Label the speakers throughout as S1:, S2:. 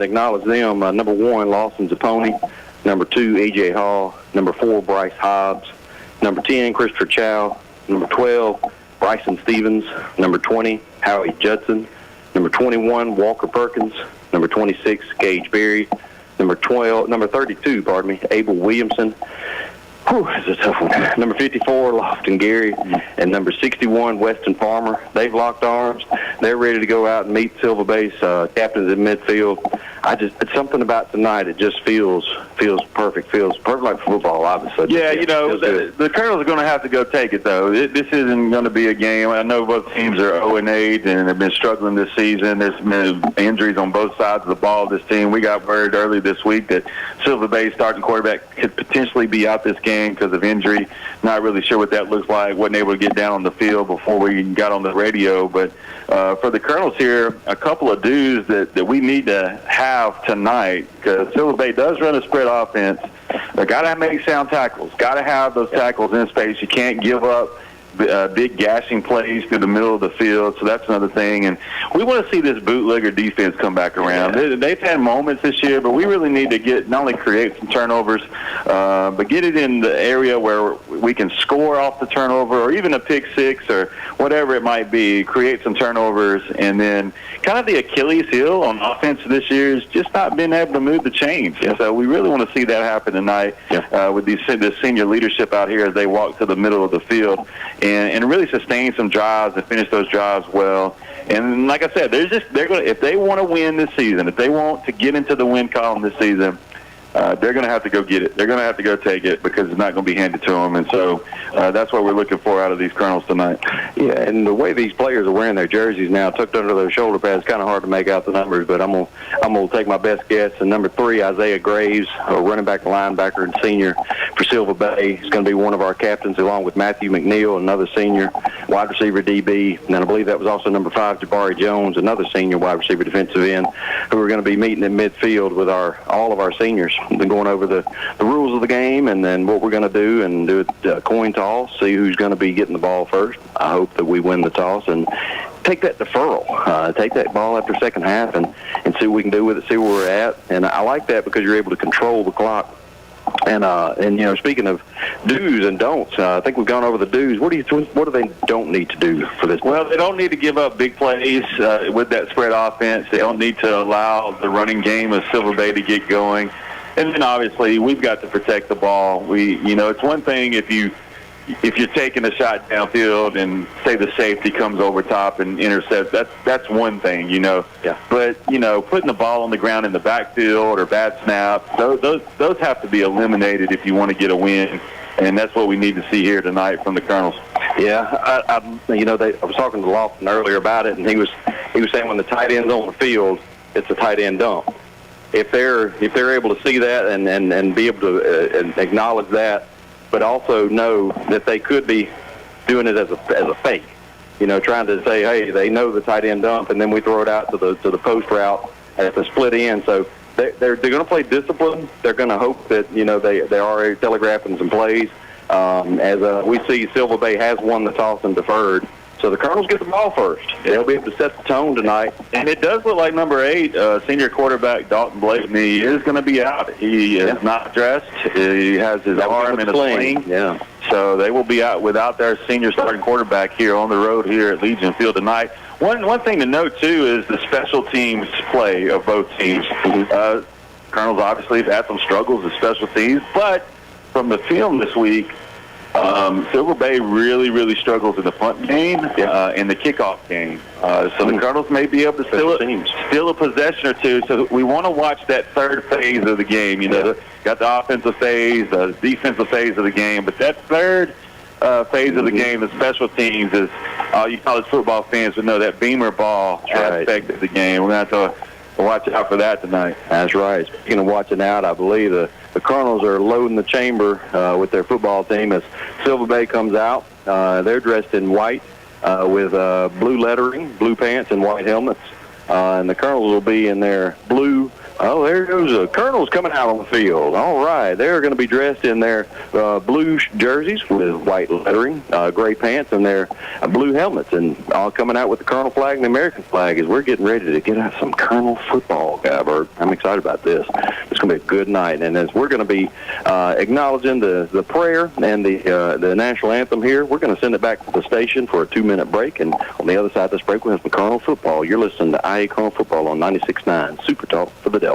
S1: Acknowledge them. Number 1, Lawson Zapponi. Number 2, A.J. Hall. Number 4, Bryce Hobbs. Number 10, Christopher Chow. Number 12, Bryson Stevens. Number 20, Howie Judson. Number 21, Walker Perkins. Number 26, Gage Berry. Number 32, Abel Williamson. Whew, that's a tough one. Number 54, Lofton Gary, and number 61, Weston Farmer. They've locked arms. They're ready to go out and meet SYLVA Bay's captains in midfield. It's something about tonight. It just feels perfect. Feels perfect like football, obviously.
S2: Yeah, the Colonels are going to have to go take it, though. This isn't going to be a game. I know both teams are 0-8 and have been struggling this season. There's been injuries on both sides of the ball. This team, we got word early this week that SYLVA Bay's starting quarterback could potentially be out this game because of injury. Not really sure what that looks like. Wasn't able to get down on the field before we got on the radio. But for the Colonels here, a couple of dues that we need to have tonight, because SYLVA Bay does run a spread offense. They got to make sound tackles. Got to have those tackles in space. You can't give up big gashing plays through the middle of the field, so that's another thing. And we want to see this bootlegger defense come back around. Yeah. They've had moments this year, but we really need to not only create some turnovers, but get it in the area where we can score off the turnover, or even a pick six or whatever it might be, create some turnovers. And then kind of the Achilles heel on offense this year is just not being able to move the chains. Yeah. So we really want to see that happen tonight with this senior leadership out here as they walk to the middle of the field and really sustain some drives and finish those drives well. And like I said, if they want to win this season, if they want to get into the win column this season, they're going to have to go get it. They're going to have to go take it because it's not going to be handed to them. And so that's what we're looking for out of these Colonels tonight.
S1: Yeah, and the way these players are wearing their jerseys now, tucked under those shoulder pads, kind of hard to make out the numbers, but I'm gonna take my best guess. And number 3, Isaiah Graves, a running back, linebacker, and senior for SYLVA Bay. He's going to be one of our captains, along with Matthew McNeil, another senior wide receiver DB. And I believe that was also number 5, Jabari Jones, another senior wide receiver defensive end, who are going to be meeting in midfield with all of our seniors. Been going over the rules of the game and then what we're going to do, and do a coin toss, see who's going to be getting the ball first. I hope that we win the toss and take that deferral, take that ball after second half and see what we can do with it, see where we're at. And I like that because you're able to control the clock. And speaking of do's and don'ts, I think we've gone over the do's. What do they don't need to do for this?
S2: Well, they don't need to give up big plays with that spread offense. They don't need to allow the running game of SYLVA Bay to get going. And then obviously we've got to protect the ball. It's one thing if you're taking a shot downfield and say the safety comes over top and intercepts. That's one thing, Yeah. But putting the ball on the ground in the backfield or bad snaps, those have to be eliminated if you want to get a win. And that's what we need to see here tonight from the Colonels.
S1: Yeah, I was talking to Lofton earlier about it, and he was saying when the tight end's on the field, it's a tight end dump. If they're able to see that and be able to acknowledge that, but also know that they could be doing it as a fake, trying to say, hey, they know the tight end dump, and then we throw it out to the post route at the split end. So they're going to play discipline. They're going to hope that they're already telegraphing some plays. As we see, SYLVA Bay has won the toss and deferred. So the Colonels get the ball first. They'll be able to set the tone tonight.
S2: And it does look like number 8, senior quarterback Dalton Blakeney, is going to be out. He is not dressed. He has his arm in a sling.
S1: Yeah.
S2: So they will be out without their senior starting quarterback here on the road here at Legion Field tonight. One thing to note, too, is the special teams play of both teams. Colonels obviously have had some struggles with special teams, but from the film this week, SYLVA Bay really, really struggles in the punt game and the kickoff game. So the Colonels may be able to steal a possession or two. So we want to watch that third phase of the game. Got the offensive phase, the defensive phase of the game. But that third phase of the game, the special teams, is you college football fans would know that Beamer ball aspect of the game. We're going to have to watch out for that tonight.
S1: That's right. Speaking of watching out, I believe the Colonels are loading the chamber with their football team as SYLVA Bay comes out. They're dressed in white with blue lettering, blue pants, and white helmets. And the Colonels will be in their blue Oh, there goes the Colonels coming out on the field. All right. They're going to be dressed in their blue jerseys with white lettering, gray pants, and their blue helmets, and all coming out with the Colonel flag and the American flag as we're getting ready to get out some Colonel football, Bert. I'm excited about this. It's going to be a good night. And as we're going to be acknowledging the prayer and the national anthem here, we're going to send it back to the station for a 2-minute break. And on the other side of this break, we have some Colonel football. You're listening to IA Colonel Football on 96.9 Super Talk for the Delta.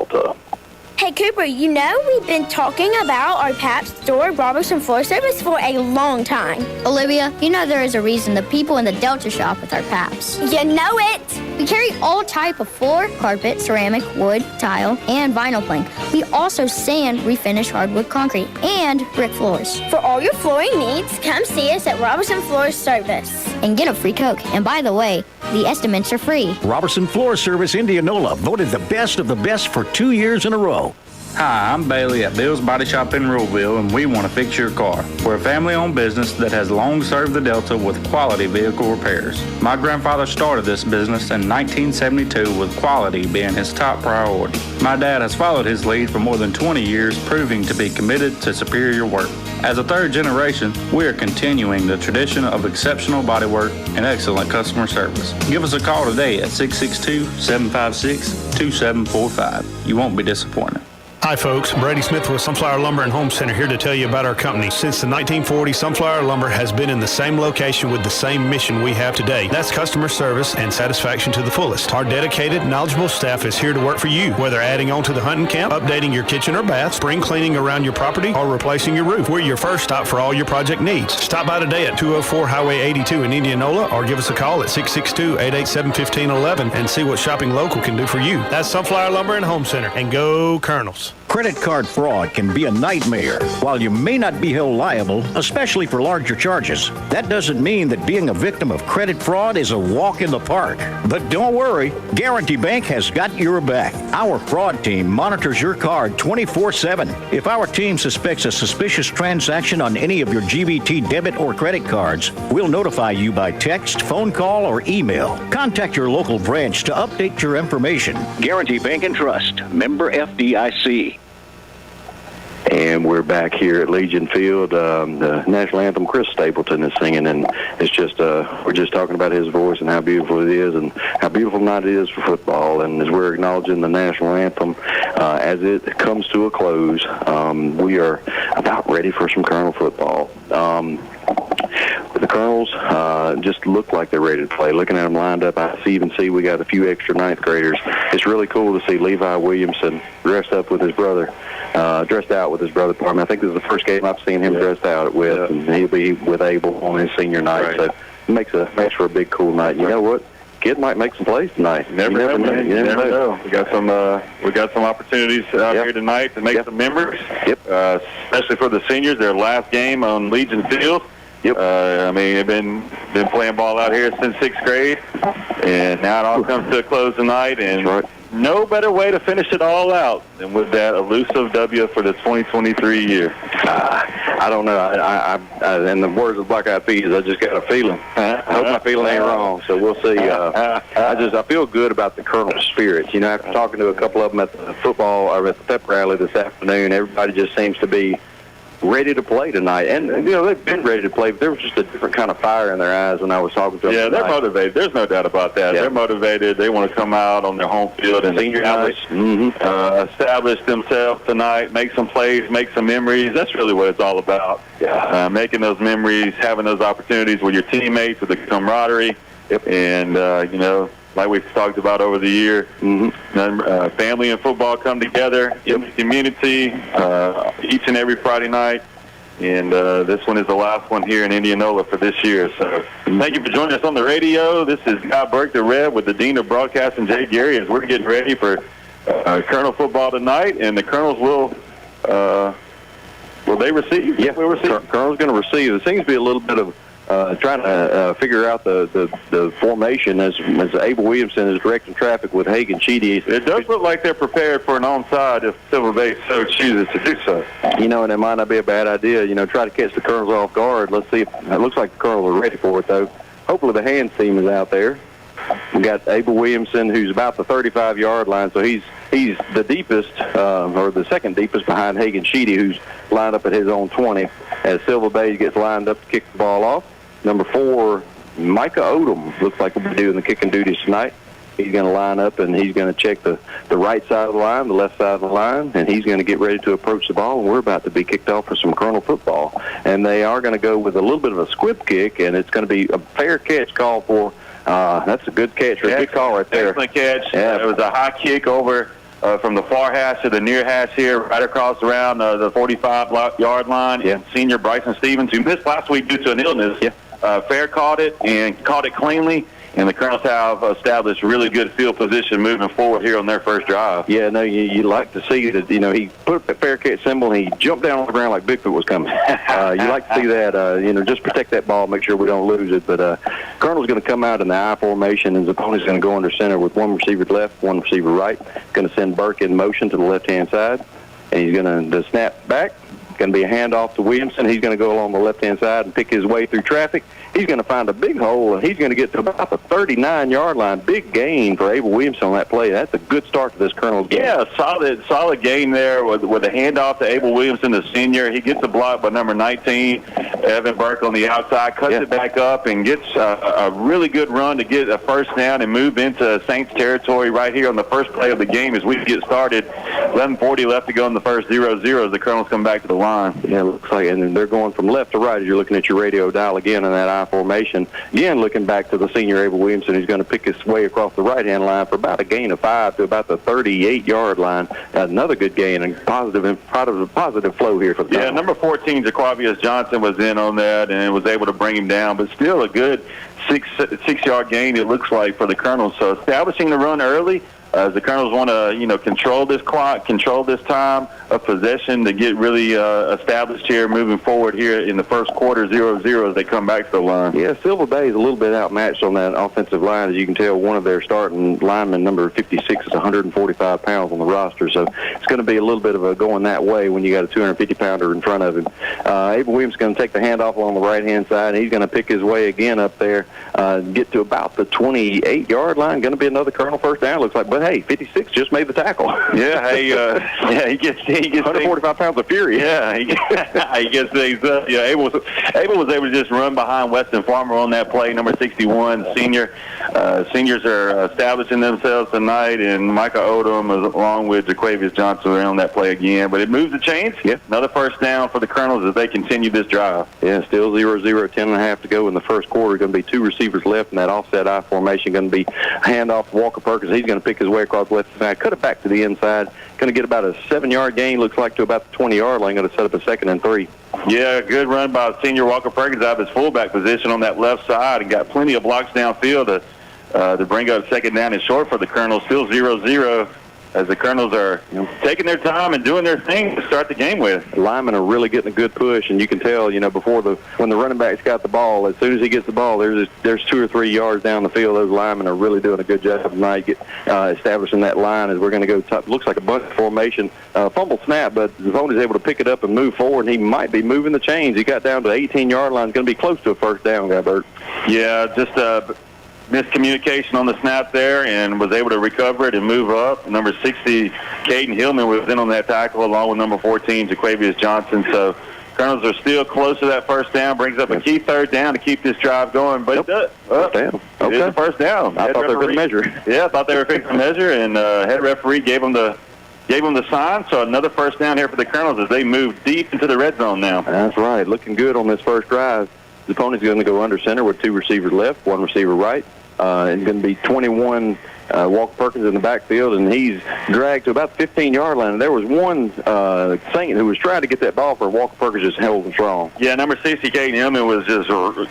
S3: Hey, Cooper, you know we've been talking about our Pabst Store Robertson floor service for a long time.
S4: Olivia, you know there is a reason the people in the Delta shop with our Pabst.
S3: You know it!
S4: We carry all type of floor, carpet, ceramic, wood, tile, and vinyl plank. We also sand, refinish hardwood concrete, and brick floors.
S3: For all your flooring needs, come see us at Robertson Floor Service.
S4: And get a free Coke. And by the way, the estimates are free.
S5: Robertson Floor Service Indianola, voted the best of the best for 2 years in a row.
S6: Hi, I'm Bailey at Bill's Body Shop in Ruleville, and we want to fix your car. We're a family-owned business that has long served the Delta with quality vehicle repairs. My grandfather started this business in 1972 with quality being his top priority. My dad has followed his lead for more than 20 years, proving to be committed to superior work. As a third generation, we are continuing the tradition of exceptional bodywork and excellent customer service. Give us a call today at 662-756-2745. You won't be disappointed.
S7: Hi folks, Brady Smith with Sunflower Lumber and Home Center here to tell you about our company. Since the 1940s, Sunflower Lumber has been in the same location with the same mission we have today. That's customer service and satisfaction to the fullest. Our dedicated, knowledgeable staff is here to work for you. Whether adding on to the hunting camp, updating your kitchen or bath, spring cleaning around your property, or replacing your roof, we're your first stop for all your project needs. Stop by today at 204 Highway 82 in Indianola or give us a call at 662-887-1511 and see what shopping local can do for you. That's Sunflower Lumber and Home Center, and go Colonels.
S5: Credit card fraud can be a nightmare. While you may not be held liable, especially for larger charges, that doesn't mean that being a victim of credit fraud is a walk in the park. But don't worry, Guarantee Bank has got your back. Our fraud team monitors your card 24/7. If our team suspects a suspicious transaction on any of your GBT debit or credit cards, we'll notify you by text, phone call, or email. Contact your local branch to update your information. Guarantee Bank and Trust, member FDIC.
S1: And we're back here at Legion Field. The national anthem, Chris Stapleton is singing, and it's just we're just talking about his voice and how beautiful it is and how beautiful night it is for football. And as we're acknowledging the national anthem as it comes to a close, we are about ready for some Colonel football. The Colonels just look like they're ready to play. Looking at them lined up, I even see we got a few extra ninth graders. It's really cool to see Levi Williamson dressed out with his brother. I think this is the first game I've seen him dressed out with, and he'll be with Abel on his senior night. So it makes for a big, cool night. You know what? Kid might make some plays tonight.
S2: You never know. We got some opportunities out here tonight to make some memories. Especially for the seniors, their last game on Legion Field. They've been playing ball out here since 6th grade, and now it all comes to a close tonight. And no better way to finish it all out than with that elusive W for the 2023 year.
S1: I don't know. I in the words of Black Eyed Peas, I just got a feeling. I hope my feeling ain't wrong. So we'll see. I feel good about the Colonel spirit. You know, after talking to a couple of them at the football or at the pep rally this afternoon, everybody just seems to be ready to play tonight. And, you know, they've been ready to play, but there was just a different kind of fire in their eyes when I was talking to them.
S2: Yeah, they're motivated. There's no doubt about that. Yeah. They're motivated. They want to come out on their home field and establish themselves tonight, make some plays, make some memories. That's really what it's all about. Yeah. Making those memories, having those opportunities with your teammates, with the camaraderie. And, like we've talked about over the year, family and football come together in the community each and every Friday night. And this one is the last one here in Indianola for this year. So thank you for joining us on the radio. This is Guy Burke, the Rev, with the Dean of Broadcasting, Jay Gary, as we're getting ready for Colonel football tonight. And the Colonels will they receive?
S1: Yeah, we'll receive. Colonel's going to receive. There seems to be a little bit of trying to figure out the formation as Abel Williamson is directing traffic with Hagan Cheedy.
S2: It does look like they're prepared for an onside if Silver Bay so chooses to do so.
S1: You know, and it might not be a bad idea. You know, try to catch the Colonels off guard. Let's see if it looks like the Colonels are ready for it, though. Hopefully the hands team is out there. We got Abel Williamson, who's about the 35-yard line, so he's the deepest, or the second deepest behind Hagan Sheedy, who's lined up at his own 20, as SYLVA Bays gets lined up to kick the ball off. Number 4, Micah Odom, looks like we'll be doing the kicking duties tonight. He's going to line up, and he's going to check the right side of the line, the left side of the line, and he's going to get ready to approach the ball, and we're about to be kicked off for some Colonel football. And they are going to go with a little bit of a squib kick, and it's going to be a fair catch call for that's a good catch, or a good call right there.
S2: Excellent catch.
S1: Yeah.
S2: It was a high kick over from the far hash to the near hash here, right across around the 45-yard line.
S1: Yeah.
S2: Senior Bryson Stevens, who missed last week due to an illness, fair caught it and caught it cleanly. And the Colonels have established really good field position moving forward here on their first drive.
S1: Yeah, no, you like to see that, he put up the fair catch symbol and he jumped down on the ground like Bigfoot was coming. You like to see that, just protect that ball, make sure we don't lose it. But Colonel's going to come out in the I formation, and Zappone's going to go under center with one receiver left, one receiver right. Going to send Burke in motion to the left-hand side, and he's going to snap back. Going to be a handoff to Williamson. He's going to go along the left-hand side and pick his way through traffic. He's going to find a big hole, and he's going to get to about the 39-yard line. Big gain for Abel Williamson on that play. That's a good start to this Colonel's game.
S2: Yeah, solid gain there with a handoff to Abel Williamson, the senior. He gets the block by number 19, Evan Burke on the outside, cuts it back up, and gets a really good run to get a first down and move into Saints territory right here on the first play of the game as we get started. 11:40 left to go in the first 0-0 as the Colonels come back to the line.
S1: Yeah, it looks like, and they're going from left to right as you're looking at your radio dial again in that I formation. Again, looking back to the senior Abel Williamson, who's going to pick his way across the right-hand line for about a gain of 5 to about the 38-yard line. Another good gain and positive flow here for the Colonels.
S2: Number 14, Jaquavius Johnson, was in on that and was able to bring him down, but still a good six-yard gain, it looks like, for the Colonels. So establishing the run early, as the Colonels want to, control this clock, control this time of possession to get really established here, moving forward here in the first quarter, 0-0 as they come back to the line.
S1: Yeah, SYLVA Bay is a little bit outmatched on that offensive line. As you can tell, one of their starting linemen, number 56, is 145 pounds on the roster, so it's going to be a little bit of a going that way when you got a 250-pounder in front of him. Abel Williams is going to take the handoff along the right-hand side, and he's going to pick his way again up there, get to about the 28-yard line. Going to be another Colonel first down, looks like. But hey, 56 just made the tackle.
S2: Yeah, he gets
S1: 145 pounds of fury.
S2: Yeah, he gets things up. Yeah, Abel was able to just run behind Weston Farmer on that play, number 61, senior. Seniors are establishing themselves tonight, and Micah Odom is along with Jaquavius Johnson are on that play again. But it moves the chains.
S1: Yeah.
S2: Another first down for the Colonels as they continue this drive.
S1: Yeah, still 0-0, 10.5 to go in the first quarter. Going to be 2 receivers left in that offset I formation. Going to be handoff to Walker Perkins. He's going to pick his way across the left side, cut it back to the inside. Going to get about a 7-yard gain, looks like, to about the 20-yard line. Going to set up a 2nd and 3.
S2: Yeah, good run by senior Walker Perkins out of his fullback position on that left side and got plenty of blocks downfield to bring up 2nd down and short for the Colonels. Still 0-0 as the Colonels are taking their time and doing their thing to start the game with.
S1: The linemen are really getting a good push, and you can tell, when the running back's got the ball, as soon as he gets the ball, there's 2 or 3 yards down the field. Those linemen are really doing a good job tonight establishing that line as we're going to go top. Looks like a bunch formation. Fumble snap, but Zapone is able to pick it up and move forward, and he might be moving the chains. He got down to the 18-yard line. It's going to be close to a first down, Bert.
S2: Yeah, just miscommunication on the snap there and was able to recover it and move up. Number 60, Caden Hillman, was in on that tackle along with number 14, Jaquavius Johnson. So Colonels are still close to that first down. Brings up a key 3rd down to keep this drive going. But it is a first down.
S1: I thought they were going to measure.
S2: Yeah, I thought they were fixing to measure, and head referee gave them the sign. So another first down here for the Colonels as they move deep into the red zone now.
S1: That's right. Looking good on this first drive. The opponent's going to go under center with 2 receivers left, 1 receiver right. It's going to be 21 Walker Perkins in the backfield, and he's dragged to about the 15-yard line. And there was one Saint who was trying to get that ball for Walker Perkins, just held him strong.
S2: Yeah, number 60, Caden Hillman, was just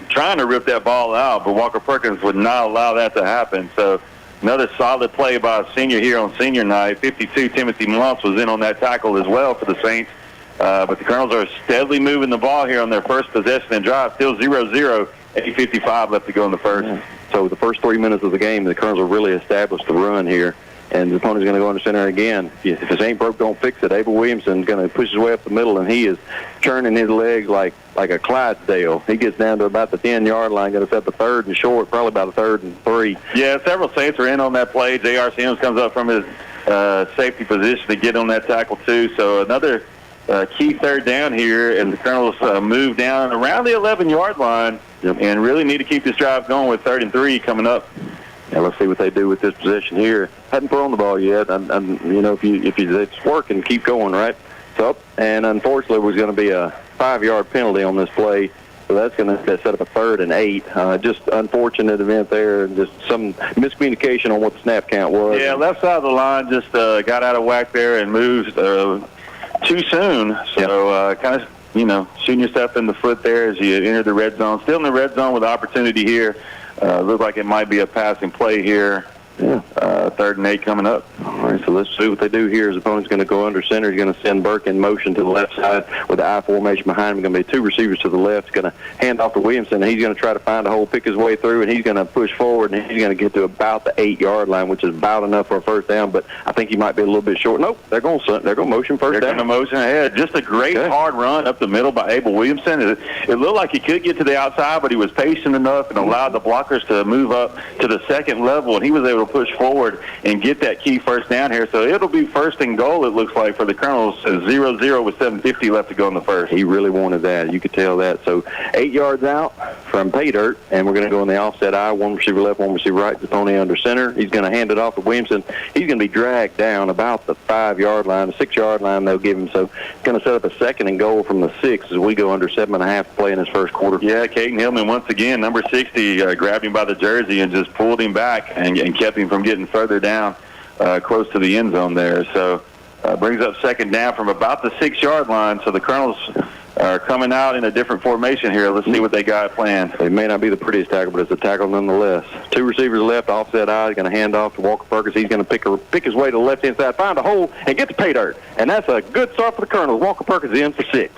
S2: trying to rip that ball out, but Walker Perkins would not allow that to happen. So another solid play by a senior here on senior night. 52, Timothy Moss, was in on that tackle as well for the Saints. But the Colonels are steadily moving the ball here on their first possession and drive. Still 0-0, 8:55 left to go in the first.
S1: Yeah. So the first 3 minutes of the game, the Colonels have really established the run here. and the opponent's going to go under center again. If this ain't broke, don't fix it. Abel Williamson going to push his way up the middle, and he is churning his legs like a Clydesdale. He gets down to about the 10-yard line, going to set the 3rd and short, probably about a 3rd and 3.
S2: Yeah, several Saints are in on that play. J.R. Sims comes up from his safety position to get on that tackle, too. So another key 3rd down here, and the Colonels move down around the 11-yard line and really need to keep this drive going with 3rd and 3 coming up.
S1: Yeah, let's see what they do with this possession here. Hadn't thrown the ball yet. If it's working, keep going, right? So, and unfortunately, it was going to be a 5-yard penalty on this play. So that's going to set up a 3rd and 8. Just unfortunate event there, and just some miscommunication on what the snap count was.
S2: Yeah, left side of the line just got out of whack there and moved too soon. So kind of, shooting yourself in the foot there as you enter the red zone. Still in the red zone with opportunity here. Looks like it might be a passing play here.
S1: Yeah.
S2: 3rd and 8 coming up.
S1: All right, so let's see what they do here. His opponent's going to go under center. He's going to send Burke in motion to the left side with the I formation behind him. Going to be 2 receivers to the left. He's going to hand off to Williamson, and he's going to try to find a hole, pick his way through, and he's going to push forward, and he's going to get to about the 8-yard line, which is about enough for a 1st down, but I think he might be a little bit short. Nope, they're going to motion 1st down.
S2: They're going to motion ahead. Just a great hard run up the middle by Abel Williamson. It looked like he could get to the outside, but he was patient enough and allowed the blockers to move up to the 2nd level, and he was able to push forward and get that key 1st down here. So it'll be 1st and goal, it looks like, for the Colonels. 0-0 with 7:50 left to go in the 1st.
S1: He really wanted that. You could tell that. So 8 yards out from pay dirt, and we're going to go in the offset I. 1 receiver left, 1 receiver right. The opponent under center. He's going to hand it off to Williamson. He's going to be dragged down about the 5-yard line. The 6-yard line they'll give him. So it's going to set up a 2nd and goal from the 6 as we go under 7.5 to play in this 1st quarter.
S2: Yeah, Caden Hillman once again, number 60, grabbed him by the jersey and just pulled him back and kept him from getting further down close to the end zone there. So brings up 2nd down from about the 6-yard line. So the Colonels are coming out in a different formation here. Let's see what they got planned.
S1: It may not be the prettiest tackle, but it's a tackle nonetheless. 2 receivers left, offset I. He's going to hand off to Walker Perkins. He's going to pick his way to the left-hand side, find a hole, and get the pay dirt. And that's a good start for the Colonels. Walker Perkins in for 6.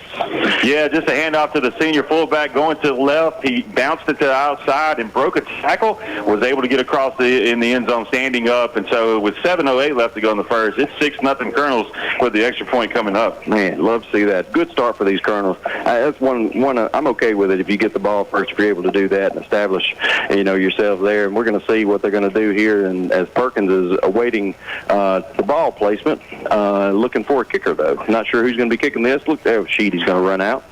S2: Yeah, just a handoff to the senior fullback going to the left. He bounced it to the outside and broke a tackle, was able to get across in the end zone standing up. And so with 7:08 left to go in the 1st, it's 6-0 Colonels with the extra point coming up.
S1: Man, love to see that. Good start for these Colonels. That's one. I'm okay with it if you get the ball first, if you're able to do that and establish, yourself there. And we're going to see what they're going to do here. And as Perkins is awaiting the ball placement, looking for a kicker though. Not sure who's going to be kicking this. Look there, Sheedy's going to run out,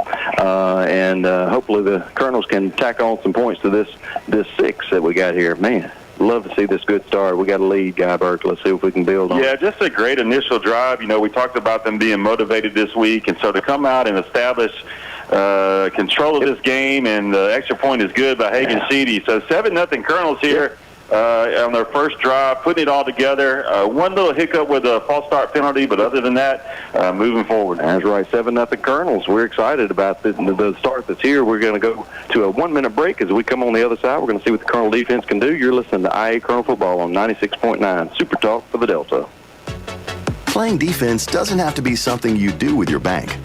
S1: and hopefully the Colonels can tack on some points to this 6 that we got here. Man, love to see this good start. We got a lead, Guy Burke. Let's see if we can build on it.
S2: Yeah, just a great initial drive. We talked about them being motivated this week, and so to come out and establish control of this game, and the extra point is good by Hagan Sheedy. So 7-0 Colonels here on their first drive, putting it all together. One little hiccup with a false start penalty, but other than that, moving forward.
S1: That's right, 7-0 Colonels. We're excited about the start that's here. We're going to go to a 1-minute break. As we come on the other side, we're going to see what the Colonel defense can do. You're listening to IA Colonel Football on 96.9 Super Talk for the Delta.
S8: Playing defense doesn't have to be something you do with your bank.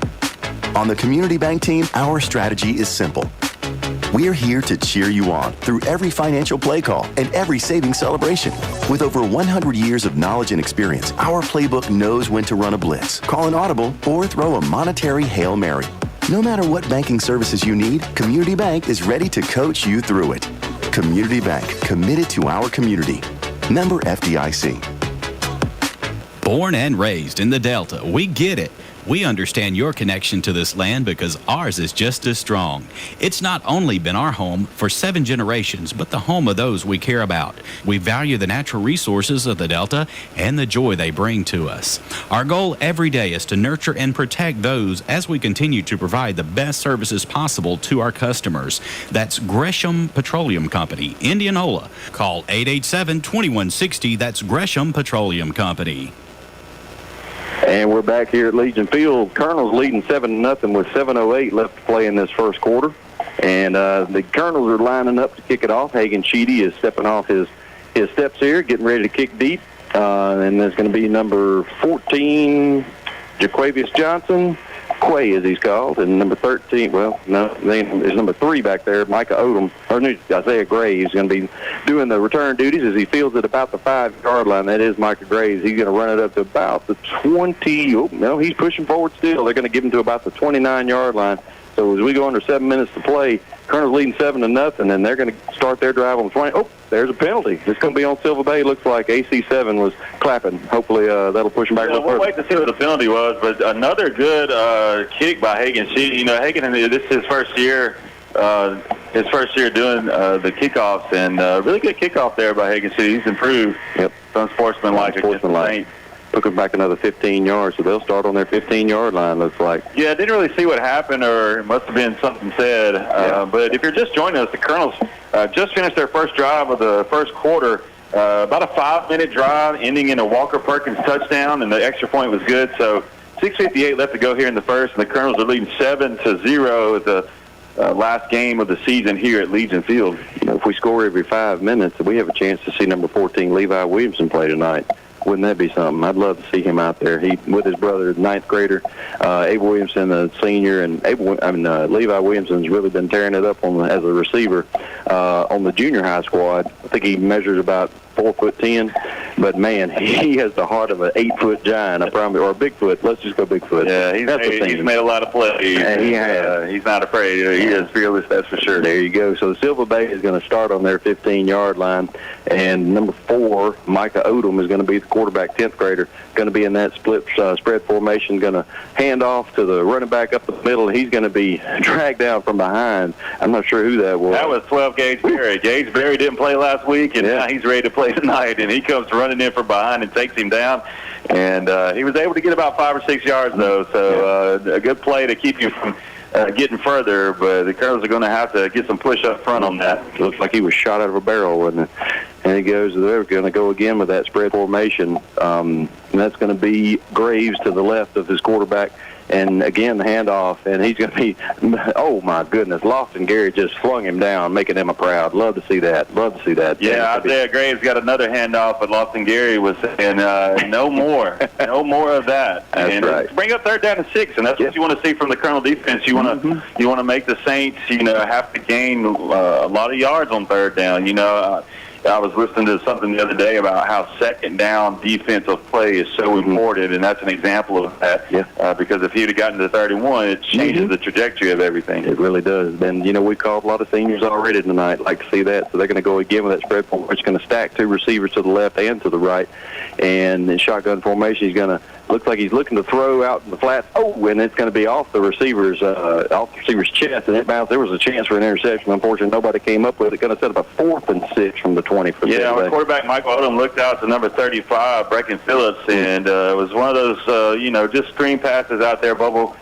S8: On the Community Bank team, our strategy is simple. We're here to cheer you on through every financial play call and every savings celebration. With over 100 years of knowledge and experience, our playbook knows when to run a blitz, call an audible, or throw a monetary Hail Mary. No matter what banking services you need, Community Bank is ready to coach you through it. Community Bank, committed to our community. Member FDIC.
S9: Born and raised in the Delta, we get it. We understand your connection to this land because ours is just as strong. It's not only been our home for 7 generations, but the home of those we care about. We value the natural resources of the Delta and the joy they bring to us. Our goal every day is to nurture and protect those as we continue to provide the best services possible to our customers. That's Gresham Petroleum Company, Indianola. Call 887-2160. That's Gresham Petroleum Company.
S1: And we're back here at Legion Field. Colonels leading 7-0 with 7:08 left to play in this first quarter. And the Colonels are lining up to kick it off. Hagan Sheedy is stepping off his steps here, getting ready to kick deep. And there's going to be number 14, Jaquavius Johnson, Quay, as he's called, and number 13, well, no, there's number 3 back there, Micah Odom, or Isaiah Graves, is going to be doing the return duties as he fields at about the 5-yard line. That is Micah Graves. He's going to run it up to about the 20. Oh, no, he's pushing forward still. They're going to give him to about the 29-yard line. So as we go under 7 minutes to play, Colonel's leading 7-0, and they're going to start their drive on the 20. Oh, there's a penalty. It's going to be on SYLVA Bay. Looks like AC7 was clapping. Hopefully that'll push them back a little further.
S2: We'll wait to see what the penalty was, but another good kick by Hagan. Hagan, this is his first year. His first year doing the kickoffs, and really good kickoff there by Hagan City. He's improved.
S1: Yep.
S2: Unsportsmanlike.
S1: Took them back another 15 yards, so they'll start on their 15-yard line, looks like.
S2: Yeah, I didn't really see what happened, or it must have been something said. But if you're just joining us, the Colonels just finished their first drive of the first quarter. About a 5-minute drive ending in a Walker Perkins touchdown, and the extra point was good. So 6:58 left to go here in the first, and the Colonels are leading 7-0 at the last game of the season here at Legion Field.
S1: If we score every 5 minutes, we have a chance to see number 14 Levi Williamson play tonight. Wouldn't that be something? I'd love to see him out there. He with his brother, 9th grader, Abel Williamson, the senior, and Levi Williamson's really been tearing it up as a receiver on the junior high squad. I think he measures about 4'10", but man, he has the heart of an 8-foot giant, I promise, or a Bigfoot. Let's just go Bigfoot.
S2: Yeah, he's made a lot of plays.
S1: Yeah,
S2: he's not afraid. He is fearless, that's for sure.
S1: There you go. So SYLVA Bay is going to start on their 15-yard line, and number 4, Micah Odom, is going to be the quarterback, 10th grader, going to be in that split spread formation, going to hand off to the running back up the middle. He's going to be dragged down from behind. I'm not sure who that was.
S2: That was 12 Gage Berry. Gage Berry didn't play last week, and now he's ready to play tonight, and he comes running in from behind and takes him down. And he was able to get about 5 or 6 yards, though, so a good play to keep you from getting further, but the Colonels are going to have to get some push up front on that.
S1: It looks like he was shot out of a barrel, wasn't it? And he goes, they're going to go again with that spread formation. And that's going to be Graves to the left of his quarterback. And again, the handoff, and he's going to be, oh my goodness, Lofton Gary just flung him down, making him a proud. Love to see that.
S2: Yeah, Isaiah Graves got another handoff, but Lofton Gary was saying, no more of that.
S1: That's right.
S2: Bring up 3rd down and 6, and that's what you want to see from the Colonel defense. You want to make the Saints, have to gain a lot of yards on 3rd down. I was listening to something the other day about how 2nd down defensive play is so important, and that's an example of that.
S1: Yeah.
S2: Because if he'd have gotten to 31, it changes the trajectory of everything.
S1: It really does. And, we called a lot of seniors already tonight. Like to see that. So they're going to go again with that spread formation. It's going to stack 2 receivers to the left and to the right. And in shotgun formation, he's going to looks like he's looking to throw out in the flats. Oh, and it's going to be off the receiver's chest, and it bounced. There was a chance for an interception. Unfortunately, nobody came up with it. Going to set up a 4th and 6 from the 20.
S2: Our quarterback Michael Odom looked out to number 35, Brecken Phillips, and it was one of those, just screen passes out there, bubble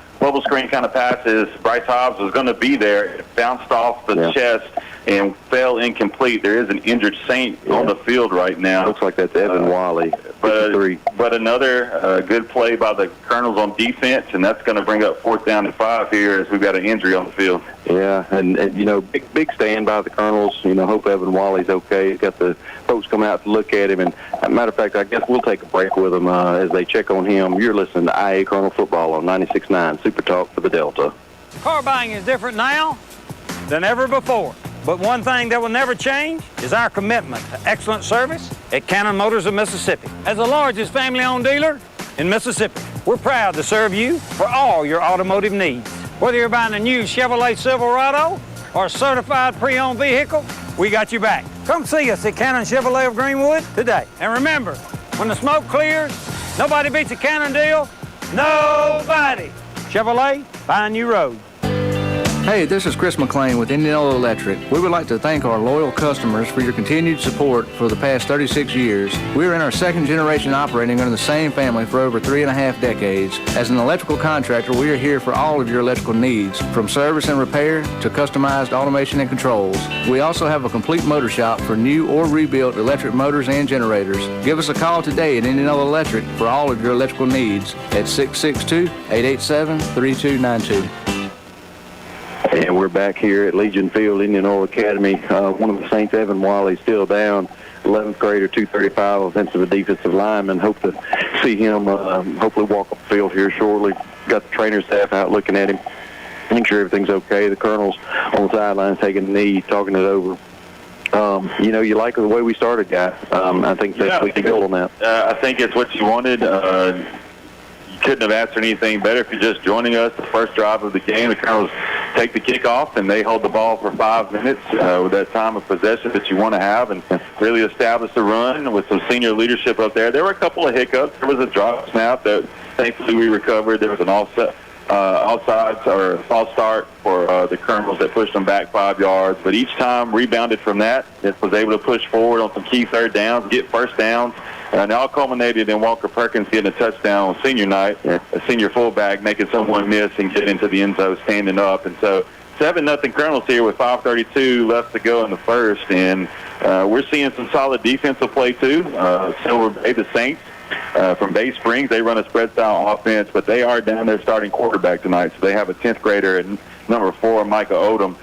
S2: screen kind of passes. Bryce Hobbs was going to be there. It bounced off the chest and fell incomplete. There is an injured Saint on the field right now.
S1: Looks like that's Evan Wiley.
S2: But another good play by the Colonels on defense, and that's going to bring up 4th down and 5 here as we've got an injury on the field.
S1: Yeah, and big stand by the Colonels. Hope Evan Wiley's okay. He's got the folks come out to look at him. And matter of fact, I guess we'll take a break with them as they check on him. You're listening to IA Colonel Football on 96.9 Super Talk for the Delta.
S10: Car buying is different now than ever before. But one thing that will never change is our commitment to excellent service at Canton Motors of Mississippi. As the largest family-owned dealer in Mississippi, we're proud to serve you for all your automotive needs. Whether you're buying a new Chevrolet Silverado or a certified pre-owned vehicle, we got you back. Come see us at Canton Chevrolet of Greenwood today. And remember, when the smoke clears, nobody beats a Canton deal. Nobody. Chevrolet, find new road.
S11: Hey, this is Chris McLean with Indianola Electric. We would like to thank our loyal customers for your continued support for the past 36 years. We are in our 2nd generation operating under the same family for over 3.5 decades. As an electrical contractor, we are here for all of your electrical needs, from service and repair to customized automation and controls. We also have a complete motor shop for new or rebuilt electric motors and generators. Give us a call today at Indianola Electric for all of your electrical needs at 662-887-3292.
S1: And we're back here at Legion Field, Indianola Academy. One of the Saints, Evan Wiley, still down. 11th grader, 235, offensive and defensive lineman. Hope to see him hopefully walk up the field here shortly. Got the trainer staff out looking at him, making sure everything's okay. The colonel's on the sidelines taking a knee, talking it over. You like the way we started, guys. I think that we can build on that.
S2: I think it's what you wanted. You couldn't have asked for anything better if you're just joining us. The first drive of the game, the Colonels take the kickoff, and they hold the ball for 5 minutes with that time of possession that you want to have and really establish the run with some senior leadership up there. There were a couple of hiccups. There was a drop snap that thankfully we recovered. There was an offsides or false start for the Colonels that pushed them back 5 yards. But each time rebounded from that, it was able to push forward on some key third downs, get first downs. And it all culminated in Walker Perkins getting a touchdown on senior night, a senior fullback making someone miss and get into the end zone standing up. And so 7-0 Colonels here with 5:32 left to go in the first. And we're seeing some solid defensive play, too. Silver Bay, the Saints, from Bay Springs, they run a spread-style offense, but they are down there starting quarterback tonight. So they have a 10th grader at number 4, Micah Odom,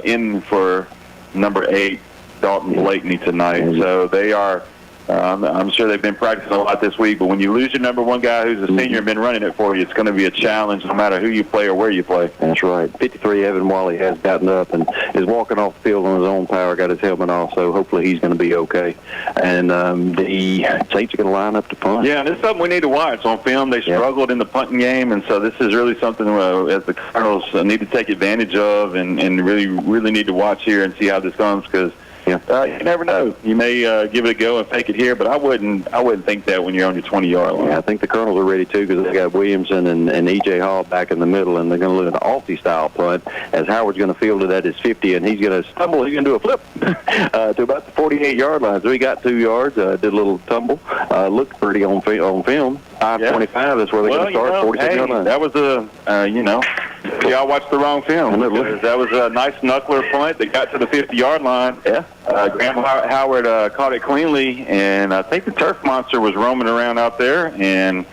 S2: in for number 8, Dalton Blakeney tonight. So they are I'm sure they've been practicing a lot this week, but when you lose your number 1 guy who's a senior and been running it for you, it's going to be a challenge no matter who you play or where you play.
S1: That's right. 53, Evan Wally has gotten up and is walking off the field on his own power, got his helmet off, so hopefully he's going to be okay. And the Saints are going to line up to punt.
S2: Yeah, and it's something we need to watch. On film, they struggled in the punting game, and so this is really something as the Colonels need to take advantage of and really need to watch here and see how this comes, because you never know. You may give it a go and fake it here, but I wouldn't think that when you're on your 20-yard line.
S1: Yeah, I think the Colonels are ready, too, because they got Williamson and E.J. Hall back in the middle, and they're going to look at an Alfie-style punt, as Howard's going to field it at his 50, and he's going to stumble. He's going to do a flip to about the 48-yard line. So he got 2 yards, did a little tumble. Looked pretty on film. 5:25 is where they're going to start, 46-yard line.
S2: That was y'all watched the wrong film. That was a nice knuckler punt that got to the 50-yard line.
S1: Yeah.
S2: Graham Howard caught it cleanly, and I think the turf monster was roaming around out there, and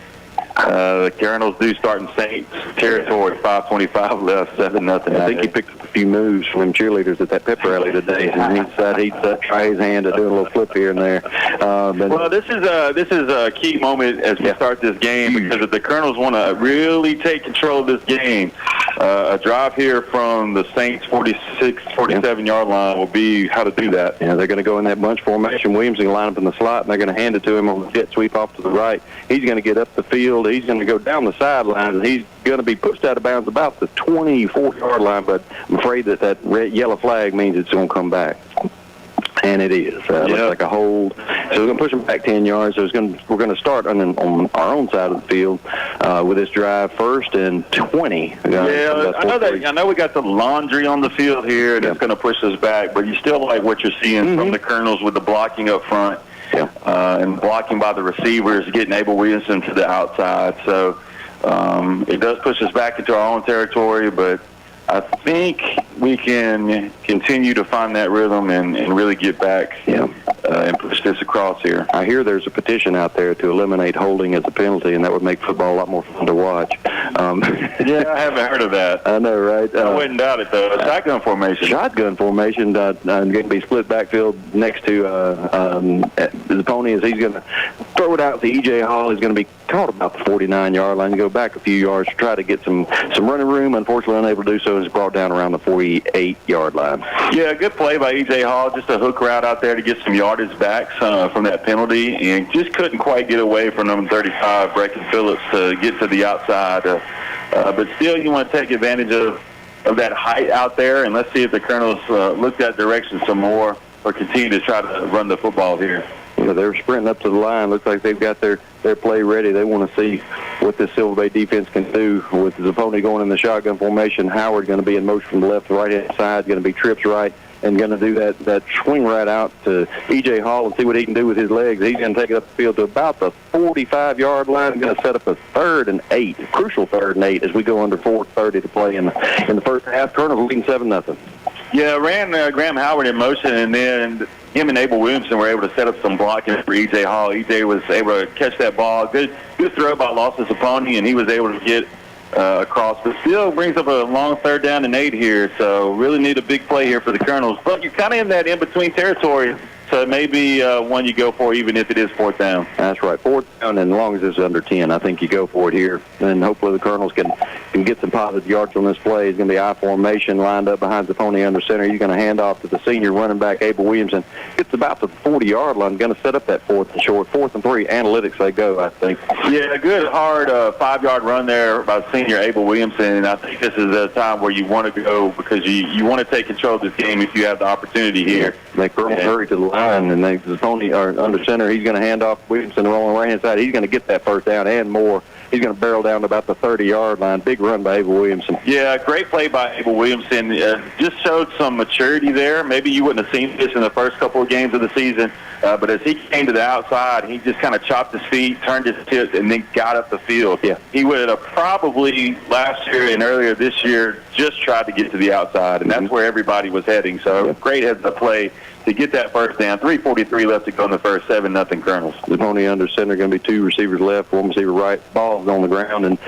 S2: the Colonels do start in Saints territory. 5:25 left, 7-0.
S1: I think he picked up a few moves from them cheerleaders at that pep rally today, and he said he'd try his hand to do a little flip here and there.
S2: Well, this is a key moment as we start this game, because if the Colonels want to really take control of this game, a drive here from the Saints 47-yard line will be how to do that.
S1: Yeah, they're going to go in that bunch formation. Williams is going to line up in the slot, and they're going to hand it to him on the jet sweep off to the right. He's going to get up the field. He's going to go down the sidelines, and he's going to be pushed out of bounds about the 24-yard line, but I'm afraid that red yellow flag means it's going to come back. And it is. Looks like a hold. So we're going to push him back 10 yards. So we're going to start on our own side of the field with this drive, 1st and 20.
S2: I know we got the laundry on the field here, and it's going to push us back, but you still like what you're seeing from the Colonels with the blocking up front and blocking by the receivers, getting Abel Williamson to the outside. So it does push us back into our own territory, but I think we can continue to find that rhythm and really get back and push this across here.
S1: I hear there's a petition out there to eliminate holding as a penalty, and that would make football a lot more fun to watch.
S2: I haven't heard of that.
S1: I know, right?
S2: I wouldn't doubt it, though. Shotgun formation.
S1: Shotgun formation, going to be split backfield next to the pony, as he's going to throw it out to E.J. Hall. He's going to be caught about the 49-yard line, go back a few yards to try to get some running room. Unfortunately, unable to do so, is brought down around the 48-yard line.
S2: Yeah, good play by E.J. Hall, just a hook route out there to get some yardage back from that penalty, and just couldn't quite get away from number 35, Brecken Phillips, to get to the outside. But still, you want to take advantage of that height out there, and let's see if the Colonels look that direction some more or continue to try to run the football here.
S1: They're sprinting up to the line. Looks like they've got their play ready. They want to see what this Silver Bay defense can do with Zapponi going in the shotgun formation. Howard going to be in motion from the left to right-hand side, going to be trips right, and going to do that swing right out to E.J. Hall and see what he can do with his legs. He's going to take it up the field to about the 45-yard line. Going to set up a 3rd and 8, a crucial 3rd and 8 as we go under 4:30 to play in the first half. Colonels leading 7-0.
S2: Yeah, ran Graham Howard in motion, and then him and Abel Williamson were able to set up some blocking for E.J. Hall. E.J. was able to catch that ball. Good throw by Lawson Zapponi, and he was able to get across. But still brings up a long 3rd down and 8 here, so really need a big play here for the Colonels. But you're kind of in that in-between territory. maybe one you go for even if it is fourth down.
S1: That's right, fourth down, and as long as it's under 10, I think you go for it here. And hopefully the Colonels can get some positive yards on this play. It's going to be I formation lined up behind the pony under center. You're going to hand off to the senior running back, Abel Williamson. Gets about the 40-yard line, going to set up that fourth and short. 4th and 3, analytics they go, I think.
S2: Yeah, a good, hard 5-yard run there by senior Abel Williamson. I think this is a time where you want to go because you want to take control of this game if you have the opportunity here.
S1: They hurry to the line, and the pony under center. He's going to hand off Williamson on the right-hand side. He's going to get that first down and more. He's going to barrel down to about the 30-yard line. Big run by Abel Williamson.
S2: Yeah, great play by Abel Williamson. Just showed some maturity there. Maybe you wouldn't have seen this in the first couple of games of the season, but as he came to the outside, he just kind of chopped his feet, turned his hips, and then got up the field.
S1: Yeah.
S2: He would have probably last year and earlier this year just tried to get to the outside, and that's where everybody was heading. So great heads-up play to get that first down. 3:43 left to go in the first. 7-0 Colonels.
S1: The pony under center going to be 2 receivers left, 1 receiver right. Ball's on the ground, and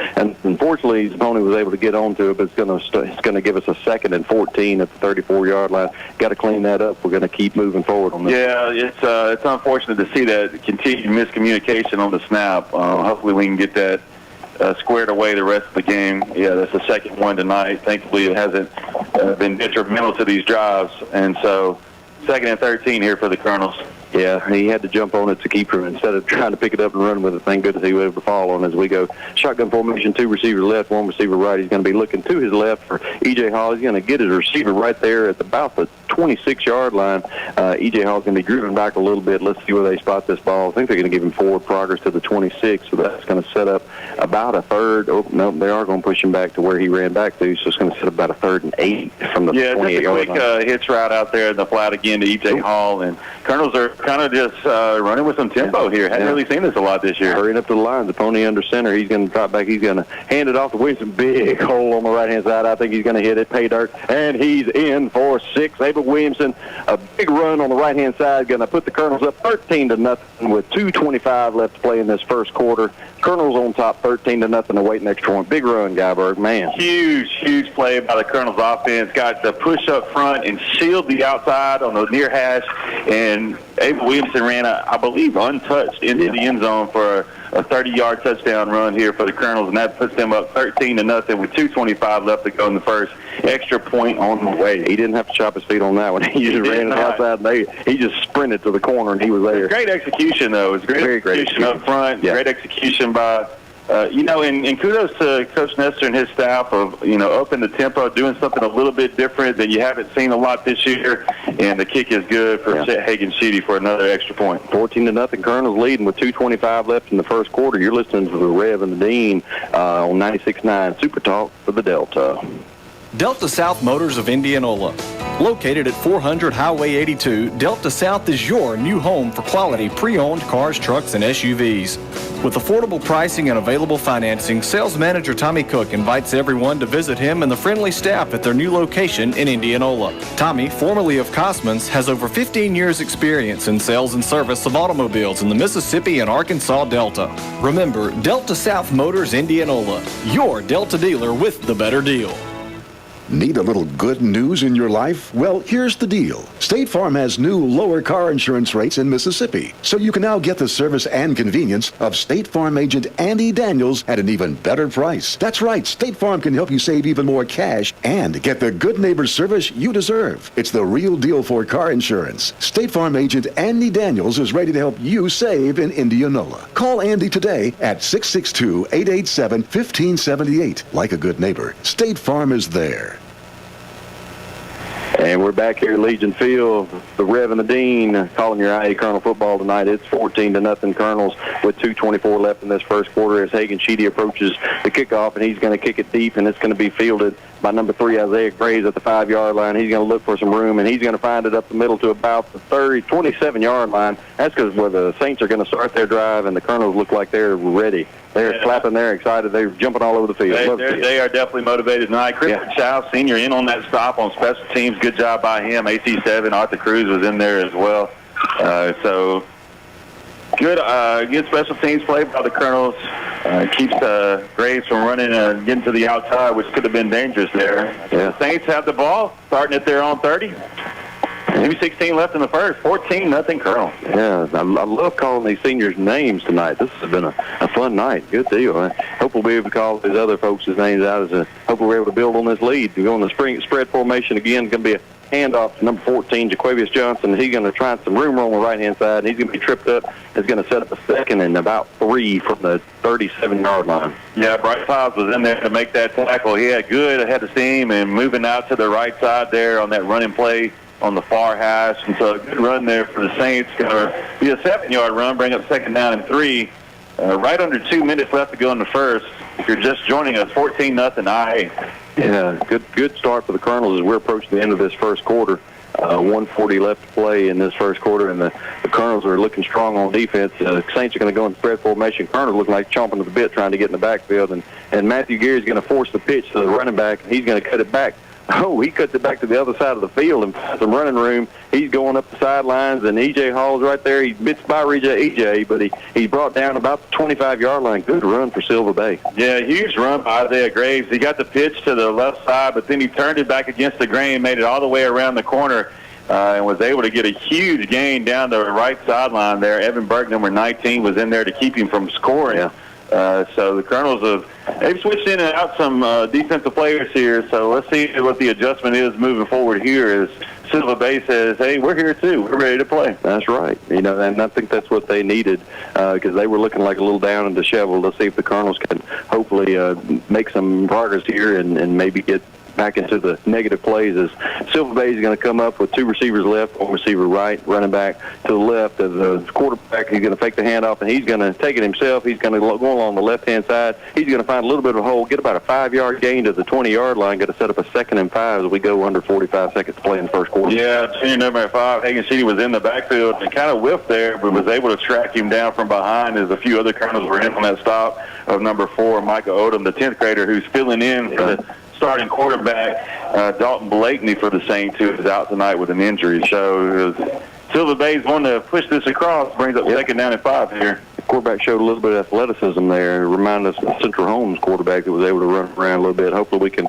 S1: unfortunately the pony was able to get onto it, but it's going to give us a 2nd and 14 at the 34-yard line. Got to clean that up. We're going to keep moving forward on this.
S2: Yeah, it's unfortunate to see that continued miscommunication on the snap. Hopefully we can get that squared away the rest of the game. Yeah, that's the second one tonight. Thankfully it hasn't been detrimental to these drives, and so 2nd and 13 here for the Colonels.
S1: Yeah, he had to jump on it to keep her instead of trying to pick it up and run with it. Thank goodness he was able to fall on as we go. Shotgun formation, 2 receivers left, 1 receiver right. He's going to be looking to his left for E.J. Hall. He's going to get his receiver right there at about the 26-yard line. E.J. Hall's going to be driven back a little bit. Let's see where they spot this ball. I think they're going to give him forward progress to the 26, so that's going to set up about a 3rd. Oh, no, they are going to push him back to where he ran back to, so it's going to set up about a 3rd and 8 from the 28-yard line.
S2: Yeah, just a quick hitch route out there in the flat again to E.J. Hall, and Colonels are kind of just running with some tempo here. Hadn't really seen this a lot this year.
S1: Hurrying up to the line. The pony under center. He's going to drop back. He's going to hand it off to Williamson. Big hole on the right-hand side. I think he's going to hit it. Pay dirt. And he's in for 6. Abel Williamson, a big run on the right-hand side. Going to put the Colonels up 13-0 with 2:25 left to play in this first quarter. Colonels on top 13-0 awaiting extra point. Big run, Guyberg. Man.
S2: Huge play by the Colonels offense. Got the push up front and sealed the outside on the near hash. And Abel Williamson ran, I believe, untouched into the end zone for a 30-yard touchdown run here for the Colonels, and that puts them up 13-0 with 2:25 left to go in the first. Extra point on the way.
S1: He didn't have to chop his feet on that one. He just ran it outside, and he just sprinted to the corner, and he was there.
S2: Great execution, though. It was great execution up front. Yeah. Great execution by and kudos to Coach Nestor and his staff of, upping the tempo, doing something a little bit different that you haven't seen a lot this year. And the kick is good for Hagan Sheedy for another extra point.
S1: 14-0. Colonels leading with 2:25 left in the first quarter. You're listening to the Rev and the Dean on 96.9 Super Talk for the Delta.
S12: Delta South Motors of Indianola. Located at 400 Highway 82, Delta South is your new home for quality pre-owned cars, trucks, and SUVs. With affordable pricing and available financing, Sales Manager Tommy Cook invites everyone to visit him and the friendly staff at their new location in Indianola. Tommy, formerly of Cosman's, has over 15 years' experience in sales and service of automobiles in the Mississippi and Arkansas Delta. Remember, Delta South Motors Indianola, your Delta dealer with the better deal.
S13: Need a little good news in your life? Well, here's the deal. State Farm has new lower car insurance rates in Mississippi, so you can now get the service and convenience of State Farm agent Andy Daniels at an even better price. That's right, State Farm can help you save even more cash and get the good neighbor service you deserve. It's the real deal for car insurance. State Farm agent Andy Daniels is ready to help you save in Indianola. Call Andy today at 662-887-1578. Like a good neighbor, State Farm is there.
S1: And we're back here at Legion Field, the Rev and the Dean calling your IA Colonel football tonight. It's 14-0 Colonels with 2:24 left in this first quarter as Hagan Sheedy approaches the kickoff, and he's going to kick it deep, and it's going to be fielded by number 3, Isaiah Graves at the 5-yard line. He's going to look for some room, and he's going to find it up the middle to about the 27-yard line. That's because where the Saints are going to start their drive, and the Colonels look like they're ready. They're clapping. They're excited. They're jumping all over the field.
S2: They are definitely motivated tonight. Chris Chow, senior, in on that stop on special teams. Good job by him. AC7, Arthur Cruz was in there as well. So good special teams play by the Colonels. Keeps Graves from running and getting to the outside, which could have been dangerous there. The Saints have the ball, starting at their own 30. Maybe 16 left in the first. 14-0 Colonel.
S1: Yeah, I love calling these seniors names tonight. This has been a fun night. Good deal. I hope we'll be able to call these other folks' names out. Hope we're able to build on this lead. We go in the spring spread formation again. It's going to be a handoff to number 14, Jaquavius Johnson. He's going to try some room on the right-hand side, and he's going to be tripped up. He's going to set up a second and about 3 from the 37-yard line.
S2: Yeah, Bryce Hobbs was in there to make that tackle. He had good ahead of steam and moving out to the right side there on that running play on the far hash. And so a good run there for the Saints. Going to be a 7-yard run, bring up 2nd down and 3. Right under 2 minutes left to go in the first. If you're just joining us, 14-0 IA.
S1: Yeah, good start for the Colonels as we're approaching the end of this first quarter. 1:40 left to play in this first quarter, and the Colonels are looking strong on defense. Saints are going to go in spread formation. Colonels looking like chomping at the bit trying to get in the backfield, and Matthew Geary's going to force the pitch to the running back, and he's going to cut it back. Oh, he cuts it back to the other side of the field and finds some running room. He's going up the sidelines, and E.J. Hall's right there. He bits by E.J., but he's brought down about the 25-yard line. Good run for Silva Bay.
S2: Yeah, huge run by Isaiah Graves. He got the pitch to the left side, but then he turned it back against the grain, made it all the way around the corner, and was able to get a huge gain down the right sideline there. Evan Burke, number 19, was in there to keep him from scoring.
S1: Yeah.
S2: So the Colonels they've switched in and out some defensive players here. So let's see what the adjustment is moving forward here as Silva Bay says, hey, we're here too. We're ready to play.
S1: That's right. And I think that's what they needed because they were looking like a little down and disheveled. Let's see if the Colonels can hopefully make some progress here and maybe get back into the negative plays as Silva Bay is going to come up with 2 receivers left, 1 receiver right, running back to the left of the quarterback. He's going to fake the handoff, and he's going to take it himself. He's going to go along the left-hand side. He's going to find a little bit of a hole, get about a 5-yard gain to the 20-yard line, going to set up a 2nd and 5 as we go under 45 seconds to play in the first quarter.
S2: Yeah, senior number 5, Hagan City, was in the backfield and kind of whiffed there, but was able to track him down from behind as a few other Colonels were in on that stop of number 4, Micah Odom, the 10th grader, who's filling in for the starting quarterback, Dalton Blakeney for the Saints, who is out tonight with an injury. So Silva Bay's wanting to push this across, brings up 2nd down and 5 here.
S1: The quarterback showed a little bit of athleticism there. It reminded us of Central Holmes quarterback that was able to run around a little bit. Hopefully we can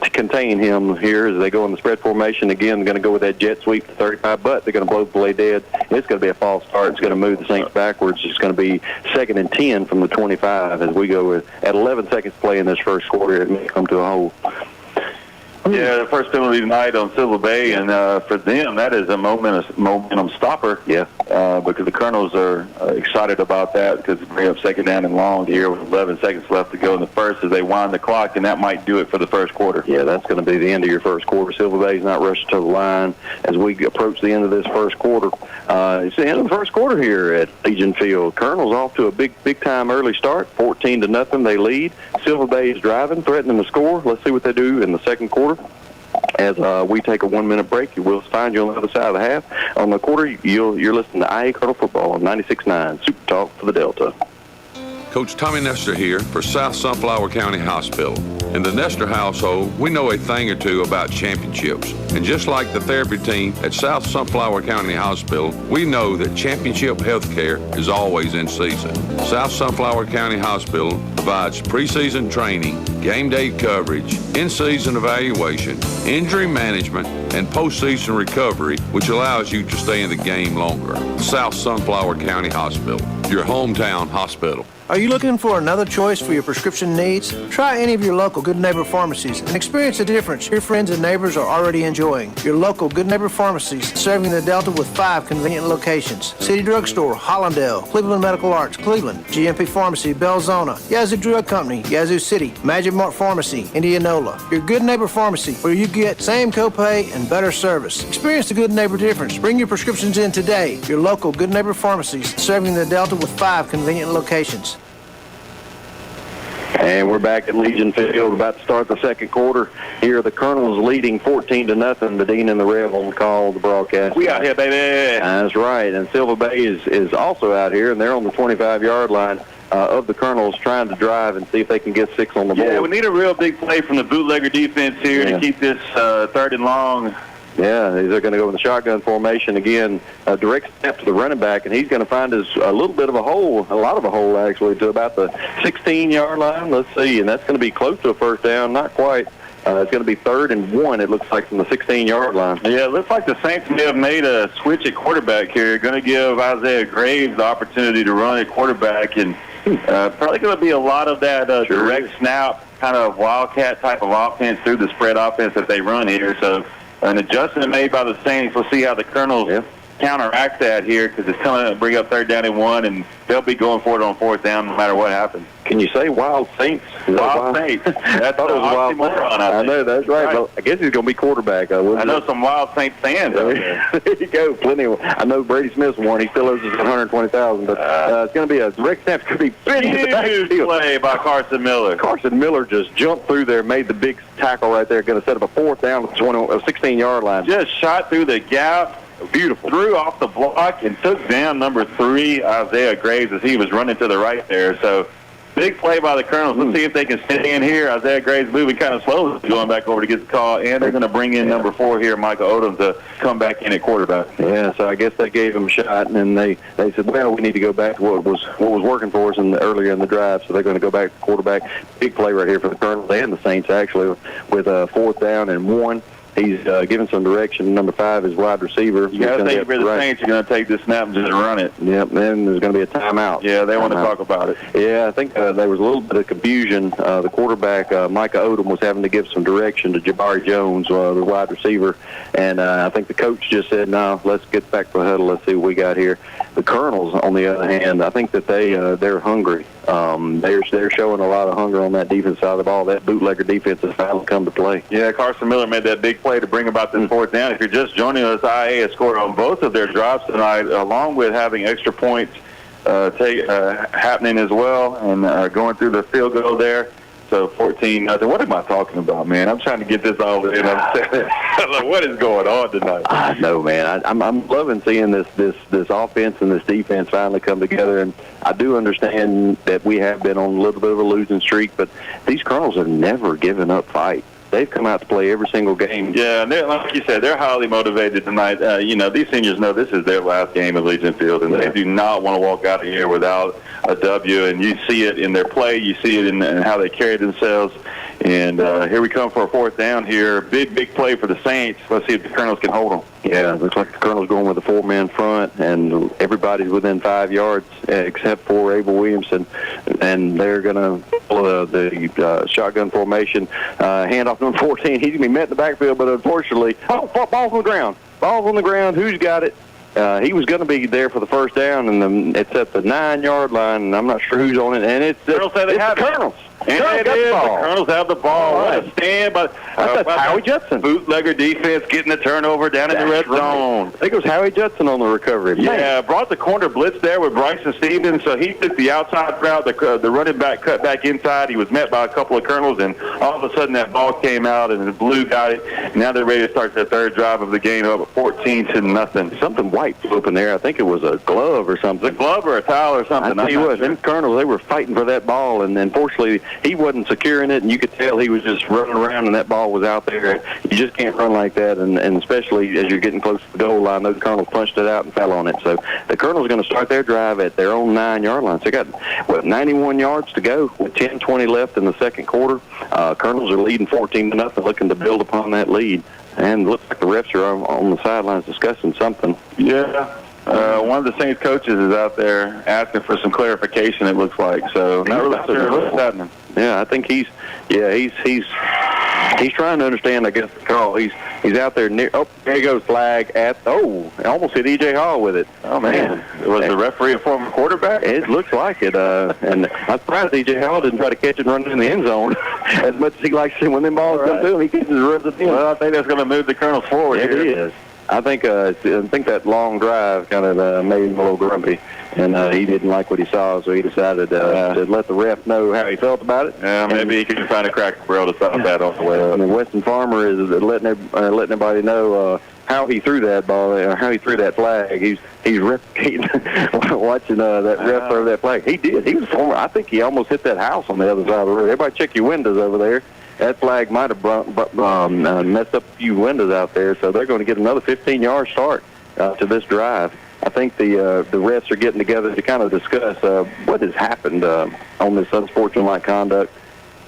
S1: contain him here as they go in the spread formation. Again, they're going to go with that jet sweep to 35, but they're going to blow the play dead. It's going to be a false start. It's going to move the Saints backwards. It's going to be 2nd and 10 from the 25 as we go at 11 seconds to play in this first quarter. It may come to a hole.
S2: Yeah, the first penalty tonight on Silva Bay, and for them, that is a momentum stopper.
S1: Yeah.
S2: Because the Colonels are excited about that because they bring up 2nd down and long here with 11 seconds left to go in the first as they wind the clock, and that might do it for the first quarter.
S1: Yeah, that's going to be the end of your first quarter. Silva Bay's not rushing to the line as we approach the end of this first quarter. It's the end of the first quarter here at Legion Field. Colonels off to a big-time early start, 14-0. They lead. Silva Bay is driving, threatening to score. Let's see what they do in the second quarter. As we take a 1-minute break, we'll find you on the other side of the half. On the quarter, you're listening to IA Colonel Football on 96.9 Super Talk for the Delta.
S14: Coach Tommy Nestor here for South Sunflower County Hospital. In the Nestor household, we know a thing or two about championships. And just like the therapy team at South Sunflower County Hospital, we know that championship health care is always in season. South Sunflower County Hospital provides preseason training, game day coverage, in-season evaluation, injury management, and postseason recovery, which allows you to stay in the game longer. South Sunflower County Hospital, your hometown hospital.
S15: Are you looking for another choice for your prescription needs? Try any of your local Good Neighbor pharmacies and experience the difference your friends and neighbors are already enjoying. Your local Good Neighbor pharmacies serving the Delta with 5 convenient locations. City Drugstore, Hollandale, Cleveland Medical Arts, Cleveland, GMP Pharmacy, Belzona, Yazoo Drug Company, Yazoo City, Magic Mart Pharmacy, Indianola. Your Good Neighbor Pharmacy where you get same copay and better service. Experience the Good Neighbor difference. Bring your prescriptions in today. Your local Good Neighbor pharmacies serving the Delta with 5 convenient locations.
S1: And we're back at Legion Field, about to start the second quarter. Here, the Colonels leading 14-0. The Dean and the Rev on the call, the broadcast.
S2: We out here, baby.
S1: That's right. And Silva Bay is also out here, and they're on the 25-yard line of the Colonels trying to drive and see if they can get 6 on the board.
S2: Yeah, we need a real big play from the bootlegger defense here to keep this 3rd and long.
S1: Yeah, they're going to go in the shotgun formation again, direct step to the running back, and he's going to find a little bit of a hole, a lot of a hole actually, to about the 16-yard line. Let's see, and that's going to be close to a first down, not quite. It's going to be 3rd and 1, it looks like, from the 16-yard line.
S2: Yeah, it looks like the Saints may have made a switch at quarterback here. Going to give Isaiah Graves the opportunity to run at quarterback, and probably going to be a lot of that direct snap, kind of wildcat type of offense through the spread offense that they run here. So an adjustment made by the Saints. We'll see how the Colonels counteract that here, because it's going to bring up 3rd down and 1, and they'll be going for it on 4th down no matter what happens.
S1: Can you say Wild Saints?
S2: Wild Saints. I thought it was Wild Saints.
S1: I know, that's right. Well, I guess he's going to be quarterback.
S2: I know some Wild Saints fans out there.
S1: There you go. Plenty of. I know Brady Smith's one. He still owes us $120,000, but it's going to be a direct snap. It's going to be big in the backfield.
S2: Play by Carson Miller.
S1: Carson Miller just jumped through there, made the big tackle right there. Going to set up a 4th down at the 16-yard line.
S2: Just shot through the gap.
S1: Beautiful.
S2: Threw off the block and took down number 3, Isaiah Graves, as he was running to the right there. So big play by the Colonels. Let's see if they can stay in here. Isaiah Graves moving kind of slow, going back over to get the call, and they're going to bring in number 4 here, Michael Odom, to come back in at quarterback.
S1: Yeah, so I guess they gave him a shot, and then they said, well, we need to go back to what was working for us earlier in the drive, so they're going to go back to quarterback. Big play right here for the Colonels and the Saints, actually, with 4th down and 1. He's giving some direction. Number 5 is wide receiver.
S2: You got to think where the Saints are going to take this snap and just run it.
S1: Yep, then there's going to be a timeout.
S2: Yeah, they want to talk about it.
S1: Yeah, I think there was a little bit of confusion. The quarterback, Micah Odom, was having to give some direction to Jabari Jones, the wide receiver, and I think the coach just said, no, let's get back to the huddle. Let's see what we got here. The Colonels, on the other hand, I think that they're hungry. They're showing a lot of hunger on that defense side of the ball. That bootlegger defense has finally come to play.
S2: Yeah, Carson Miller made that big play to bring about this 4th down. If you're just joining us, IA has scored on both of their drives tonight, along with having extra points happening as well, and going through the field goal there. So 14-0. What am I talking about, man? I'm trying to get this all in. I'm like, what is going on tonight?
S1: I know, man. I'm loving seeing this offense and this defense finally come together. And I do understand that we have been on a little bit of a losing streak, but these Colonels have never given up fight. They've come out to play every single game.
S2: Yeah, and like you said, they're highly motivated tonight. These seniors know this is their last game at Legion Field, and they do not want to walk out of here without a W. And you see it in their play. You see it in how they carry themselves. And here we come for a 4th down here. Big play for the Saints. Let's see if the Colonels can hold them.
S1: Yeah, looks like the Colonels going with a 4-man front, and everybody's within 5 yards except for Abel Williamson. And they're going to pull the shotgun formation. Handoff number 14. He's going to be met in the backfield, but unfortunately, ball's on the ground. Ball's on the ground. Who's got it? He was going to be there for the 1st down, and it's at the 9-yard line, and I'm not sure who's on it. And it's the Colonels.
S2: And it is. The Colonels have the ball. What a stand by
S1: Howie Judson.
S2: Bootlegger defense getting the turnover down in the red zone.
S1: I think it was Howie Judson on the recovery.
S2: Yeah, brought the corner blitz there with Bryson Stevens, so he took the outside route. The running back cut back inside. He was met by a couple of Colonels, and all of a sudden that ball came out, and the Blue got it. Now they're ready to start their 3rd drive of the game, up 14-0.
S1: Something white flew up in there. I think it was a glove or something.
S2: A glove or a towel or something.
S1: I tell you what, them Colonels, they were fighting for that ball, and unfortunately he wasn't securing it, and you could tell he was just running around, and that ball was out there. You just can't run like that, and especially as you're getting close to the goal line, those Colonels punched it out and fell on it. So the Colonels are going to start their drive at their own 9-yard line. So they got, 91 yards to go with 10:20 left in the 2nd quarter. Colonels are leading 14-0, looking to build upon that lead. And it looks like the refs are on the sidelines discussing something.
S2: Yeah. One of the Saints coaches is out there asking for some clarification, it looks like. So not really sure what's happening.
S1: Yeah, I think he's trying to understand, I guess, the call. He's out there near. Oh, there he goes, flag at. Oh, almost hit E.J. Hall with it.
S2: Oh man, was the referee a former quarterback?
S1: It looks like it. And I'm surprised E.J. Hall didn't try to catch it running in the end zone as much as he likes to. When them balls come to him, he catches and runs it in.
S2: Well, I think that's going to move the Colonels forward.
S1: It is. I think that long drive kind of made him a little grumpy, and he didn't like what he saw, so he decided to let the ref know how he felt about it.
S2: Yeah, maybe he can find a crack barrel to stop that on the way up.
S1: I mean, Weston Farmer is letting everybody know how he threw that ball, or how he threw that flag. He's replicating watching that ref throw that flag. He did. He was former. I think he almost hit that house on the other side of the road. Everybody check your windows over there. That flag might have messed up a few windows out there, so they're going to get another 15-yard start to this drive. I think the refs are getting together to kind of discuss what has happened on this unsportsmanlike conduct.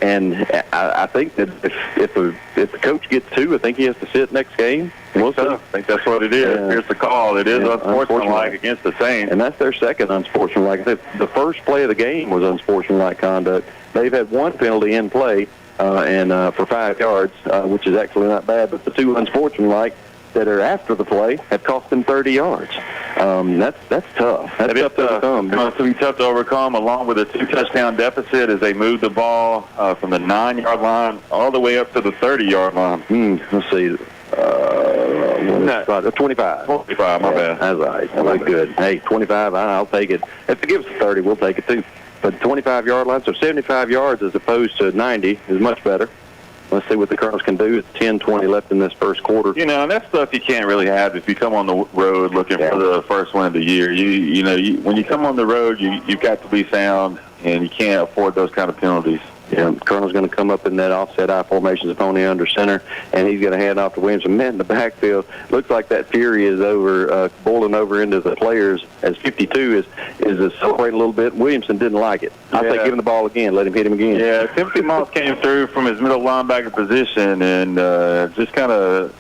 S1: And I think that if the coach gets 2, I think he has to sit next game.
S2: I think that's what it is. Here's the call. It is unsportsmanlike against the Saints.
S1: And that's their second unsportsmanlike. The first play of the game was unsportsmanlike conduct. They've had 1 penalty in play for 5 yards, which is actually not bad. But the 2 unsportsmanlike that are after the play have cost them 30 yards. That's tough. That's tough to overcome.
S2: It's going to be tough to overcome, along with a 2-touchdown deficit as they move the ball from the 9-yard line all the way up to the 30-yard line.
S1: Let's see. 25.
S2: 25, my bad.
S1: That's all right. That's good. Hey, 25, I'll take it. If it gives us 30, we'll take it too. But 25-yard line, so 75 yards as opposed to 90 is much better. Let's see what the Colonels can do. It's 10-20 left in this first quarter.
S2: You know, and that's stuff you can't really have if you come on the road looking for the first win of the year. When you come on the road, you've got to be sound, and you can't afford those kind of penalties.
S1: Yeah, Colonel's going to come up in that offset I formation opponent under center, and he's going to hand off to Williamson. Man, in the backfield, looks like that fury is boiling over into the players as 52 is celebrating a little bit. Williamson didn't like it. I say give him the ball again. Let him hit him again.
S2: Yeah, Timothy Moss came through from his middle linebacker position and just kind of,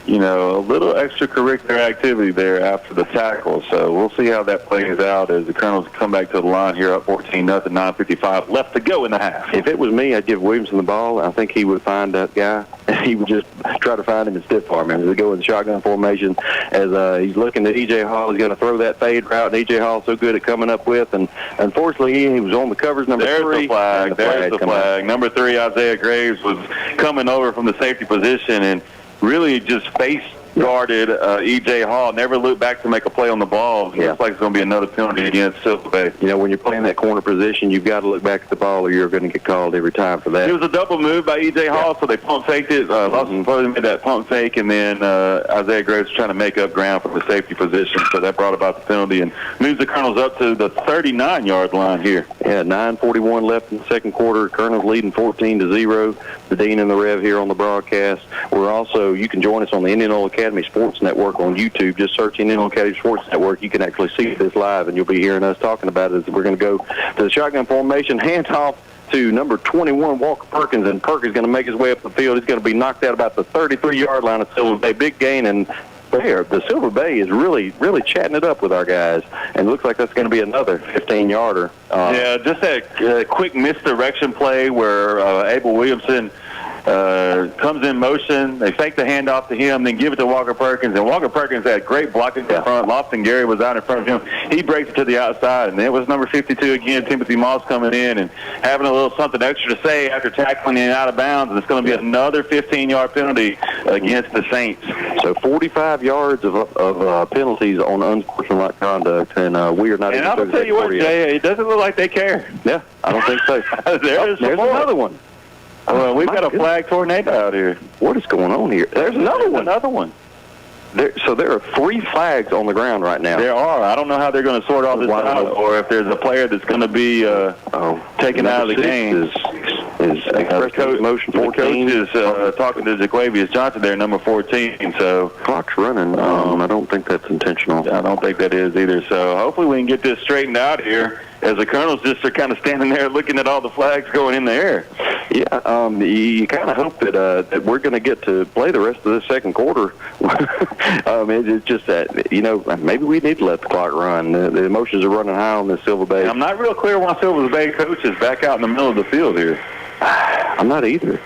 S2: a little extracurricular activity there after the tackle. So we'll see how that plays out as the Colonels come back to the line here up 14-0, 9:55 left to go in the half.
S1: If it was me, I'd give Williamson the ball. I think he would find that guy. He would just try to find him and stiff arm him. They go in the shotgun formation as he's looking at E.J. Hall. He's going to throw that fade route, and E.J. Hall's so good at coming up with. And unfortunately, he was on the covers, number 3.
S2: There's the flag. Number 3, Isaiah Graves, was coming over from the safety position and really just face guarded E.J. Hall, never looked back to make a play on the ball. It looks like it's going to be another penalty against SYLVA.
S1: When you're playing that corner position, you've got to look back at the ball or you're going to get called every time for that.
S2: It was a double move by E.J. Hall, so they pump faked it. Lawson made that pump fake, and then Isaiah Graves was trying to make up ground from the safety position, so that brought about the penalty and moves the Colonels up to the 39-yard line here.
S1: Yeah, 9:41 left in the second quarter. Colonels leading 14-0. The Dean and the Rev here on the broadcast. You can join us on the Indianola Academy Sports Network on YouTube. Just search Indianola Academy Sports Network. You can actually see this live, and you'll be hearing us talking about it as we're going to go to the shotgun formation. Handoff to number 21, Walker Perkins, and Perkins is going to make his way up the field. He's going to be knocked out about the 33-yard line of SYLVA Bay. Big gain, and there, the SYLVA Bay is really, really chatting it up with our guys, and it looks like that's going to be another 15-yarder.
S2: Just that quick misdirection play where Abel Williamson comes in motion. They fake the handoff to him, then give it to Walker Perkins. And Walker Perkins had great blocking in front. Lofton Gary was out in front of him. He breaks it to the outside, and it was number 52 again, Timothy Moss, coming in and having a little something extra to say after tackling it out of bounds. And it's going to be another 15-yard penalty against the Saints.
S1: So 45 yards of penalties on unsportsmanlike conduct, and we are not.
S2: And I'm going to tell you what, Jay, it doesn't look like they care.
S1: Yeah, I don't think so.
S2: There's
S1: another one.
S2: Well, we've got a flag tornado out here.
S1: What is going on here? There's another one. So there are 3 flags on the ground right now.
S2: There are. I don't know how they're going to sort all this out, or if there's a player that's going to be taken out of the game.
S1: Is motion 14.
S2: The coach is talking to Jaquavius Johnson there, number 14. So
S1: clock's running. I don't think that's intentional.
S2: I don't think that is either. So hopefully we can get this straightened out here, as the Colonels just are kind of standing there looking at all the flags going in the air.
S1: Yeah, you kind of hope that we're going to get to play the rest of the second quarter. It's just that, maybe we need to let the clock run. The emotions are running high on this SYLVA Bay.
S2: I'm not real clear why SYLVA Bay coach is back out in the middle of the field here.
S1: I'm not either.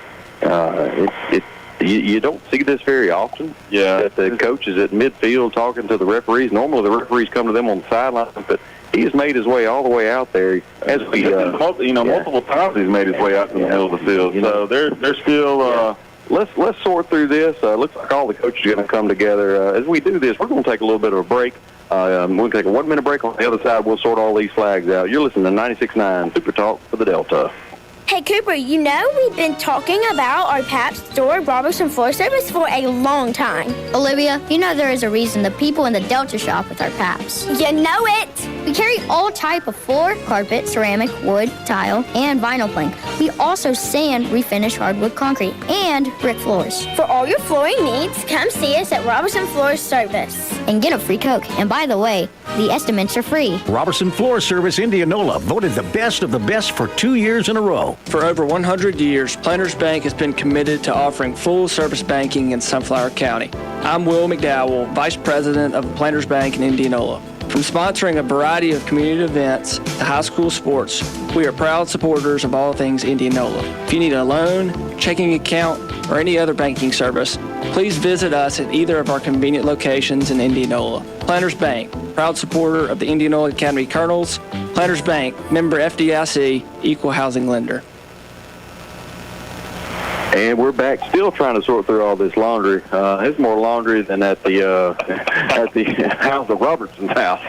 S1: You don't see this very often.
S2: Yeah.
S1: That the coach is at midfield talking to the referees. Normally the referees come to them on the sideline, but he has made his way all the way out there.
S2: Multiple times he's made his way out in the middle of the field. So they're still.
S1: Let's sort through this. Looks like all the coaches are going to come together. As we do this, we're going to take a little bit of a break. We're going to take a 1-minute break. On the other side, we'll sort all these flags out. You're listening to 96.9 Super Talk for the Delta.
S3: Hey, Cooper, we've been talking about our Pabst Door Robertson Floor Service for a long time.
S4: Olivia, there is a reason the people in the Delta shop with our Pabst.
S3: You know it.
S4: We carry all type of floor, carpet, ceramic, wood, tile, and vinyl plank. We also sand, refinish hardwood concrete, and brick floors.
S3: For all your flooring needs, come see us at Robertson Floor Service.
S4: And get a free Coke. And by the way, the estimates are free.
S5: Robertson Floor Service Indianola, voted the best of the best for 2 years in a row.
S16: For over 100 years, Planters Bank has been committed to offering full service banking in Sunflower County. I'm Will McDowell, Vice President of Planters Bank in Indianola. From sponsoring a variety of community events to high school sports, we are proud supporters of all things Indianola. If you need a loan, checking account, or any other banking service, please visit us at either of our convenient locations in Indianola. Planters Bank, proud supporter of the Indianola Academy Colonels. Planters Bank, member FDIC, equal housing lender.
S1: And we're back, still trying to sort through all this laundry. It's more laundry than at the house of Robertson's house.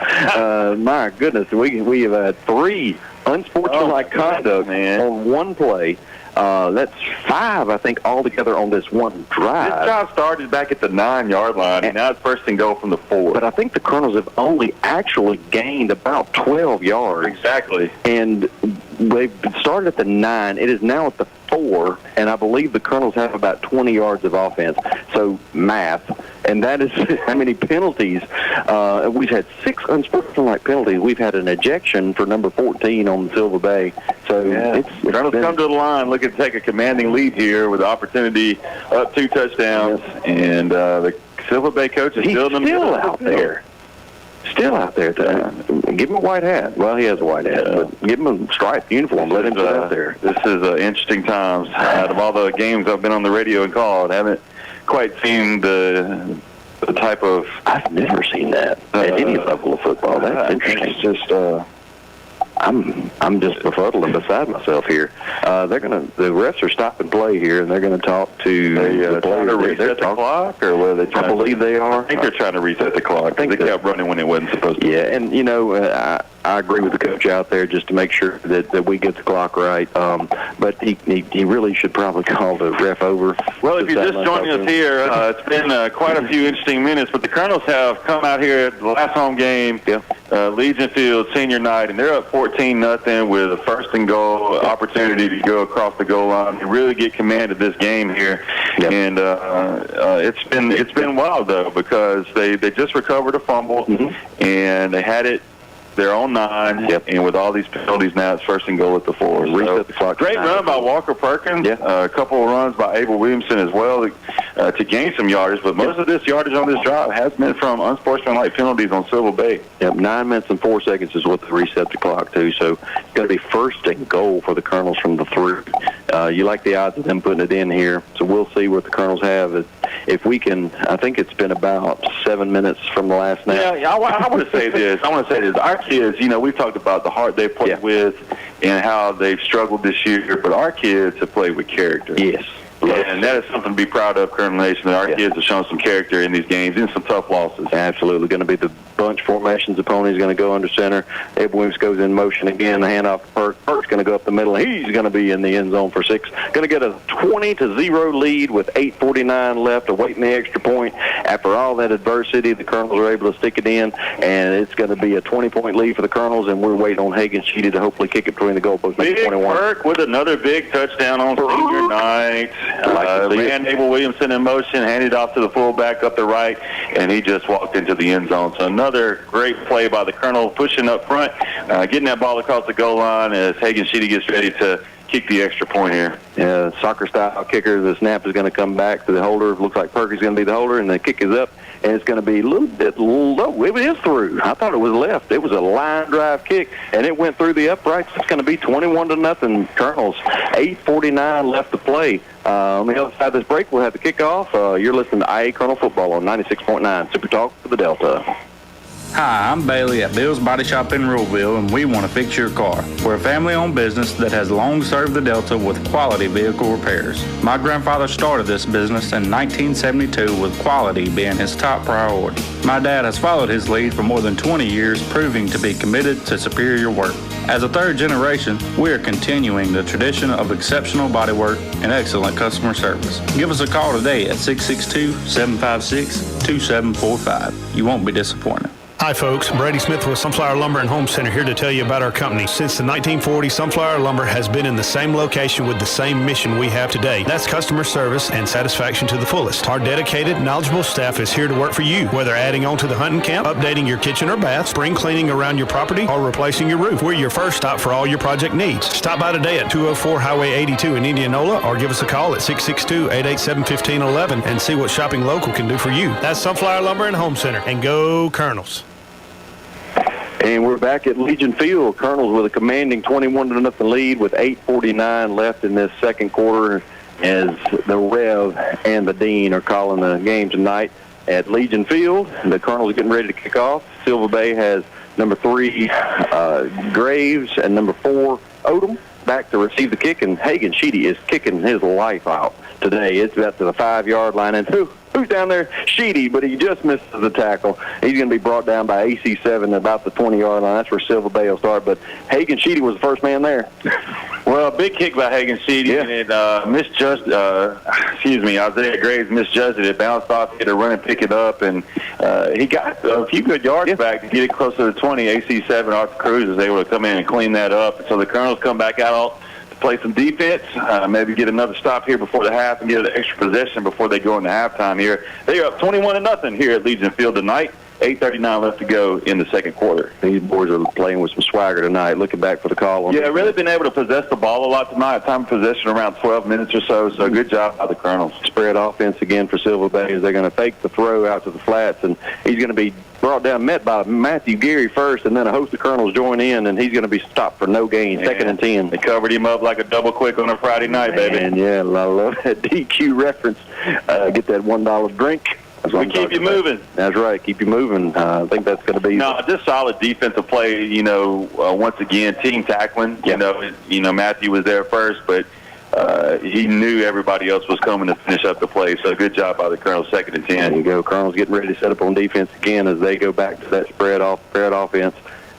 S1: My goodness, we have had 3 unsportsmanlike conduct on one play. That's 5, I think, altogether on this one drive.
S2: This drive started back at the 9-yard line, and now it's first and goal from the 4.
S1: But I think the Colonels have only actually gained about 12 yards.
S2: Exactly.
S1: And they've started at the 9. It is now at the 4, and I believe the Colonels have about 20 yards of offense. So math, and that is how many penalties. We've had 6 unsportsmanlike penalties. We've had an ejection for number 14 on SYLVA Bay. So it's
S2: Colonels come to the line, looking to take a commanding lead here with the opportunity up 2 touchdowns, and the SYLVA Bay coach is building them
S1: still out there. Still out there. Give him a white hat. Well, he has a white hat, but give him a striped uniform. Let him sit out there.
S2: This is interesting times. Out of all the games I've been on the radio and called, I haven't quite seen the type of...
S1: I've never seen that at any level of football. That's interesting. It's just... I'm just befuddled and beside myself here. The refs are stopping play here, and they're going to talk to the
S2: trying to reset the clock, or what are they trying
S1: I believe they are.
S2: I think they're trying to reset the clock. I think they kept running when it wasn't supposed to.
S1: Yeah, and I agree with the coach out there just to make sure that we get the clock right. But he really should probably call the ref over.
S2: Well, if you're just joining us here, it's been quite a few interesting minutes, but the Colonels have come out here at the last home game, Legion Field senior night, and they're up 14-0 with a first and goal opportunity to go across the goal line and really get command of this game here. Yep. And it's been wild though, because they just recovered a fumble, and they had it their own 9, and with all these penalties now, it's first and goal at the 4.
S1: Reset the clock.
S2: Great run by Walker Perkins. A couple of runs by Abel Williamson as well to gain some yardage, but most of this yardage on this drive has been from unsportsmanlike penalties on SYLVA Bay.
S1: 9 minutes and 4 seconds is what they reset the clock to, so it's going to be first and goal for the Colonels from the 3. You like the odds of them putting it in here, so we'll see what the Colonels have. If we can, I think it's been about 7 minutes from the last snap.
S2: Yeah, I want to say this. Our kids, we've talked about the heart they play with and how they've struggled this year, but our kids have played with character.
S1: Yes.
S2: And that is something to be proud of, Colonel Nation, that our kids have shown some character in these games, in some tough losses.
S1: Absolutely. Going to be the bunch formations. The pony's going to go under center. Abel Williams goes in motion again. The handoff to Perk. Perk's going to go up the middle. He's going to be in the end zone for 6. Going to get a 20-0 lead with 8:49 left, awaiting the extra point. After all that adversity, the Colonels are able to stick it in, and it's going to be a 20-point lead for the Colonels, and we're waiting on Hagen Sheedy to hopefully kick it between the goalposts.
S2: Big 21. Perk with another big touchdown on senior night. Ran Abel Williamson in motion, handed off to the fullback up the right, and he just walked into the end zone. So another great play by the Colonel, pushing up front, getting that ball across the goal line as Hagen Sheedy gets ready to kick the extra point here.
S1: Soccer-style kicker. The snap is going to come back to the holder. Looks like Perk is going to be the holder, and the kick is up, and it's going to be a little bit low. It is through. I thought it was left. It was a line drive kick, and it went through the uprights. It's going to be 21-0 Colonels. 8:49 left to play. On the other side of this break, we'll have the kickoff. You're listening to IA Colonel Football on 96.9 Super Talk for the Delta.
S6: Hi, I'm Bailey at Bill's Body Shop in Ruleville, and we want to fix your car. We're a family-owned business that has long served the Delta with quality vehicle repairs. My grandfather started this business in 1972 with quality being his top priority. My dad has followed his lead for more than 20 years, proving to be committed to superior work. As a third generation, we are continuing the tradition of exceptional bodywork and excellent customer service. Give us a call today at 662-756-2745. You won't be disappointed.
S7: Hi, folks. Brady Smith with Sunflower Lumber and Home Center here to tell you about our company. Since the 1940s, Sunflower Lumber has been in the same location with the same mission we have today. That's customer service and satisfaction to the fullest. Our dedicated, knowledgeable staff is here to work for you, whether adding on to the hunting camp, updating your kitchen or bath, spring cleaning around your property, or replacing your roof. We're your first stop for all your project needs. Stop by today at 204 Highway 82 in Indianola or give us a call at 662-887-1511 and see what shopping local can do for you. That's Sunflower Lumber and Home Center. And go Colonels.
S1: And we're back at Legion Field. Colonels with a commanding 21-0 lead with 8:49 left in this second quarter as the Rev and the Dean are calling the game tonight at Legion Field. The Colonels are getting ready to kick off. SYLVA Bay has number 3, Graves, and number 4, Odom back to receive the kick, and Hagan Sheedy is kicking his life out today. It's about to the 5-yard line, and who's down there? Sheedy, but he just misses the tackle. He's going to be brought down by AC7 at about the 20-yard line. That's where SYLVA Bay will start, but Hagan Sheedy was the first man there.
S2: Well, big kick by Hagan Sheedy, and it misjudged, Isaiah Graves misjudged it. It bounced off, he had to run and pick it up, and he got a few good yards back to get it close to the 20. AC7, Arthur Cruz, was able to come in and clean that up. So the Colonels come back out to play some defense, maybe get another stop here before the half and get an extra possession before they go into halftime here. They are up 21-0 here at Legion Field tonight. 8:39 left to go in the second quarter.
S1: These boys are playing with some swagger tonight, looking back for the call.
S2: Yeah, really been able to possess the ball a lot tonight. Time of possession around 12 minutes or so, so good job by the Colonels.
S1: Spread offense again for SYLVA Bay as they're going to fake the throw out to the flats, and he's going to be brought down, met by Matthew Geary first, and then a host of Colonels join in, and he's going to be stopped for no gain, 2nd and 10.
S2: They covered him up like a double quick on a Friday night, baby.
S1: And yeah, I love that DQ reference. Get that $1 drink.
S2: We keep you moving.
S1: That's right. Keep you moving. I think that's going to be.
S2: No, just solid defensive play. Once again, team tackling.
S1: Yeah.
S2: Matthew was there first, but he knew everybody else was coming to finish up the play. So good job by the Colonels, 2nd and 10.
S1: There you go. Colonels getting ready to set up on defense again as they go back to that spread offense.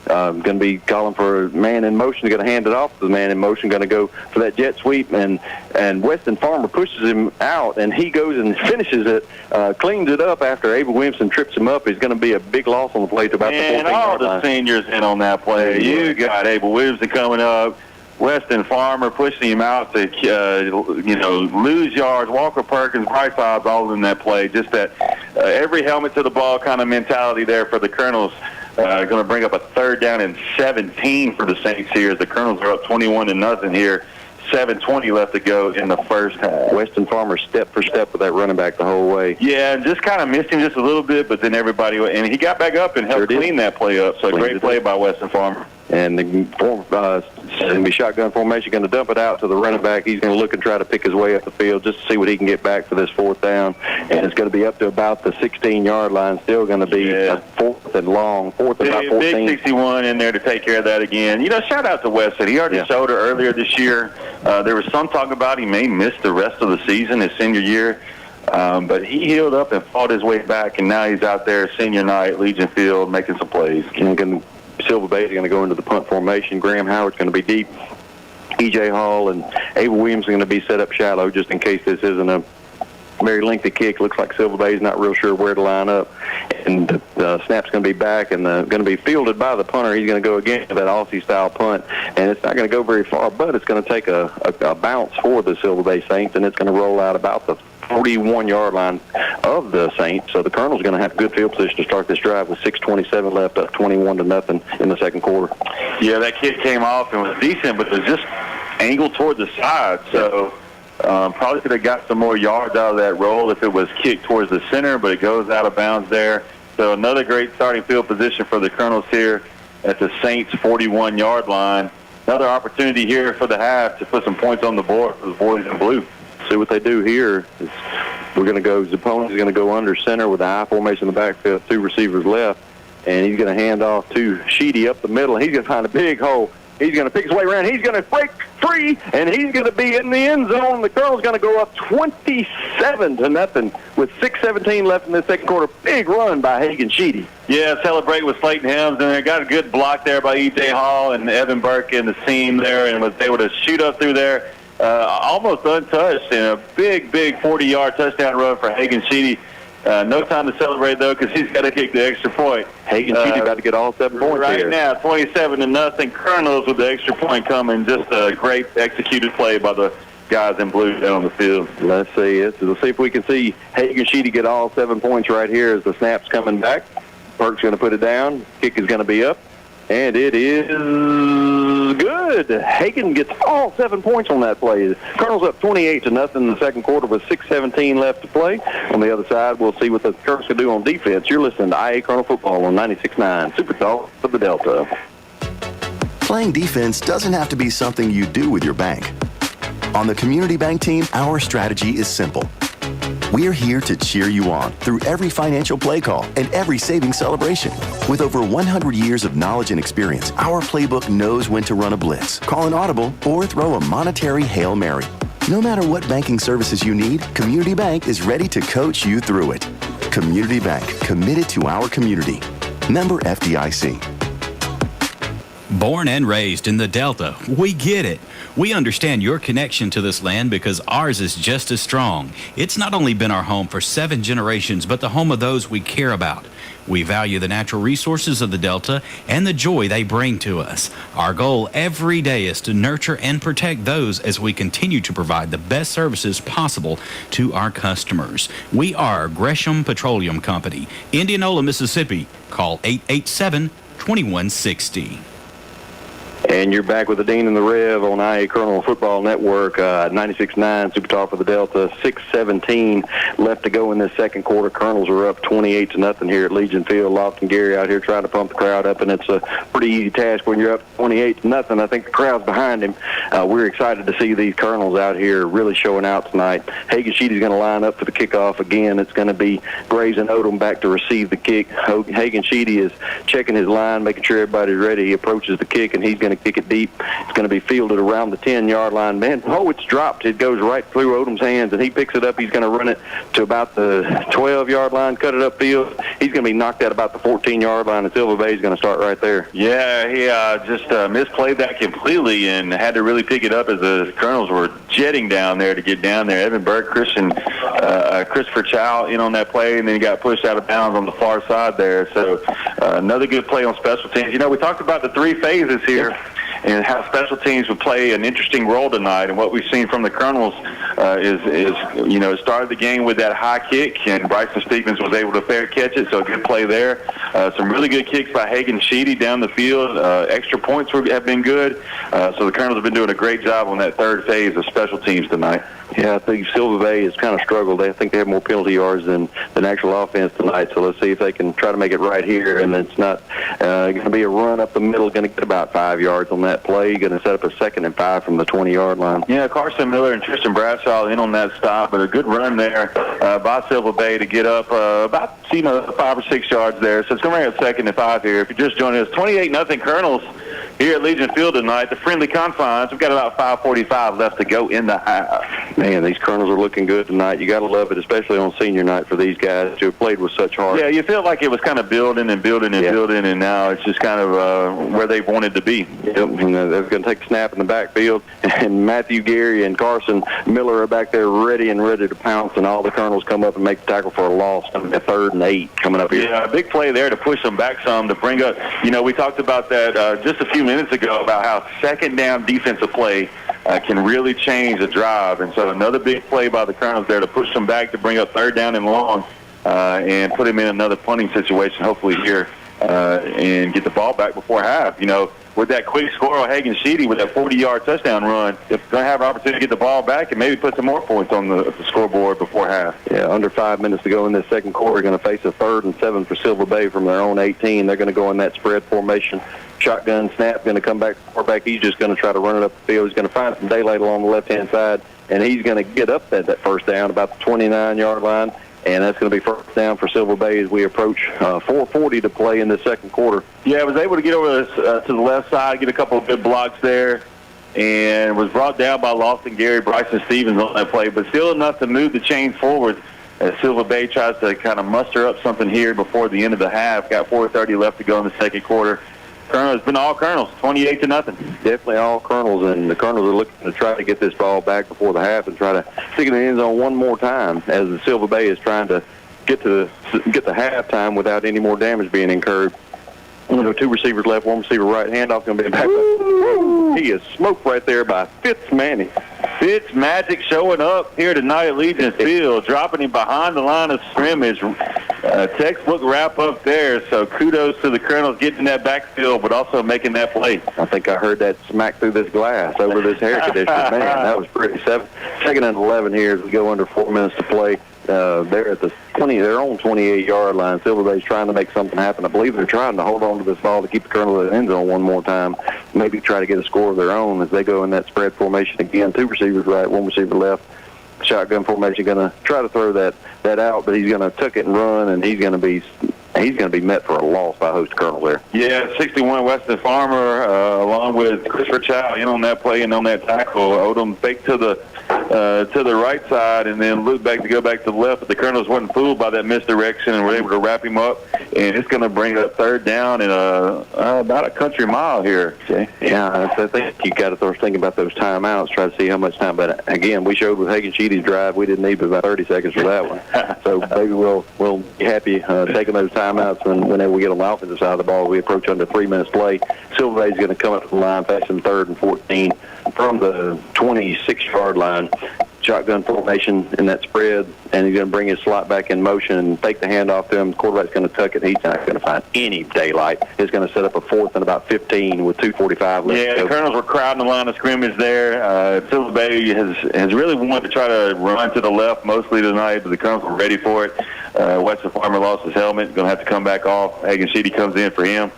S1: Going to be calling for man in motion. Going to hand it off to the man in motion. Going to go for that jet sweep, and Weston Farmer pushes him out, and he goes and finishes it, cleans it up after Abel Williamson trips him up. He's going to be a big loss on the play to about the 14-yard line.
S2: And all the seniors in on that play. You got Abel Williamson coming up, Weston Farmer pushing him out to lose yards. Walker Perkins, Bryce Hobbs, all in that play. Just that every helmet to the ball kind of mentality there for the Colonels. Going to bring up a 3rd down and 17 for the Saints here. The Colonels are up 21-0 here. 7:20 left to go in the first half.
S1: Weston Farmer step for step with that running back the whole way.
S2: Yeah, and just kind of missed him just a little bit, but then everybody, and he got back up and helped clean that play up. So great play by Weston Farmer.
S1: And it's going to be shotgun formation, going to dump it out to the running back. He's going to look and try to pick his way up the field just to see what he can get back for this 4th down. And it's going to be up to about the 16-yard line. Still going to be a 4th and long, 4th and about 14.
S2: Big 61 in there to take care of that again. Shout out to Weston. He hurt his shoulder earlier this year. There was some talk about he may miss the rest of the season, his senior year. But he healed up and fought his way back, and now he's out there senior night, Legion Field, making some plays.
S1: SYLVA Bay is going to go into the punt formation. Graham Howard's going to be deep. E.J. Hall and Abel Williams are going to be set up shallow just in case this isn't a very lengthy kick. Looks like SYLVA Bay is not real sure where to line up. And the snap's going to be back and going to be fielded by the punter. He's going to go again to that Aussie-style punt. And it's not going to go very far, but it's going to take a bounce for the SYLVA Bay Saints, and it's going to roll out about the 41-yard line of the Saints. So the Colonel's going to have good field position to start this drive with 6:27 left, up 21-0 in the second quarter.
S2: Yeah, that kick came off and was decent, but it was just angled toward the side. So probably could have got some more yards out of that roll if it was kicked towards the center, but it goes out of bounds there. So another great starting field position for the Colonels here at the Saints' 41-yard line. Another opportunity here for the half to put some points on the board for the boys in blue.
S1: See what they do here is we're going to go, Zapponi's going to go under center with the high formation in the backfield, 2 receivers left, and he's going to hand off to Sheedy up the middle. He's going to find a big hole. He's going to pick his way around. He's going to break free, and he's going to be in the end zone. The Colonel's going to go up 27-0 with 6:17 left in the second quarter. Big run by Hagan Sheedy.
S2: Yeah, celebrate with Slayton Helms, and they got a good block there by E.J. Hall and Evan Burke in the seam there, and was able to shoot up through there. Almost untouched, and a big 40-yard touchdown run for Hagan Sheedy. No time to celebrate, though, because he's got to kick the extra point.
S1: Hagen Sheedy about to get all 7 points
S2: right
S1: here.
S2: Now, 27-0. Colonels with the extra point coming. Just a great executed play by the guys in blue down on the field.
S1: Let's see if we can see Hagen Sheedy get all 7 points right here as the snap's coming back. Perk's going to put it down. Kick is going to be up. And it is good. Hagen gets all 7 points on that play. Colonel's up 28-0 in the second quarter with 6:17 left to play. On the other side, we'll see what the Colonels can do on defense. You're listening to IA Colonel Football on 96.9 Super Talk for the Delta.
S8: Playing defense doesn't have to be something you do with your bank. On the Community Bank team, our strategy is simple. We're here to cheer you on through every financial play call and every savings celebration. With over 100 years of knowledge and experience, our playbook knows when to run a blitz, call an audible, or throw a monetary Hail Mary. No matter what banking services you need, Community Bank is ready to coach you through it. Community Bank, committed to our community. Member FDIC.
S9: Born and raised in the Delta, we get it. We understand your connection to this land because ours is just as strong. It's not only been our home for 7 generations, but the home of those we care about. We value the natural resources of the Delta and the joy they bring to us. Our goal every day is to nurture and protect those as we continue to provide the best services possible to our customers. We are Gresham Petroleum Company, Indianola, Mississippi. Call 887-2160.
S1: And you're back with the Dean and the Rev on IA Colonel Football Network, 96.9 Super Talk for the Delta. 6:17 left to go in this second quarter. Colonels are up 28-0 here at Legion Field. Lofton Gary out here trying to pump the crowd up, and it's a pretty easy task when you're up 28-0. I think the crowd's behind him. We're excited to see these Colonels out here really showing out tonight. Hagen Sheedy's going to line up for the kickoff again. It's going to be Graves and Odom back to receive the kick. Hagen Sheedy is checking his line, making sure everybody's ready. He approaches the kick, and he's going to kick it deep. It's going to be fielded around the 10-yard line. Man, it's dropped. It goes right through Odom's hands, and he picks it up. He's going to run it to about the 12-yard line, cut it upfield. He's going to be knocked out about the 14-yard line, and SYLVA Bay is going to start right there.
S2: Yeah, he just misplayed that completely and had to really pick it up as the Colonels were jetting down there to get down there. Evan Burke, Christopher Chow in on that play, and then he got pushed out of bounds on the far side there. So another good play on special teams. You know, we talked about the 3 phases here. And how special teams would play an interesting role tonight. And what we've seen from the Colonels is started the game with that high kick, and Bryson Stevens was able to fair catch it, so a good play there. Some really good kicks by Hagen Sheedy down the field. Extra points have been good. So the Colonels have been doing a great job on that third phase of special teams tonight.
S1: Yeah, I think SYLVA Bay has kind of struggled. I think they have more penalty yards than actual offense tonight, so let's see if they can try to make it right here. And it's not going to be a run up the middle, going to get about 5 yards on that play, going to set up a 2nd and 5 from the 20-yard line.
S2: Yeah, Carson Miller and Tristan Bradshaw in on that stop, but a good run there by SYLVA Bay to get up about 5 or 6 yards there. So it's going to bring up 2nd and 5 here. If you're just joining us, 28-0 Colonels here at Legion Field tonight, the friendly confines. We've got about 5:45 left to go in the half.
S1: Man, these Colonels are looking good tonight. You got to love it, especially on senior night for these guys who have played with such heart.
S2: Yeah, you feel like it was kind of building, and now it's just kind of where they wanted to be.
S1: Yep, and they're going to take a snap in the backfield, and Matthew Gary and Carson Miller are back there ready to pounce, and all the Colonels come up and make the tackle for a loss. A 3rd and 8 coming up here.
S2: Yeah, a big play there to push them back some, to bring up, we talked about that just a few minutes ago about how second down defensive play can really change a drive. And so another big play by the Colonels there to push them back to bring up 3rd down and long and put them in another punting situation, hopefully here, and get the ball back before half. With that quick score on Hagen Sheedy with that 40-yard touchdown run, they're going to have an opportunity to get the ball back and maybe put some more points on the scoreboard before half.
S1: Yeah, under 5 minutes to go in this second quarter. Going to face a 3rd and 7 for SYLVA Bay from their own 18. They're going to go in that spread formation. Shotgun snap, going to come back, quarterback. He's just going to try to run it up the field. He's going to find some daylight along the left-hand side, and he's going to get up that 1st down about the 29-yard line. And that's going to be 1st down for SYLVA Bay as we approach 4:40 to play in the second quarter.
S2: Yeah, was able to get over to the left side, get a couple of good blocks there, and was brought down by Lofton Gary, Bryson Stevens on that play, but still enough to move the chain forward as SYLVA Bay tries to kind of muster up something here before the end of the half. Got 4:30 left to go in the second quarter. Colonels, been all Colonels, 28-0.
S1: Definitely all Colonels, and the Colonels are looking to try to get this ball back before the half and try to stick it in the end zone one more time as the SYLVA Bay is trying to get to halftime without any more damage being incurred. You know, 2 receivers left, 1 receiver right. Handoff going to be back. He is smoked right there by Fitzmagic.
S2: Fitzmagic showing up here tonight at Legion Field, dropping him behind the line of scrimmage. Textbook wrap up there. So kudos to the Colonels getting in that backfield, but also making that play.
S1: I think I heard that smack through this glass over this hair conditioner. Man, that was pretty. Second and 11 here as we go under 4 minutes to play. They're at the their own 28-yard line. SYLVA Bay's trying to make something happen. I believe they're trying to hold on to this ball to keep the Colonel in the end zone one more time. Maybe try to get a score of their own as they go in that spread formation again. 2 receivers right, 1 receiver left. Shotgun formation, going to try to throw that out, but he's going to tuck it and run, and he's going to be met for a loss by host Colonel there.
S2: Yeah, 61 Weston Farmer, along with Christopher Chow in on that play and on that tackle. Odom fake to the right side and then look back to go back to the left, but the Colonels wasn't fooled by that misdirection and were able to wrap him up, and it's going to bring up 3rd down in about a country mile here, Shey.
S1: Yeah, I think you got to start thinking about those timeouts, try to see how much time, but again, we showed with Hagan Sheedy's drive, we didn't need but about 30 seconds for that one. So maybe we'll be happy taking those timeouts whenever we get on the offensive side of the ball. We approach under 3 minutes play. SYLVA Bay's going to come up to the line, passing 3rd and 14 from the 26-yard line. Shotgun formation in that spread, and he's going to bring his slot back in motion and take the handoff to him. The quarterback's going to tuck it. He's not going to find any daylight. He's going to set up a 4th and about 15 with 2:45 left.
S2: Yeah, the Colonels were crowding the line of scrimmage there. SYLVA Bay has really wanted to try to run to the left mostly tonight, but the Colonels were ready for it. Weston Farmer lost his helmet. Going to have to come back off. Hagan Sheedy comes in for him.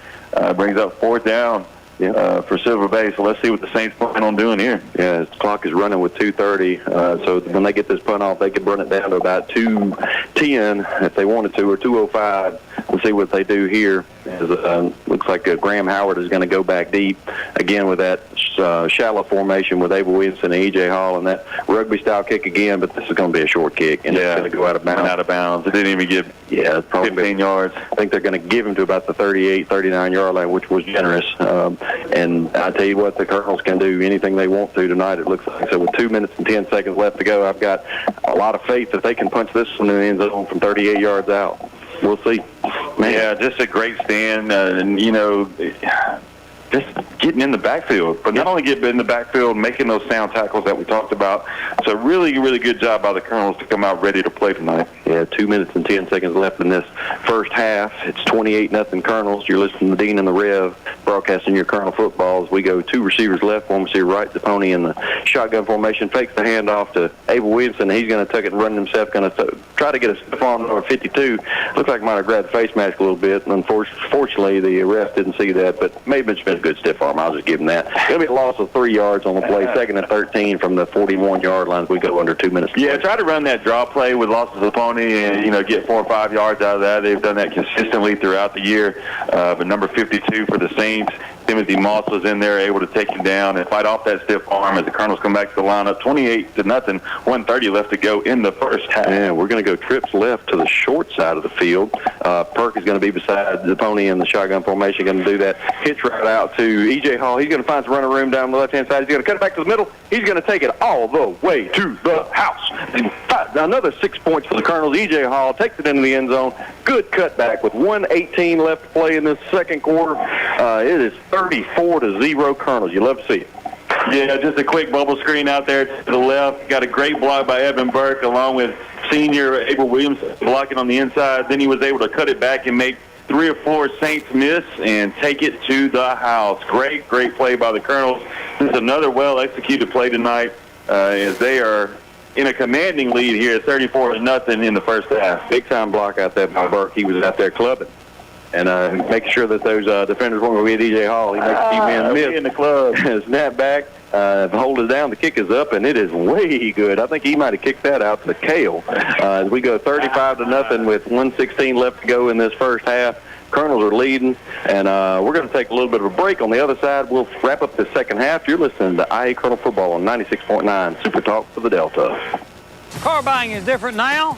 S2: Brings up 4th down. For SYLVA Bay, so let's see what the Saints plan on doing here.
S1: Yeah, the clock is running with 2:30, so when they get this punt off, they could run it down to about 2:10 if they wanted to, or 2:05. We'll see what they do here. Looks like Graham Howard is going to go back deep again with that shallow formation with Abel Williamson and E.J. Hall, and that rugby-style kick again, but this is going to be a short kick, and it's going to go out of bounds.
S2: Out of bounds. It didn't even get 15 yards.
S1: I think they're going to give him to about the 38, 39-yard line, which was generous. And I tell you what, the Colonels can do anything they want to tonight, it looks like. So with 2 minutes and 10 seconds left to go, I've got a lot of faith that they can punch this one in the end zone from 38 yards out. We'll see.
S2: Man, yeah, just a great stand, and, you know, just getting in the backfield. But not only getting in the backfield, making those sound tackles that we talked about. So really, really good job by the Colonels to come out ready to play tonight.
S1: Yeah, 2 minutes and 10 seconds left in this first half. It's 28-0 Colonels. You're listening to Dean and the Rev, broadcasting your Colonel football as we go 2 receivers left, 1 receiver right. The pony in the shotgun formation fakes the handoff to Abel Williamson. He's going to tuck it and run himself. Going to try to get a stiff arm number 52. Looks like he might have grabbed the face mask a little bit. And unfortunately, the ref didn't see that, but maybe it's been a good stiff arm. I'll just give him that. It'll be a loss of 3 yards on the play. 2nd and 13 from the 41-yard line as we go under 2 minutes.
S2: Yeah, try to run that draw play with losses of the pony and, you know, get 4 or 5 yards out of that. They've done that consistently throughout the year. But number 52 for the Saints, Timothy Moss was in there, able to take him down and fight off that stiff arm as the Colonels come back to the lineup. 28-0, 1:30 left to go in the first half.
S1: And we're going to go trips left to the short side of the field. Perk is going to be beside the pony in the shotgun formation, going to do that hitch right out to E.J. Hall. He's going to find some running room down the left-hand side. He's going to cut it back to the middle. He's going to take it all the way to the house. Another 6 points for the Colonels. E.J. Hall takes it into the end zone. Good cutback with 1:18 left to play in this second quarter. It is 34-0 Colonels. You love to see it.
S2: Yeah, just a quick bubble screen out there to the left. Got a great block by Evan Burke along with senior Abel Williams blocking on the inside. Then he was able to cut it back and make 3 or 4 Saints miss and take it to the house. Great play by the Colonels. This is another well-executed play tonight as they are in a commanding lead here at 34-0 in the first half.
S1: Big-time block out there by Burke. He was out there clubbing. And making sure that those defenders weren't going to be at E.J. Hall. He makes a few men miss.
S2: In the club.
S1: Snap back, hold it down. The kick is up, and it is way good. I think he might have kicked that out to Kale. As we go 35-0 with 1:16 left to go in this first half. Colonels are leading, and we're going to take a little bit of a break. On the other side, we'll wrap up the second half. You're listening to IA Colonel Football on 96.9 Super Talk for the Delta.
S10: Car buying is different now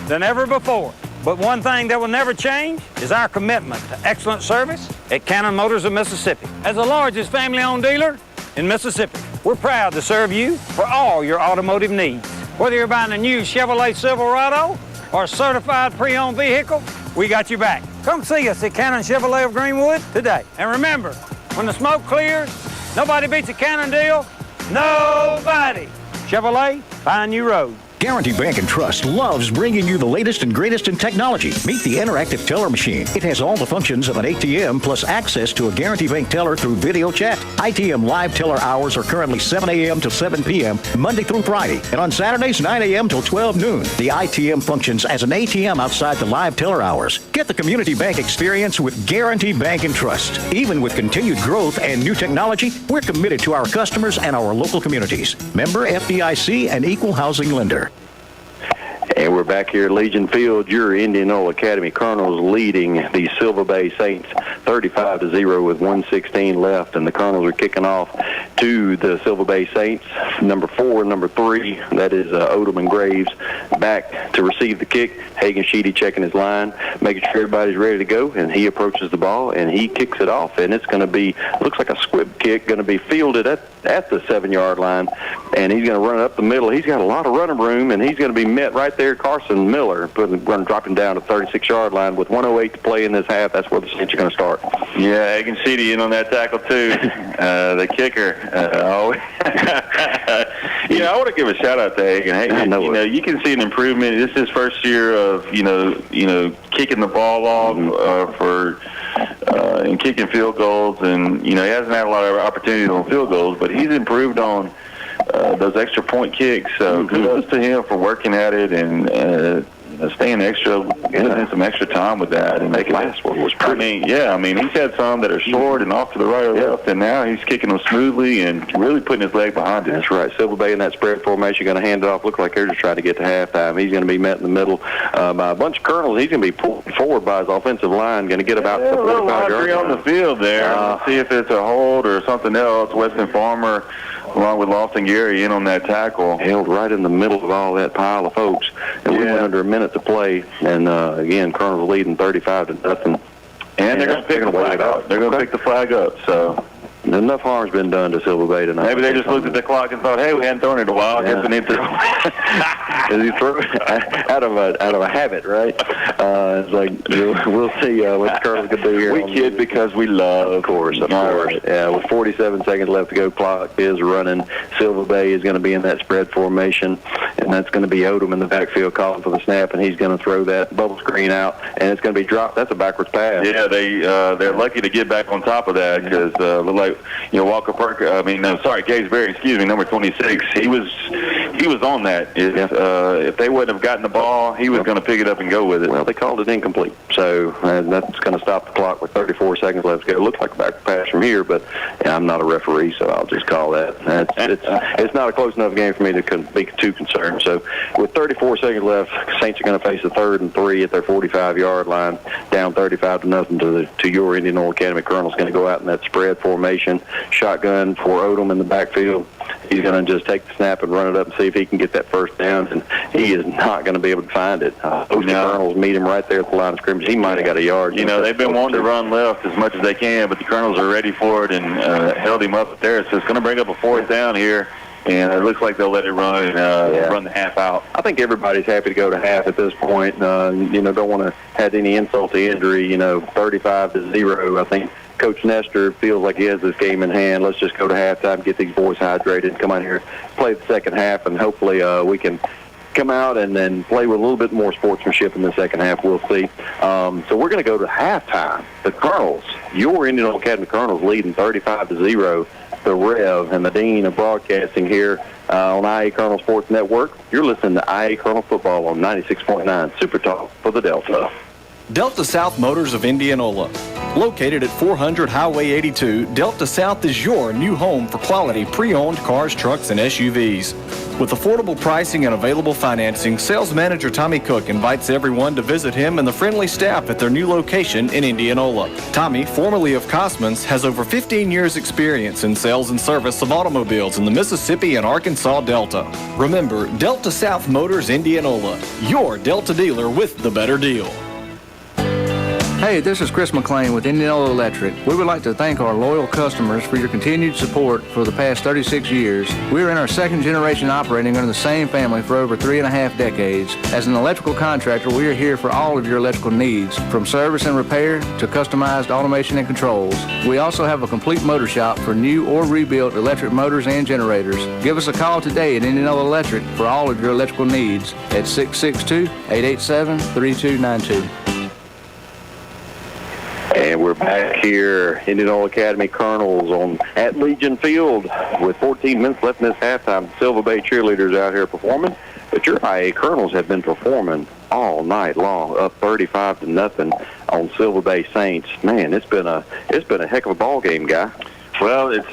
S10: than ever before. But one thing that will never change is our commitment to excellent service at Canton Motors of Mississippi. As the largest family-owned dealer in Mississippi, we're proud to serve you for all your automotive needs. Whether you're buying a new Chevrolet Silverado or a certified pre-owned vehicle, we got your back. Come see us at Canton Chevrolet of Greenwood today. And remember, when the smoke clears, nobody beats a Canton deal. Nobody. Chevrolet, find new road.
S5: Guarantee Bank and Trust loves bringing you the latest and greatest in technology. Meet the interactive teller machine. It has all the functions of an ATM plus access to a Guarantee Bank teller through video chat. ITM live teller hours are currently 7 a.m. till 7 p.m. Monday through Friday, and on Saturdays 9 a.m. till 12 noon. The ITM functions as an ATM outside the live teller hours. Get the community bank experience with Guarantee Bank and Trust. Even with continued growth and new technology, we're committed to our customers and our local communities. Member FDIC and equal housing lender.
S1: And we're back here at Legion Field. Your Indianola Academy Colonels leading the SYLVA Bay Saints 35-0 with 1:16 left, and the Colonels are kicking off to the SYLVA Bay Saints. Number 4 and number 3, that is Odom and Graves, back to receive the kick. Hagen Sheedy checking his line, making sure everybody's ready to go, and he approaches the ball and he kicks it off, and it's going to be, looks like a squib kick, going to be fielded at the 7-yard line, and he's going to run it up the middle. He's got a lot of running room, and he's going to be met right there. Carson Miller dropping down to the 36-yard line with 1:08 to play in this half. That's where the Saints are going to start.
S2: Yeah, Hagen Sheedy in on that tackle too. The kicker. I want to give a shout out to Hagen. You can see an improvement. This is his first year of kicking the ball off and kicking field goals, and he hasn't had a lot of opportunities on field goals, but he's improved on those extra point kicks. So kudos to him for working at it and staying spending some extra time with that, and making last one was pretty. He's had some that are short and off to the right or left, and now he's kicking them smoothly and really putting his leg behind it.
S1: That's right. SYLVA Bay in that spread formation, going to hand it off. Look like they're just trying to get to halftime. He's going to be met in the middle by a bunch of Colonels. He's going to be pulled forward by his offensive line, going to get about the 45-yard line
S2: on the field there. See if it's a hold or something else. Weston Farmer, along with Lofton Gary, in on that tackle.
S1: Held right in the middle of all that pile of folks. And we went under a minute to play. And, again, Colonel's leading 35-0.
S2: And they're going to pick the flag up. They're going to pick the flag up, so.
S1: Enough harm's been done to SYLVA Bay tonight.
S2: Maybe they just looked at the clock and thought, hey, we hadn't thrown it in a while. I guess we need to.
S1: As he threw out of a habit, right? It's like, we'll see what the Colonels can do here.
S2: We kid because we love.
S1: Of course. Yeah, with 47 seconds left to go, clock is running. SYLVA Bay is going to be in that spread formation, and that's going to be Odom in the backfield calling for the snap, and he's going to throw that bubble screen out, and it's going to be dropped. That's a backwards pass.
S2: Yeah, they're lucky to get back on top of that because look like Walker Parker. Gage Berry. Number 26. He was on that. If they wouldn't have gotten the ball, he was going to pick it up and go with it.
S1: Well, they called it incomplete, so that's going to stop the clock with 34 seconds left to go. It looks like a back pass from here, but I'm not a referee, so I'll just call that. It's not a close enough game for me to be too concerned. So with 34 seconds left, Saints are going to face a 3rd and 3 at their 45-yard line, down 35-0 to your Indianola Academy Colonels. Going to go out in that spread formation, shotgun for Odom in the backfield. He's going to just take the snap and run it up and see if he can get that first down, and he is not going to be able to find it. Those Colonels meet him right there at the line of scrimmage. He might have got a yard.
S2: They've been wanting to run left as much as they can, but the Colonels are ready for it and held him up there. So it's going to bring up a 4th down here. And it looks like they'll let it run and run the half out.
S1: I think everybody's happy to go to half at this point. Don't want to add any insult to injury. 35-0. I think Coach Nestor feels like he has this game in hand. Let's just go to halftime, get these boys hydrated, come out here, play the second half, and hopefully we can come out and then play with a little bit more sportsmanship in the second half. We'll see. So we're going to go to halftime. The Colonels, your Indianola Academy Colonels, leading 35-0. The Rev and the Dean of Broadcasting here on IA Colonel Sports Network. You're listening to IA Colonel Football on 96.9 Super Talk for the Delta.
S12: Delta South Motors of Indianola. Located at 400 Highway 82, Delta South is your new home for quality pre-owned cars, trucks, and SUVs. With affordable pricing and available financing, sales manager Tommy Cook invites everyone to visit him and the friendly staff at their new location in Indianola. Tommy, formerly of Cosman's, has over 15 years experience in sales and service of automobiles in the Mississippi and Arkansas Delta. Remember, Delta South Motors Indianola, your Delta dealer with the better deal.
S11: Hey, this is Chris McClain with Indianola Electric. We would like to thank our loyal customers for your continued support for the past 36 years. We are in our second generation operating under the same family for over 3.5 decades. As an electrical contractor, we are here for all of your electrical needs, from service and repair to customized automation and controls. We also have a complete motor shop for new or rebuilt electric motors and generators. Give us a call today at Indianola Electric for all of your electrical needs at 662-887-3292.
S1: And we're back here, Indianola Academy Colonels at Legion Field with 14 minutes left in this halftime. SYLVA Bay cheerleaders out here performing, but your IA Colonels have been performing all night long, up 35-0 on SYLVA Bay Saints. Man, it's been a heck of a ball game, guy.
S2: Well, it's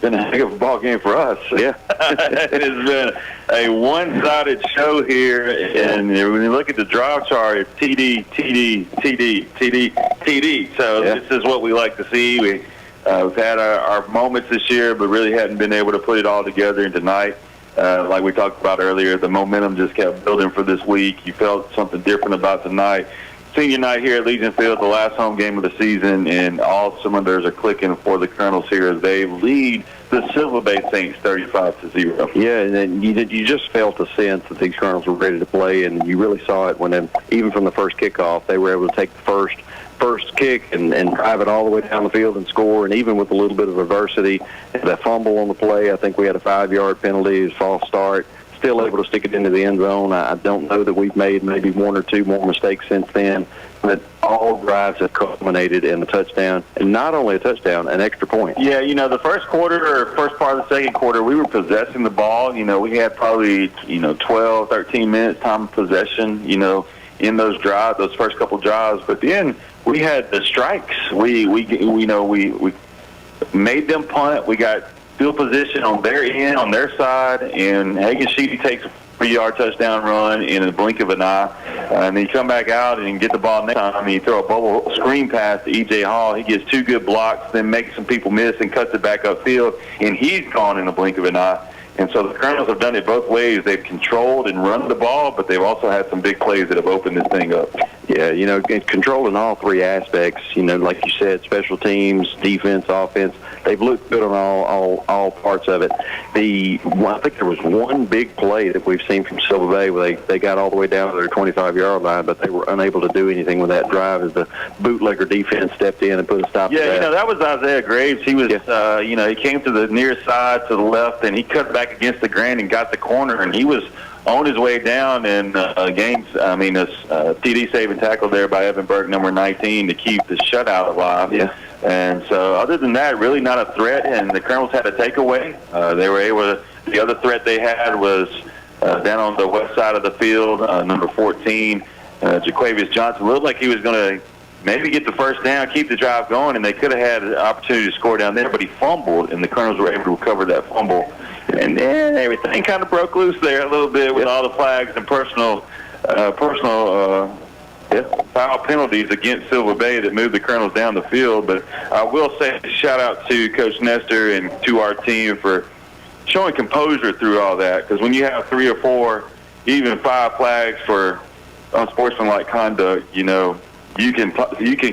S2: been a heck of a ball game for us. Yeah, it has been a one-sided show here, and when you look at the drive chart, it's TD, TD, TD, TD, TD. So This is what we like to see. We've had our moments this year, but really hadn't been able to put it all together. And tonight, like we talked about earlier, the momentum just kept building for this week. You felt something different about tonight. Senior night here at Legion Field, the last home game of the season, and all cylinders are clicking for the Colonels here as they lead the SYLVA Bay Saints 35-0.
S1: Yeah, and then you just felt a sense that these Colonels were ready to play, and you really saw it when even from the first kickoff, they were able to take the first kick and drive it all the way down the field and score. And even with a little bit of adversity, that fumble on the play, I think we had a 5-yard penalty, false start. Still able to stick it into the end zone. I don't know that we've made maybe one or two more mistakes since then, but all drives have culminated in a touchdown, and not only a touchdown, an extra point.
S2: Yeah, the first quarter or first part of the second quarter, we were possessing the ball. We had probably 12, 13 minutes time of possession. In those drives, those first couple drives, but then we had the strikes. We made them punt. We got field position on their end, on their side, and Hagen Sheedy takes a 3-yard touchdown run in a blink of an eye. And then you come back out and get the ball next time, and you throw a bubble screen pass to E.J. Hall. He gets 2 good blocks, then makes some people miss and cuts it back upfield, and he's gone in a blink of an eye. And so the Colonels have done it both ways. They've controlled and run the ball, but they've also had some big plays that have opened this thing up.
S1: Yeah, controlling all three aspects, like you said, special teams, defense, offense. They've looked good on all parts of it. I think there was one big play that we've seen from SYLVA Bay where they got all the way down to their 25-yard line, but they were unable to do anything with that drive as the bootlegger defense stepped in and put a stop to that.
S2: That was Isaiah Graves. He was, he came to the near side to the left, and he cut back against the grain and got the corner, and he was on his way down, and a TD saving tackle there by Evan Burke, number 19, to keep the shutout alive. Yeah. And so other than that, really not a threat, and the Colonels had a takeaway. They were able to, the other threat they had was down on the west side of the field, number 14, Jaquavius Johnson. Looked like he was going to maybe get the first down, keep the drive going, and they could have had an opportunity to score down there, but he fumbled, and the Colonels were able to recover that fumble. And then everything kind of broke loose there a little bit with all the flags and personal foul penalties against SYLVA Bay that moved the Colonels down the field. But I will say shout out to Coach Nestor and to our team for showing composure through all that, because when you have 3 or 4, even 5 flags for unsportsmanlike conduct, you can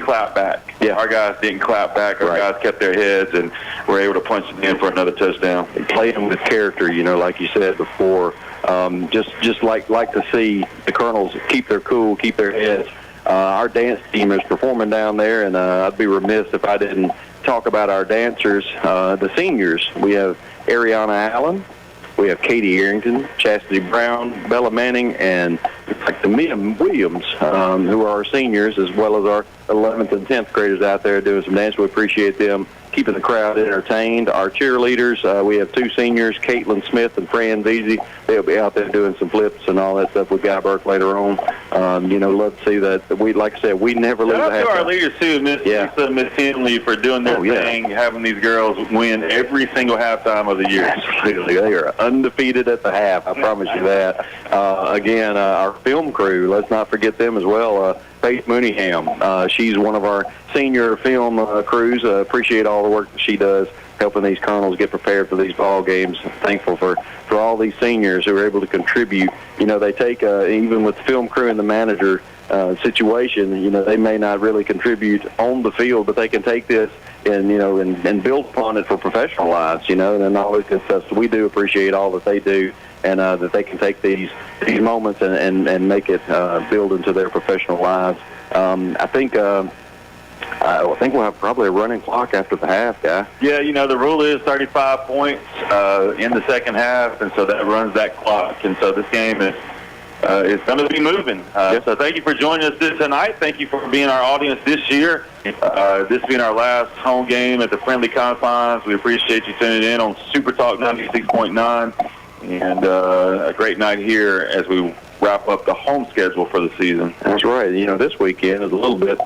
S2: clap back. Yeah, our guys didn't clap back. Our guys kept their heads and were able to punch it in for another touchdown.
S1: Playing with character, like you said before. Just like to see the Colonels keep their cool, keep their heads. Our dance team is performing down there, and I'd be remiss if I didn't talk about our dancers, the seniors. We have Ariana Allen, we have Katie Arrington, Chastity Brown, Bella Manning, and the Mia Williams, who are our seniors, as well as our 11th and 10th graders out there doing some dance. We appreciate them keeping the crowd entertained. Our cheerleaders, we have 2 seniors, Caitlin Smith and Fran Veazey. They'll be out there doing some flips and all that stuff with Guy Burke later on. Love to see that. Like I said, we never lose a half.
S2: Shout out to our leaders, too, Miss Lisa, Miss Henley, for doing their thing, having these girls win every single halftime of the year.
S1: Absolutely. They are undefeated at the half, I promise you that. Again, our film crew, let's not forget them as well. Faith Mooneyham. She's one of our senior film crews. Appreciate all the work that she does. helping these Colonels get prepared for these ball games. Thankful for all these seniors who are able to contribute. You know, they take, even with the film crew and the manager situation, you know, they may not really contribute on the field, but they can take this and, you know, and build upon it for professional lives, you know, and all this good stuff. So we do appreciate all that they do, and that they can take these moments and make it build into their professional lives. I think we'll have probably a running clock after the half, Guy.
S2: Yeah, you know, the rule is 35 points in the second half, and so that runs that clock. And so this game is going to be moving. So thank you for joining us tonight. Thank you for being our audience this year. This being our last home game at the Friendly Confines. We appreciate you tuning in on Super Talk 96.9. And a great night here as we wrap up the home schedule for the season.
S1: That's right. You know, this weekend is a little bit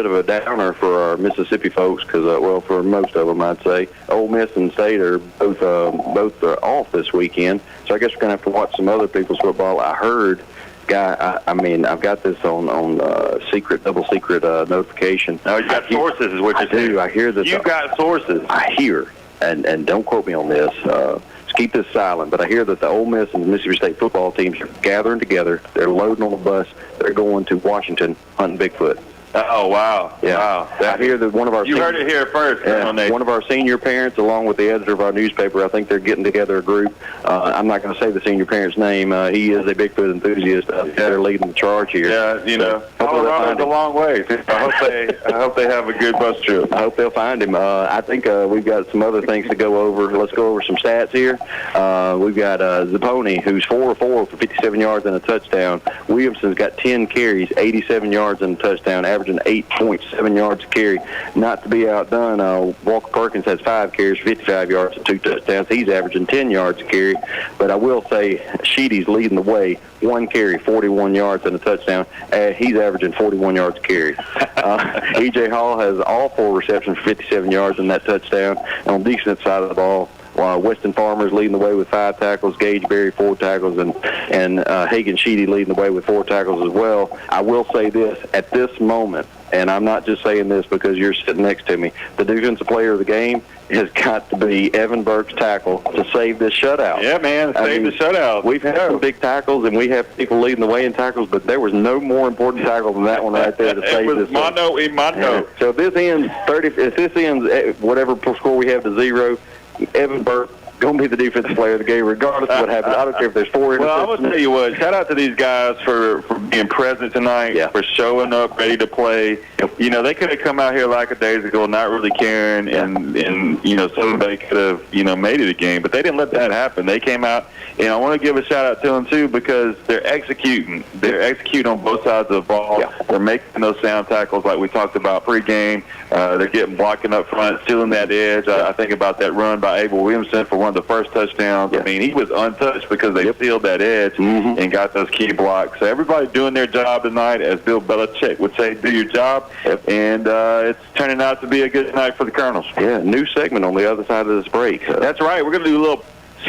S1: of a downer for our Mississippi folks because, well, for most of them, I'd say Ole Miss and State are both off this weekend. So I guess we're gonna have to watch some other people's football. I heard, Guy. I mean, I've got this on double secret notification.
S2: No, you got sources, is what you
S1: do. I hear that
S2: you got sources.
S1: I hear, and don't quote me on this. Keep this silent, but I hear that the Ole Miss and the Mississippi State football teams are gathering together. They're loading on the bus. They're going to Washington hunting Bigfoot.
S2: Oh, wow.
S1: Yeah.
S2: Wow.
S1: I hear that one of our...
S2: You heard it here first.
S1: One of our senior parents, along with the editor of our newspaper, I think they're getting together a group. I'm not going to say the senior parent's name. He is a Bigfoot enthusiast. They're leading the charge here.
S2: Yeah, you know, Colorado's a long way. I hope they have a good bus trip.
S1: I hope they'll find him. I think we've got some other things to go over. Let's go over some stats here. We've got Zapponi, who's 4-4 for 57 yards and a touchdown. Williamson's got 10 carries, 87 yards and a touchdown, averaging 8.7 yards a carry. Not to be outdone, Walker Perkins has 5 carries, 55 yards and 2 touchdowns. He's averaging 10 yards a carry. But I will say Sheedy's leading the way. 1 carry, 41 yards and a touchdown. He's averaging 41 yards a carry. E.J. Hall has all 4 receptions for 57 yards and that touchdown. And on the defensive side of the ball, Weston Farmer's leading the way with 5 tackles, Gage Berry 4 tackles, and Hagan Sheedy leading the way with 4 tackles as well. I will say this, at this moment, and I'm not just saying this because you're sitting next to me, the defensive player of the game has got to be Evan Burke's tackle to save this shutout.
S2: Yeah, man, save the shutout.
S1: We've had some big tackles, and we have people leading the way in tackles, but there was no more important tackle than that one right there to save this.
S2: Mano y mano.
S1: So if this ends whatever score we have to 0, Evan Burke going to be the defensive player of the game, regardless of what happens. I don't care if there's 4 interceptions.
S2: Well, I'm going to tell you what, shout out to these guys for being present tonight, for showing up, ready to play. You know, they could have come out here like a days ago, not really caring, and you know, somebody could have, you know, made it a game, but they didn't let that happen. They came out, and I want to give a shout out to them, too, because they're executing. They're executing on both sides of the ball. Yeah. They're making those sound tackles like we talked about pregame. They're getting blocking up front, stealing that edge. I think about that run by Abel Williamson for one of the first touchdowns. I mean, he was untouched because they sealed that edge and got those key blocks. So everybody doing their job tonight, as Bill Belichick would say, do your job. And it's turning out to be a good night for the Colonels.
S1: Yeah, new segment on the other side of this break.
S2: That's right. We're going to do a little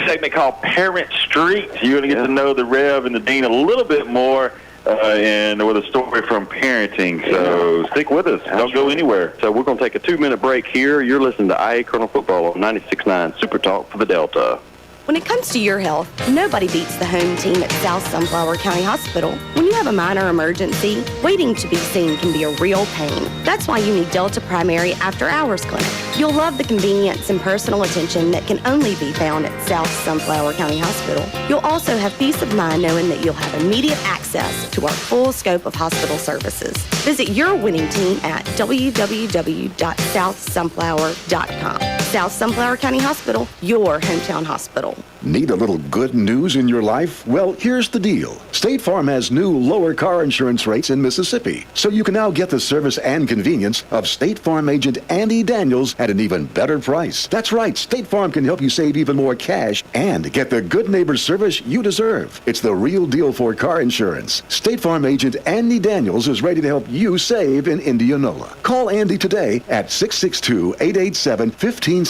S2: segment called Parent Street. You're going to get to know the Rev and the Dean a little bit more. And with a story from parenting. So stick with us. Don't go anywhere.
S1: So we're going to take a 2-minute break here. You're listening to IA Colonel Football on 96.9 Super Talk for the Delta.
S17: When it comes to your health, nobody beats the home team at South Sunflower County Hospital. When you have a minor emergency, waiting to be seen can be a real pain. That's why you need Delta Primary After Hours Clinic. You'll love the convenience and personal attention that can only be found at South Sunflower County Hospital. You'll also have peace of mind knowing that you'll have immediate access to our full scope of hospital services. Visit your winning team at www.southsunflower.com. South Sunflower County Hospital, your hometown hospital.
S13: Need a little good news in your life? Well, here's the deal. State Farm has new lower car insurance rates in Mississippi, so you can now get the service and convenience of State Farm agent Andy Daniels at an even better price. That's right, State Farm can help you save even more cash and get the good neighbor service you deserve. It's the real deal for car insurance. State Farm agent Andy Daniels is ready to help you save in Indianola. Call Andy today at 662-887-1578.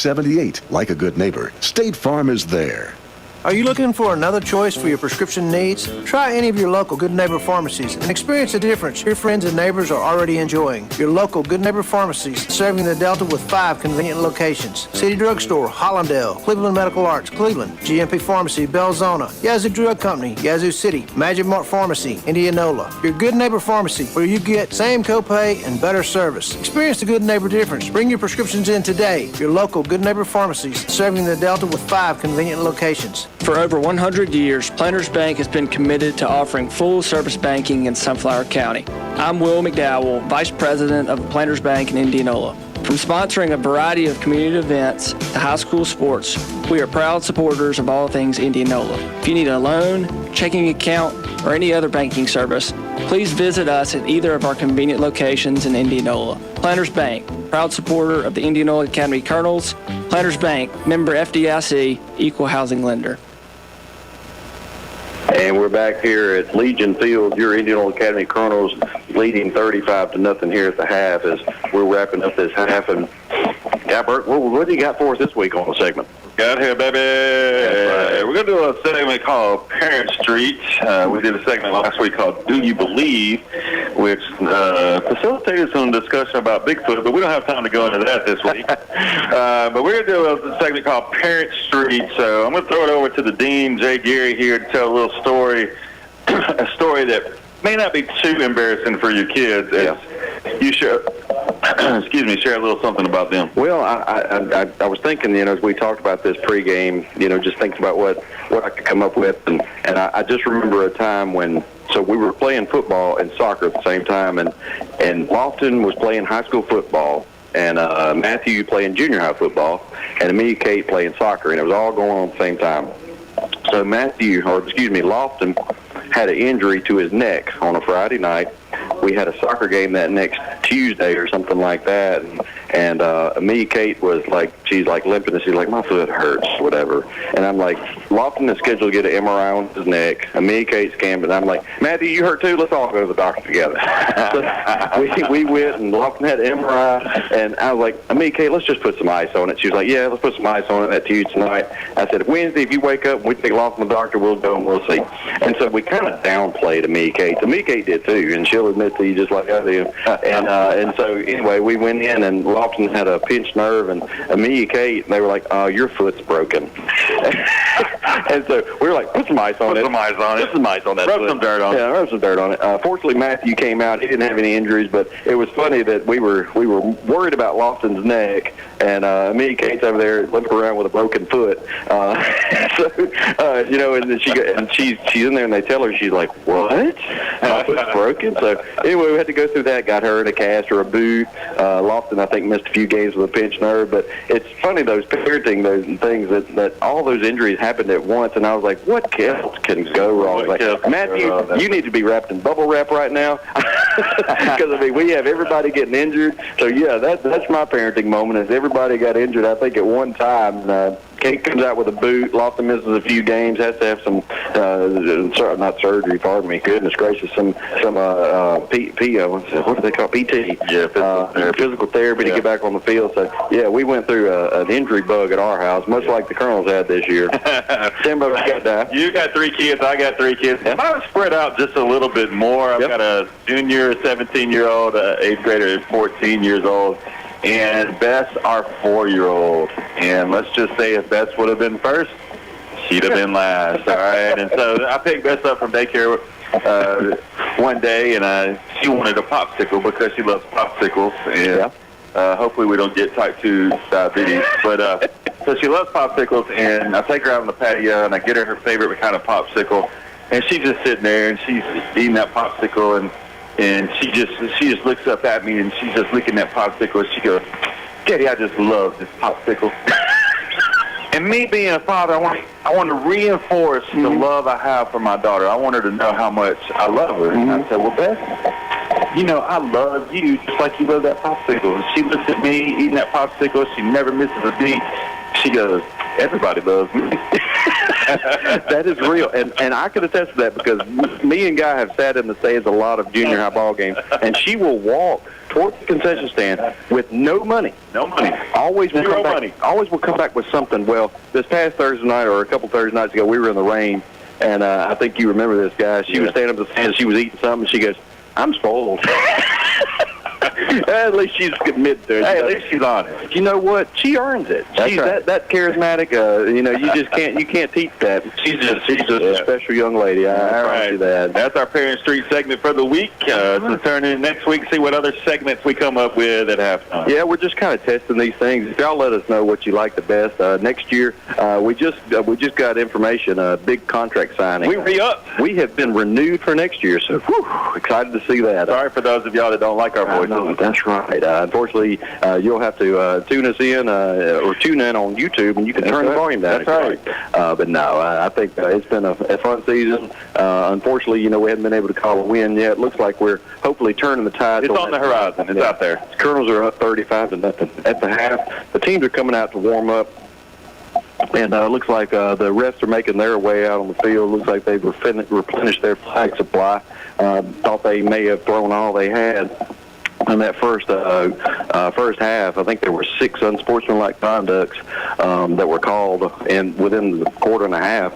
S13: Like a good neighbor, State Farm is there.
S15: Are you looking for another choice for your prescription needs? Try any of your local Good Neighbor pharmacies and experience the difference your friends and neighbors are already enjoying. Your local Good Neighbor pharmacies serving the Delta with 5 convenient locations. City Drugstore, Hollandale, Cleveland Medical Arts, Cleveland, GMP Pharmacy, Belzona, Yazoo Drug Company, Yazoo City, Magic Mart Pharmacy, Indianola. Your Good Neighbor pharmacy where you get same copay and better service. Experience the Good Neighbor difference. Bring your prescriptions in today. Your local Good Neighbor pharmacies serving the Delta with 5 convenient locations.
S16: For over 100 years, Planters Bank has been committed to offering full-service banking in Sunflower County. I'm Will McDowell, Vice President of Planters Bank in Indianola. From sponsoring a variety of community events to high school sports, we are proud supporters of all things Indianola. If you need a loan, checking account, or any other banking service, please visit us at either of our convenient locations in Indianola. Planters Bank, proud supporter of the Indianola Academy Colonels. Planters Bank, member FDIC, equal housing lender.
S1: And we're back here at Legion Field, your Indianola Academy Colonels leading 35-0 here at the half as we're wrapping up this half. And, yeah, Bert, what do you got for us this week on the segment?
S2: Got here, baby. Right. We're going to do a segment called Parent Street. We did a segment last week called Do You Believe, which facilitated some discussion about Bigfoot, but we don't have time to go into that this week. But we're going to do a segment called Parent Street. So I'm going to throw it over to the Dean, Jay Gary, here to tell a little story, a story that may not be too embarrassing for your kids. Yeah. You share, share a little something about them.
S1: Well, I was thinking, as we talked about this pregame, just thinking about what I could come up with, and I just remember a time when, so we were playing football and soccer at the same time, and Lofton was playing high school football, and Matthew playing junior high football, and me, Kate, playing soccer, and it was all going on at the same time. So Lofton had an injury to his neck on a Friday night. We had a soccer game that next Tuesday or something like that, and me, Kate, was like, she's like limping, and she's like, my foot hurts, whatever. And I'm like, Lofton is scheduled to get an MRI on his neck. And me, Kate, scanned, and I'm like, Matthew, you hurt too? Let's all go to the doctor together. So we went, and Lofton had an MRI, and I was like, me, Kate, let's just put some ice on it. She was like, yeah, let's put some ice on it that Tuesday night. I said, Wednesday, if you wake up and we take Lofton to the doctor, we'll go and we'll see. And so we kind of downplayed me, Kate. So me, Kate did too, and she'll admit to you just like I do. And so anyway, we went in, and Lofton had a pinched nerve, and me, Kate, and they were like, oh, your foot's broken. And so we were like, put some ice on it. Put some ice on it. Put some ice on that foot. Rub some dirt on it. Yeah, rub some dirt on it. Fortunately, Matthew came out. He didn't have any injuries, but it was funny that we were worried about Lofton's neck, and me, Kate's over there limping around with a broken foot. And then she's in there, and they tell her, she's like, what? My foot's broken? So anyway, we had to go through that. Got her in a cast or a boot. Lofton, I think, missed a few games with a pinched nerve. But it's funny, those parenting, those things, that all those injuries happened at once. And I was like, what else can go wrong? Like, Matthew, you need to be wrapped in bubble wrap right now. Because, we have everybody getting injured. So, yeah, that's my parenting moment, is everybody got injured, I think, at one time. Kate comes out with a boot. Lofton misses a few games. Has to have some, not surgery. Pardon me. Goodness gracious, some what do they call PT? Yeah, physical therapy to get back on the field. So yeah, we went through an injury bug at our house, much like the Colonels had this year. Timbo,
S2: you got 3 kids. I got 3 kids. Mine was spread out just a little bit more. I've got a junior, 17-year-old, 8th grader, 14 years old. And Bess, our 4-year-old. And let's just say if Bess would have been first, she'd have been last, all right? And so I picked Bess up from daycare one day, and she wanted a popsicle because she loves popsicles. And hopefully we don't get type 2 diabetes. But so she loves popsicles, and I take her out on the patio, and I get her favorite kind of popsicle. And she's just sitting there, and she's eating that popsicle, and she just looks up at me, and she's just licking that popsicle. She goes, Daddy, I just love this popsicle. And me being a father, I want to reinforce the love I have for my daughter. I want her to know how much I love her. And I said, well, Beth, I love you just like you love that popsicle. And she looks at me eating that popsicle. She never misses a beat. She goes, everybody loves me.
S1: That is real, and I can attest to that because me and Guy have sat in the stands a lot of junior high ball games, and she will walk towards the concession stand with no money.
S2: No money.
S1: Always will
S2: Zero
S1: come back.
S2: money.
S1: Always will come back with something. Well, this past Thursday night or a couple Thursday nights ago, we were in the rain, and I think you remember this, guy. She was standing up the stand, she was eating something, and she goes, "I'm spoiled." At least she's committed to it.
S2: Hey, at least she's honest.
S1: You know what? She earns it. She's
S2: right.
S1: that charismatic. You can't teach that. She's just a special young lady. I promise you that.
S2: That's our Parent Street segment for the week. So turn in next week, see what other segments we come up with at halftime.
S1: Yeah, we're just kind of testing these things. If y'all let us know what you like the best. Next year, we just got information. A big contract signing.
S2: We re-up.
S1: We have been renewed for next year. So, excited to see that.
S2: Sorry for those of y'all that don't like our voices.
S1: No, that's right. Unfortunately, you'll have to tune us in or tune in on YouTube, and you can turn the volume down.
S2: That's right.
S1: But no, I think it's been a fun season. Unfortunately, we haven't been able to call a win yet. It looks like we're hopefully turning the tide.
S2: It's on the horizon. It's out there.
S1: Colonels are up 35-0 at the half. The teams are coming out to warm up. And it looks like the refs are making their way out on the field. Looks like they've replenished their flag supply. Thought they may have thrown all they had in that first half. I think there were 6 unsportsmanlike conducts that were called within the quarter and a half.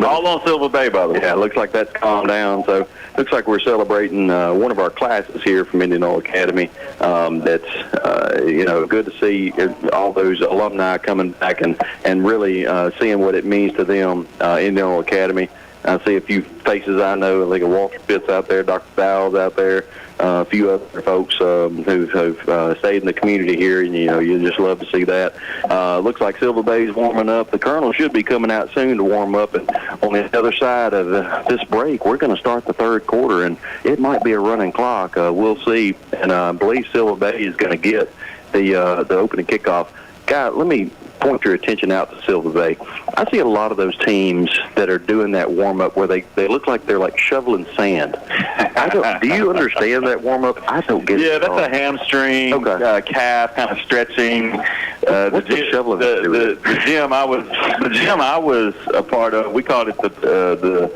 S2: All on Silver Bay, by the way.
S1: Yeah, it looks like that's calmed down. So looks like we're celebrating one of our classes here from Indianola Academy. That's good to see all those alumni coming back and really seeing what it means to them. Indianola Academy. I see a few faces I know. I think of Walter Fitz out there, Dr. Fowles out there, a few other folks who've stayed in the community here, and you just love to see that. Looks like Silver Bay's warming up. The Colonels should be coming out soon to warm up, and on the other side of this break, we're going to start the third quarter, and it might be a running clock. We'll see, and I believe Silver Bay is going to get the opening kickoff. Guy, let me point your attention out to Silver Bay. I see a lot of those teams that are doing that warm-up where they look like they're like shoveling sand. Do you understand that warm-up? I don't get it.
S2: Yeah, that's a hamstring, calf kind of stretching. The gym I was a part of, we called it the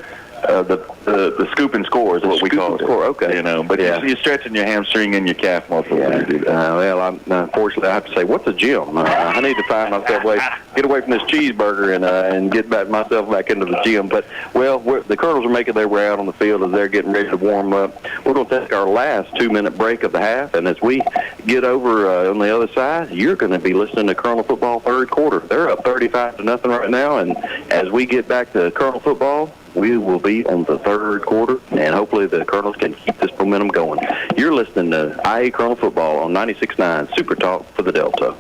S2: scoop and score is what we call it.
S1: Okay.
S2: But you're stretching your hamstring and your calf muscles.
S1: Unfortunately, I have to say, what's a gym? I need to find myself get away from this cheeseburger and get myself back into the gym. But the Colonels are making their way out on the field as they're getting ready to warm up. We're going to take our last 2-minute break of the half, and as we get over on the other side, you're going to be listening to Colonel football third quarter. They're up 35-0 right now, and as we get back to Colonel football, we will be on the third quarter, and hopefully the Colonels can keep this momentum going. You're listening to IA Colonel Football on 96.9 Super Talk for the Delta.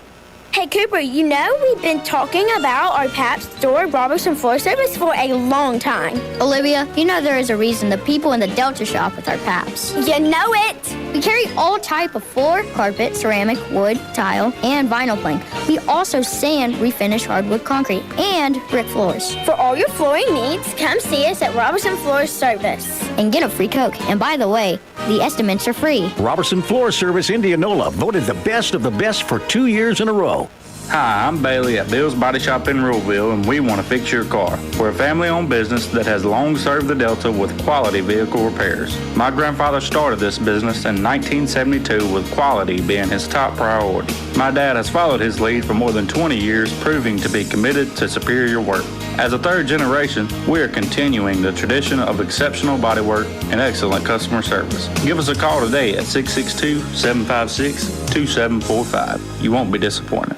S3: Hey, Cooper, we've been talking about our Pabst Door Robertson floor service for a long time.
S4: Olivia, there is a reason the people in the Delta shop with our Pabst.
S3: You know it!
S4: We carry all type of floor, carpet, ceramic, wood, tile, and vinyl plank. We also sand, refinish hardwood concrete, and brick floors.
S3: For all your flooring needs, come see us at Robertson Floor Service.
S4: And get a free Coke. And by the way, the estimates are free.
S5: Robertson Floor Service Indianola, voted the best of the best for 2 years in a row.
S6: Hi, I'm Bailey at Bill's Body Shop in Ruleville, and we want to fix your car. We're a family-owned business that has long served the Delta with quality vehicle repairs. My grandfather started this business in 1972 with quality being his top priority. My dad has followed his lead for more than 20 years, proving to be committed to superior work. As a third generation, we are continuing the tradition of exceptional bodywork and excellent customer service. Give us a call today at 662-756-2745. You won't be disappointed.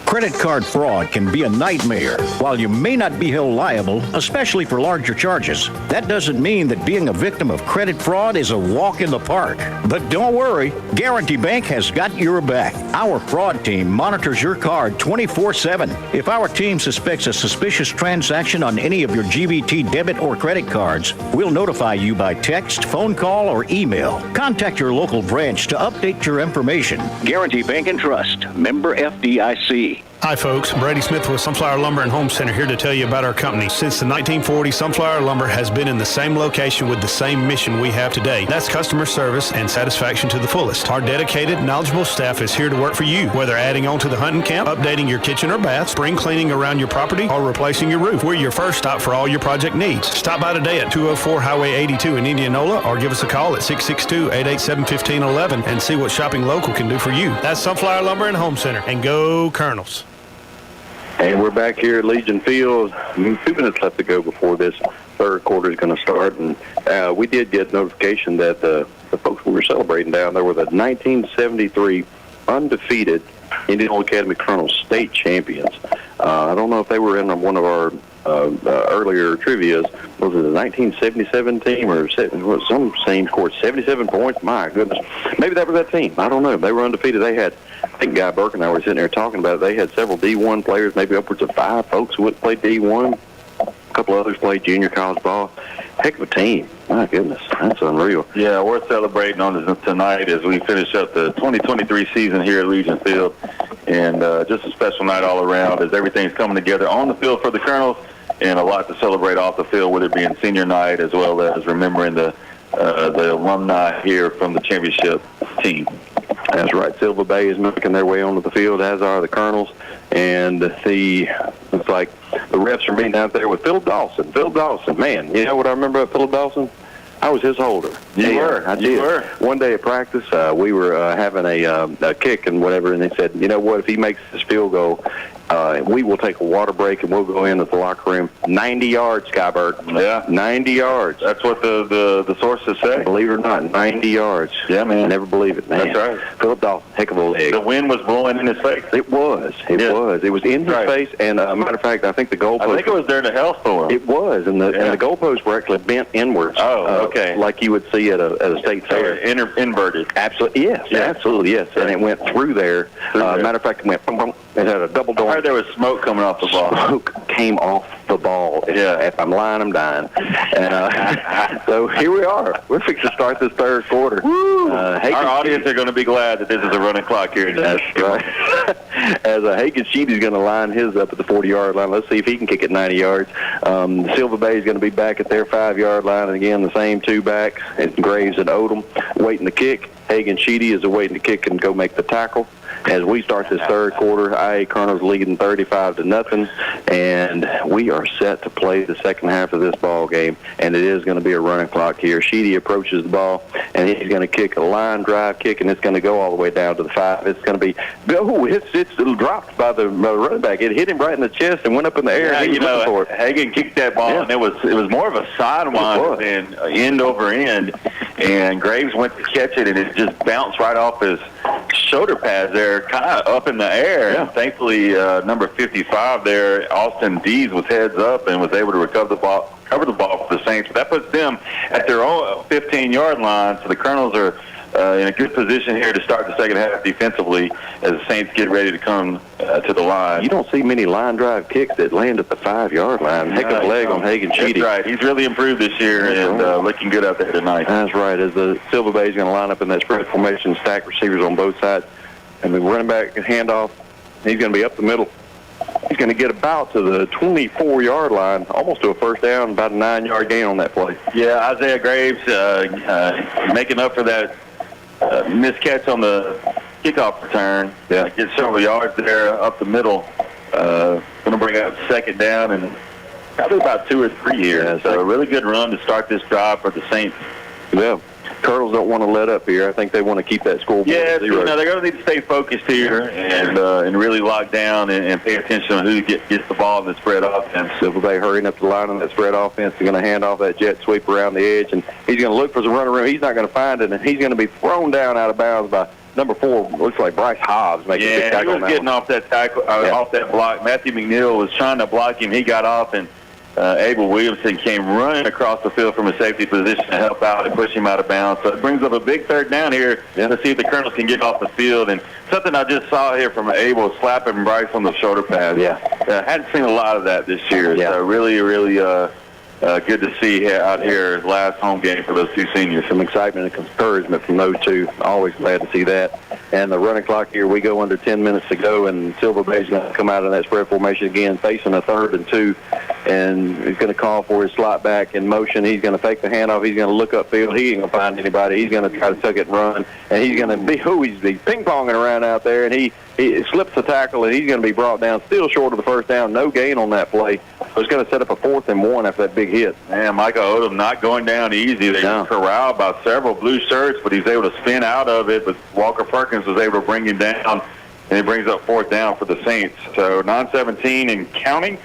S5: Credit card fraud can be a nightmare. While you may not be held liable, especially for larger charges, that doesn't mean that being a victim of credit fraud is a walk in the park. But don't worry, Guarantee Bank has got your back. Our fraud team monitors your card 24/7. If our team suspects a suspicious transaction on any of your GBT debit or credit cards, we'll notify you by text, phone call, or email. Contact your local branch to update your information. Guarantee Bank and Trust, member FDIC.
S7: Hi, folks. Brady Smith with Sunflower Lumber and Home Center here to tell you about our company. Since the 1940s, Sunflower Lumber has been in the same location with the same mission we have today. That's customer service and satisfaction to the fullest. Our dedicated, knowledgeable staff is here to work for you, whether adding on to the hunting camp, updating your kitchen or bath, spring cleaning around your property, or replacing your roof. We're your first stop for all your project needs. Stop by today at 204 Highway 82 in Indianola or give us a call at 662-887-1511 and see what shopping local can do for you. That's Sunflower Lumber and Home Center. And go Colonels.
S1: And we're back here at Legion Field. 2 minutes left to go before this third quarter is going to start. And we did get notification that the folks we were celebrating down there were the 1973 undefeated Indianola Academy Colonels state champions. I don't know if they were in one of our earlier trivias. Was it the 1977 team or some same scored 77 points? My goodness. Maybe that was that team. I don't know. They were undefeated. They had, I think Guy Burke and I were sitting there talking about it. They had several D1 players, maybe upwards of 5 folks who played D1. A couple others played junior college ball. Heck of a team. My goodness. That's unreal.
S2: Yeah, we're celebrating on this tonight as we finish up the 2023 season here at Legion Field. And just a special night all around as everything's coming together on the field for the Colonels and a lot to celebrate off the field, with it being senior night as well as remembering the alumni here from the championship team.
S1: That's right. SYLVA Bay is making their way onto the field, as are the Colonels. And it's like the refs are meeting out there with Phil Dawson. Phil Dawson, man, you know what I remember about Phil Dawson? I was his holder.
S2: You were.
S1: I did.
S2: You were.
S1: One day at practice, we were having a kick and whatever, and they said, you know what, if he makes this field goal, we will take a water break and we'll go into the locker room. 90 yards, Skyberg.
S2: Yeah.
S1: 90 yards.
S2: That's what the sources say.
S1: Believe it or not, 90 yards.
S2: Yeah, man.
S1: Never believe it, man.
S2: That's right.
S1: Philip Dawson, heck of a leg.
S2: The wind was blowing in his face.
S1: It was. It was. It was in his face, and matter of fact, I think the goalpost.
S2: I think it was during the hailstorm.
S1: It was, and the goalposts were actually bent inwards.
S2: Oh, okay.
S1: Like you would see at a state fair.
S2: Inverted.
S1: Absolutely, yes. Yeah. Absolutely, yes. And it went through there. Matter of fact, it went boom, boom. It had a double door.
S2: I heard there was smoke coming off the ball.
S1: Smoke came off the ball. If I'm lying, I'm dying. And so here we are. We're fixing to start this third quarter.
S2: Our audience are going to be glad that this is a running clock here.
S1: That's right. As Hagen Sheedy's going to line his up at the 40-yard line. Let's see if he can kick it 90 yards. SYLVA Bay is going to be back at their 5-yard line. And again, the same two backs, and Graves and Odom, waiting to kick. Hagen Sheedy is waiting to kick and go make the tackle. As we start this third quarter, IA Colonels leading 35-0, and we are set to play the second half of this ball game, and it is going to be a running clock here. Sheedy approaches the ball, and he's going to kick a line drive kick, and it's going to go all the way down to the 5. It's going to be it's dropped by the running back. It hit him right in the chest and went up in the air.
S2: Yeah,
S1: and he was looking for it.
S2: Hagen kicked that ball, and it was more of a sidewind than end over end. And Graves went to catch it, and it just bounced right off his shoulder pads there, kind of up in the air. Yeah. Thankfully, number 55 there, Austin Dees, was heads up and was able to recover the ball for the Saints. But that puts them at their own 15-yard line, so the Colonels are in a good position here to start the second half defensively as the Saints get ready to come to the line.
S1: You don't see many line drive kicks that land at the 5-yard line. Heck of a leg on Hagen Sheedy.
S2: That's right. He's really improved this year and looking good out there tonight.
S1: That's right. As the SYLVA Bay is going to line up in that spread formation, stack receivers on both sides, and the running back handoff, he's going to be up the middle. He's going to get about to the 24-yard line, almost to a first down, about a 9-yard gain on that play.
S2: Yeah, Isaiah Graves making up for that missed catch on the kickoff return.
S1: Yeah.
S2: Gets several yards there up the middle. Going to bring up second down and probably about 2 or 3 here. Yeah, so a really good run to start this drive for the Saints.
S1: Yeah. Colonels don't want to let up here. I think they want to keep that scoreboard at 0.
S2: They're going to need to stay focused here and really lock down and pay attention to who gets the ball in the spread offense.
S1: SYLVA Bay hurrying up the line on that spread offense. They're going to hand off that jet sweep around the edge, and he's going to look for the runner room. He's not going to find it, and he's going to be thrown down out of bounds by number 4. Looks like Bryce Hobbs making a big tackle.
S2: He was getting off that tackle, off that block. Matthew McNeil was trying to block him. He got off, and Abel Williamson came running across the field from a safety position to help out and push him out of bounds. So it brings up a big third down here to see if the Colonels can get off the field. And something I just saw here from Abel, slapping Bryce on the shoulder pad.
S1: Yeah.
S2: Hadn't seen a lot of that this year.
S1: Yeah.
S2: So really good to see out here last home game for those two seniors.
S1: Some excitement and encouragement from those two. Always glad to see that. And the running clock here, we go under 10 minutes to go, and Silva Bay's going to come out of that spread formation again, facing a 3rd and 2, and he's going to call for his slot back in motion. He's going to fake the handoff. He's going to look upfield. He ain't going to find anybody. He's going to try to tuck it and run, and he's going to be he's ping-ponging around out there, and he slips the tackle, and he's going to be brought down, still short of the first down. No gain on that play. So it's going to set up a 4th and 1 after that big hit.
S2: Man, Michael Odom not going down easy. They were corralled by several blue shirts, but he's able to spin out of it. But Walker Perkins was able to bring him down, and he brings up 4th down for the Saints. So 9:17 and counting.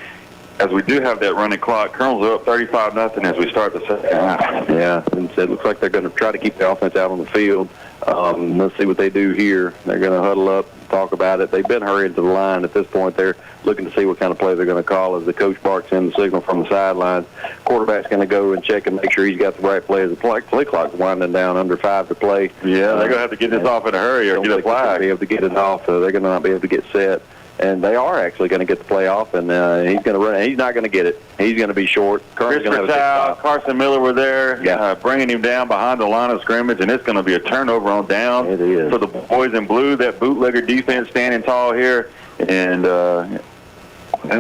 S2: As we do have that running clock, Colonels are up 35-0 as we start the second half.
S1: Yeah, and it looks like they're going to try to keep the offense out on the field. Let's see what they do here. They're going to huddle up, talk about it. They've been hurrying to the line. At this point, they're looking to see what kind of play they're going to call as the coach barks in the signal from the sideline. Quarterback's going to go and check and make sure he's got the right play as the play clock's winding down, under 5 to play.
S2: Yeah, they're going to have to get this off in a hurry or get a flag.
S1: Be able to get it off, so they're going to not be able to get set. And they are actually going to get the play off, and he's going to run. He's not going to get it. He's going to be short.
S2: Christopher Tao, Carson Miller were there, bringing him down behind the line of scrimmage, and it's going to be a turnover on down.
S1: It is.
S2: For the boys in blue, that bootlegger defense standing tall here. And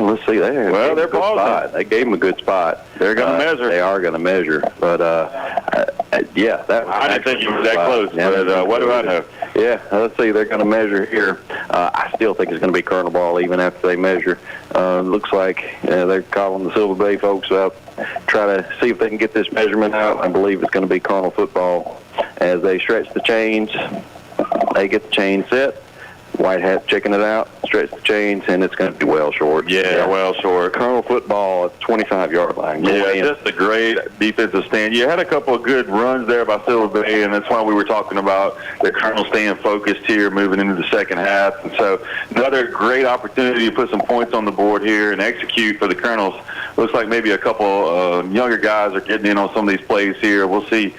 S1: let's see there.
S2: Well, they're pausing.
S1: They gave him a good spot.
S2: They're going to measure.
S1: They are going to measure. But,
S2: I didn't think it was that close, but what do I know?
S1: Yeah, let's see. They're going to measure here. I still think it's going to be Colonel ball even after they measure. Looks like they're calling the Silva Bay folks up, try to see if they can get this measurement out. I believe it's going to be Colonel football as they stretch the chains. They get the chain set. White hat checking it out, stretch the chains, and it's going to be well short.
S2: Yeah, well short.
S1: Colonel football at the 25-yard line.
S2: Just a great defensive stand. You had a couple of good runs there by Silva Bay, and that's why we were talking about the Colonel staying focused here moving into the second half. And so another great opportunity to put some points on the board here and execute for the Colonels. Looks like maybe a couple younger guys are getting in on some of these plays here. We'll see.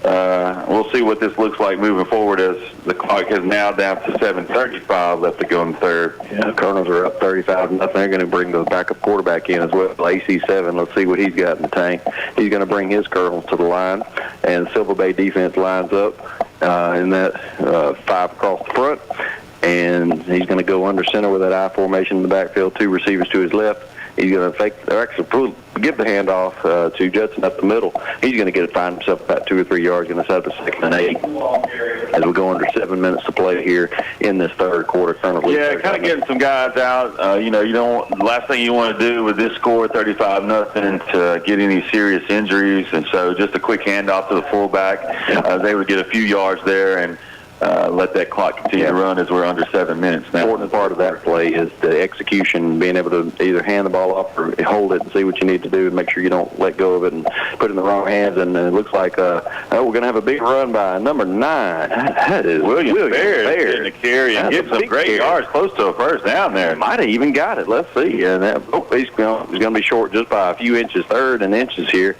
S2: We'll see what this looks like moving forward as the clock is now down to 7:35 left to go in the third.
S1: Yeah, the Colonels are up 35-0. They're going to bring the backup quarterback in as well, AC7. Let's see what he's got in the tank. He's going to bring his Colonels to the line, and Silva Bay defense lines up in that 5 across the front, and he's going to go under center with that I formation in the backfield, 2 receivers to his left. He's going to give the handoff to Judson up the middle. He's going to find himself about 2 or 3 yards, going to set up a 2nd and 8 as we go under 7 minutes to play here in this third quarter.
S2: Yeah, kind of getting some guys out. You don't. Last thing you want to do with this score, 35-0, to get any serious injuries, and so just a quick handoff to the fullback. They would get a few yards there and let that clock continue to run as we're under 7 minutes now.
S1: The important part of that play is the execution, being able to either hand the ball off or hold it and see what you need to do and make sure you don't let go of it and put it in the wrong hands. And it looks like we're going to have a big run by number 9. That is William Baird
S2: getting the carry and getting some great yards close to a first down there.
S1: Might have even got it. Let's see. And he's going to be short just by a few inches, 3rd and inches here.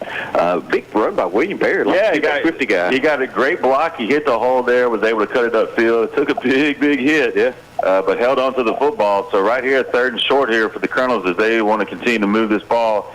S1: Big run by William Baird.
S2: He got
S1: 50 guy.
S2: He got a great block. He hit the hole there, was able to cut it upfield. It took a big hit, but held on to the football. So right here, 3rd and short here for the Colonels as they want to continue to move this ball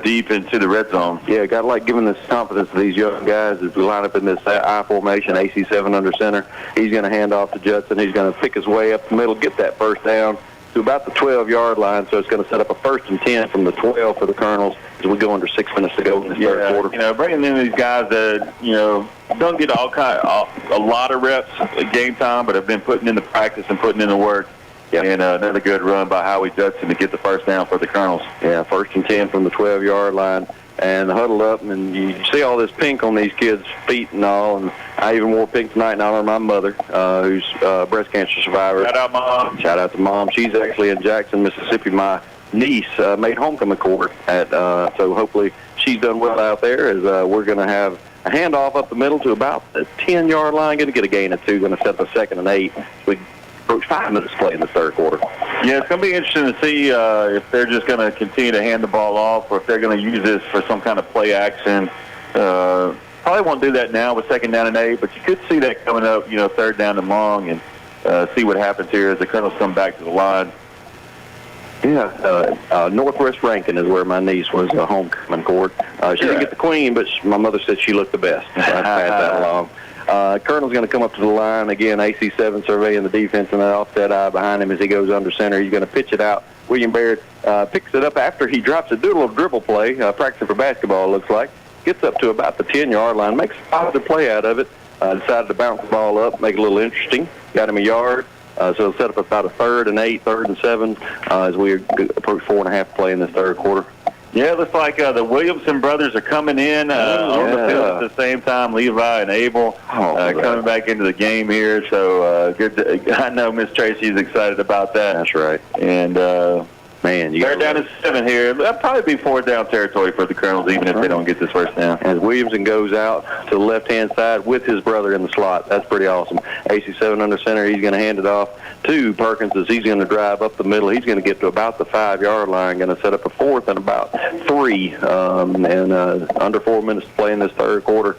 S2: deep into the red zone.
S1: Yeah, got to like giving this confidence to these young guys as we line up in this I formation, AC7 under center. He's going to hand off to Judson. He's going to pick his way up the middle, get that first down to about the 12-yard line. So it's going to set up a 1st and 10 from the 12 for the Colonels as we go under 6 minutes to go in the third quarter.
S2: Bringing in these guys that, don't get a lot of reps at game time, but have been putting in the practice and putting in the work. Yep. And another good run by Howie Judson to get the first down for the Colonels.
S1: Yeah, 1st and 10 from the 12-yard line. And huddle up, and you see all this pink on these kids' feet and all. And I even wore pink tonight in honor of my mother, who's a breast cancer survivor.
S2: Shout out, Mom.
S1: Shout out to Mom. She's actually in Jackson, Mississippi. My niece made homecoming court so hopefully she's done well out there as we're going to have a handoff up the middle to about the 10-yard line. Going to get a gain of 2. Going to set up a 2nd and 8. We approach 5 minutes to play in the third quarter.
S2: Yeah, it's going to be interesting to see if they're just going to continue to hand the ball off or if they're going to use this for some kind of play action. Probably won't do that now with 2nd down and 8, but you could see that coming up, 3rd down and long, and see what happens here as the Colonels come back to the line.
S1: Yeah, Northwest Rankin is where my niece was a homecoming court. She didn't get the queen, but my mother said she looked the best. I passed that along. Colonel's going to come up to the line. Again, AC7 surveying the defense and that offset eye behind him as he goes under center. He's going to pitch it out. William Baird picks it up after he drops it. Do a little dribble play, practicing for basketball, it looks like. Gets up to about the 10-yard line, makes a positive play out of it. Decided to bounce the ball up, make it a little interesting. Got him a yard. So it'll set up about a 3rd and 8, 3rd and 7 as we approach 4.5 play in this third quarter.
S2: Yeah, it looks like the Williamson brothers are coming in on the field at the same time. Levi and Abel coming back into the game here. So good. I know Miss Tracy's excited about that.
S1: That's right.
S2: And
S1: man,
S2: they're down to 7 here. That'll probably be 4th down territory for the Colonels, even if they don't get this first down.
S1: As Williamson goes out to the left-hand side with his brother in the slot. That's pretty awesome. AC7 under center. He's going to hand it off to Perkins as he's going to drive up the middle. He's going to get to about the 5-yard line. Going to set up a 4th and about 3. Under 4 minutes to play in this third quarter.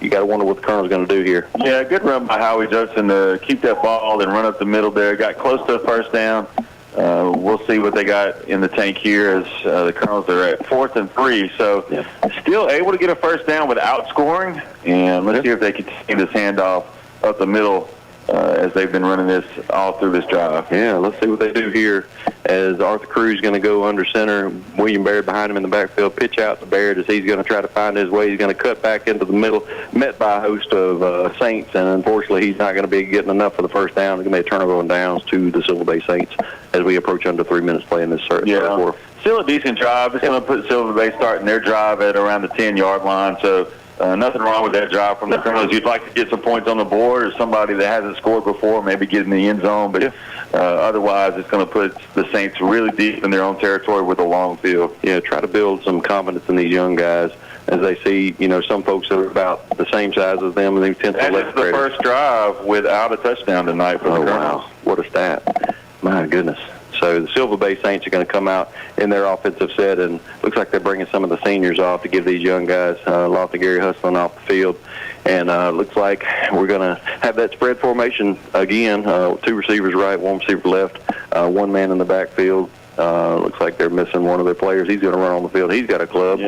S1: You got to wonder what the Colonel's going to do here.
S2: Yeah, good run by Howie Judson to keep that ball and run up the middle there. Got close to the first down. We'll see what they got in the tank here as the Colonels are at 4th and 3. So still able to get a first down without scoring. And let's see if they can see this handoff up the middle as they've been running this all through this drive.
S1: Yeah, let's see what they do here as Arthur Cruz is going to go under center. William Baird behind him in the backfield. Pitch out to Baird as he's going to try to find his way. He's going to cut back into the middle, met by a host of Saints, and unfortunately he's not going to be getting enough for the first down. It's going to be a turnover on downs to the Silver Bay Saints as we approach under 3 minutes play in this third quarter.
S2: Still a decent drive. It's going to put Silver Bay starting their drive at around the 10-yard line. So nothing wrong with that drive from the Colonels. You'd like to get some points on the board or somebody that hasn't scored before, maybe get in the end zone. But otherwise, it's going to put the Saints really deep in their own territory with a long field.
S1: Yeah, try to build some confidence in these young guys as they see, some folks that are about the same size as them. And they tend to
S2: That's the first drive without a touchdown tonight for the Colonels.
S1: Wow. What a stat. My goodness. So the Silver Bay Saints are going to come out in their offensive set, and looks like they're bringing some of the seniors off to give these young guys lots of Gary hustling off the field. And looks like we're going to have that spread formation again. 2 receivers right, 1 receiver left, 1 man in the backfield. Looks like they're missing one of their players. He's going to run on the field. He's got a club,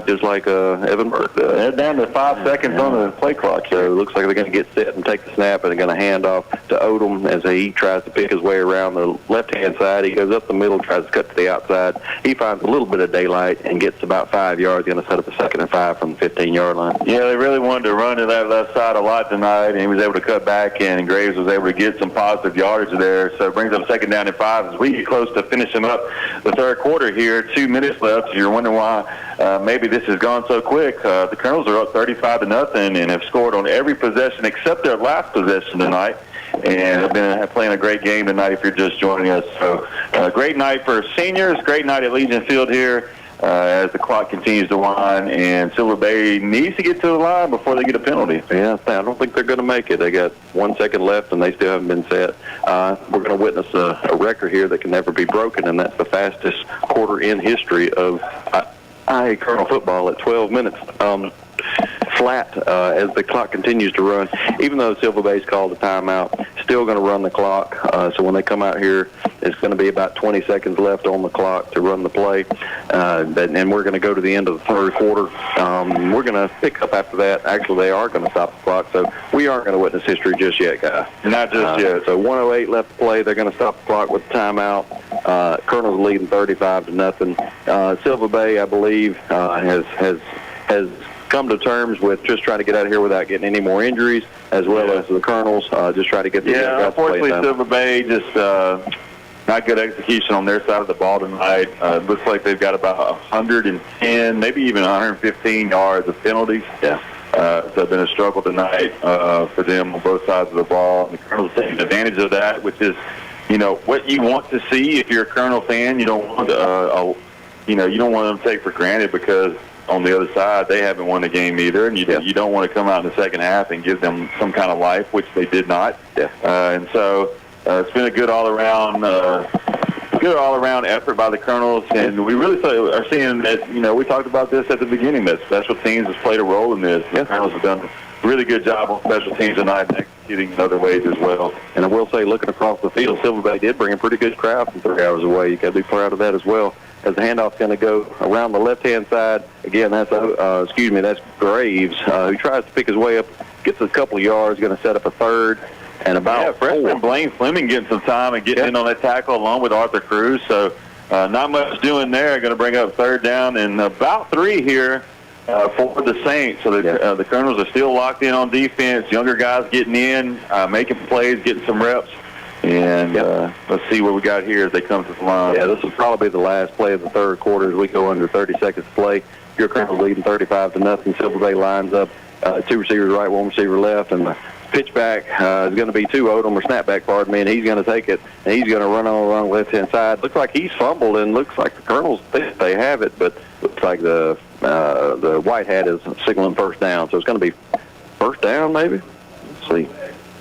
S1: just like Evan Burke does.
S2: They're down to 5 seconds on the play clock.
S1: So it looks like they're going to get set and take the snap, and they're going to hand off to Odom as he tries to pick his way around the left-hand side. He goes up the middle, tries to cut to the outside. He finds a little bit of daylight and gets about 5 yards. Going to set up a 2nd and 5 from the 15-yard line.
S2: Yeah, they really wanted to run to that left side a lot tonight, and he was able to cut back, and Graves was able to get some positive yardage there. So it brings up 2nd down and 5 as we get close to finishing up the third quarter here. 2 minutes left. You're wondering why maybe this has gone so quick. The Colonels are up 35-0 and have scored on every possession except their last possession tonight, and have been playing a great game tonight if you're just joining us. So great night for seniors, great night at Legion Field here as the clock continues to wind, and Silver Bay needs to get to the line before they get a penalty.
S1: Yeah, I don't think they're going to make it. They got 1 second left, and they still haven't been set. We're going to witness a record here that can never be broken, and that's the fastest quarter in history of Colonel football at 12 minutes. Flat as the clock continues to run. Even though Silver Bay's called a timeout, still going to run the clock. So when they come out here, it's going to be about 20 seconds left on the clock to run the play. And we're going to go to the end of the third quarter. We're going to pick up after that. Actually, they are going to stop the clock. So we aren't going to witness history just yet, guys.
S2: Not just yet.
S1: So 1:08 left to play. They're going to stop the clock with the timeout. Colonel's leading 35-0. Silver Bay, I believe, has come to terms with just trying to get out of here without getting any more injuries, as well as the Colonels just trying to get the
S2: unfortunately, Silver Bay just not good execution on their side of the ball tonight. Looks like they've got about 110, maybe even 115 yards of penalties.
S1: Yeah.
S2: So it's been a struggle tonight for them on both sides of the ball. And the Colonels taking advantage of that, which is, what you want to see if you're a Colonel fan. You don't want you don't want them to take for granted because on the other side, they haven't won the game either, and you don't want to come out in the second half and give them some kind of life, which they did not.
S1: Yeah.
S2: And so it's been a good all-around good all-around effort by the Colonels, and we really are seeing that, we talked about this at the beginning, that special teams has played a role in this. The Colonels have done a really good job on special teams tonight and executing in other ways as well.
S1: And I will say, looking across the field, SYLVA Bay did bring a pretty good crowd from 3 hours away. You got to be proud of that as well. As the handoff's going to go around the left-hand side, again, that's Graves, who tries to pick his way up, gets a couple of yards, going to set up a third. And about
S2: freshman Blaine Fleming getting some time and getting in on that tackle along with Arthur Cruz. So not much doing there. Going to bring up third down and about 3 here for the Saints. So the Colonels are still locked in on defense. Younger guys getting in, making plays, getting some reps. And let's see what we got here as they come to the line.
S1: Yeah, this will probably be the last play of the third quarter as we go under 30 seconds to play. Your Colonels leading 35-0. SYLVA Bay lines up 2 receivers right, 1 receiver left, and the pitch back is going to be to Odom, or snapback, pardon me, and he's going to take it, and he's going to run on the left-hand side. Looks like he's fumbled, and looks like the Colonels think they have it, but looks like the white hat is signaling first down. So it's going to be first down, maybe? Let's see.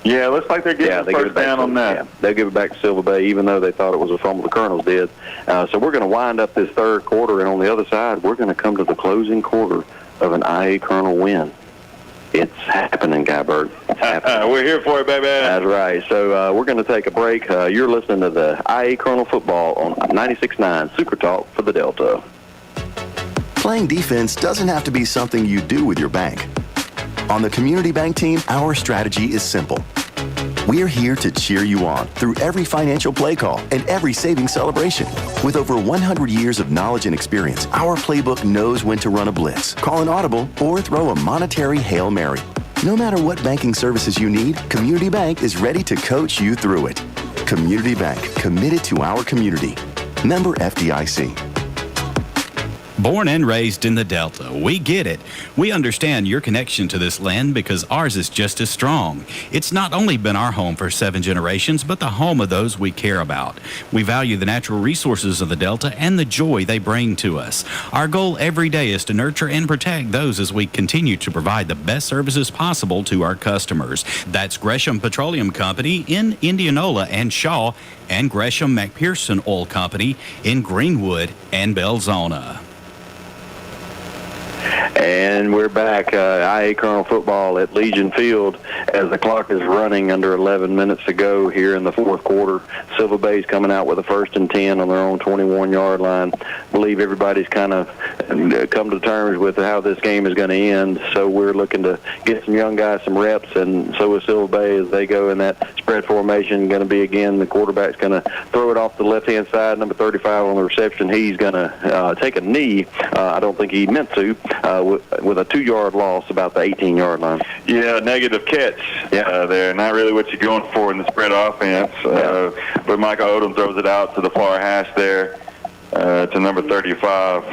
S2: Yeah, it looks like they're getting first down on that.
S1: Yeah, they'll give it back to SYLVA Bay, even though they thought it was a fumble. The Colonels did. So we're going to wind up this third quarter, and on the other side, we're going to come to the closing quarter of an IA Colonel win. It's happening, Guy Bird. It's happening.
S2: We're here for it, baby.
S1: That's right. So we're going to take a break. You're listening to the IA Colonel Football on 96.9 Super Talk for the Delta.
S8: Playing defense doesn't have to be something you do with your bank. On the Community Bank team, our strategy is simple. We're here to cheer you on through every financial play call and every savings celebration. With over 100 years of knowledge and experience, our playbook knows when to run a blitz, call an audible, or throw a monetary Hail Mary. No matter what banking services you need, Community Bank is ready to coach you through it. Community Bank, committed to our community. Member FDIC.
S9: Born and raised in the Delta, we get it. We understand your connection to this land because ours is just as strong. It's not only been our home for 7 generations, but the home of those we care about. We value the natural resources of the Delta and the joy they bring to us. Our goal every day is to nurture and protect those as we continue to provide the best services possible to our customers. That's Gresham Petroleum Company in Indianola and Shaw, and Gresham McPherson Oil Company in Greenwood and Belzona.
S1: And we're back, IA Colonel football at Legion Field as the clock is running under 11 minutes to go here in the fourth quarter. SYLVA Bay's coming out with a 1st and 10 on their own 21-yard line. I believe everybody's kind of come to terms with how this game is going to end, so we're looking to get some young guys some reps, and so is SYLVA Bay as they go in that spread formation. Going to be, again, the quarterback's going to throw it off the left-hand side, number 35 on the reception. He's going to take a knee. I don't think he meant to, with a 2-yard loss about the 18-yard line.
S2: Yeah, negative catch there. Not really what you're going for in the spread offense. But Michael Odom throws it out to the far hash there to number 35.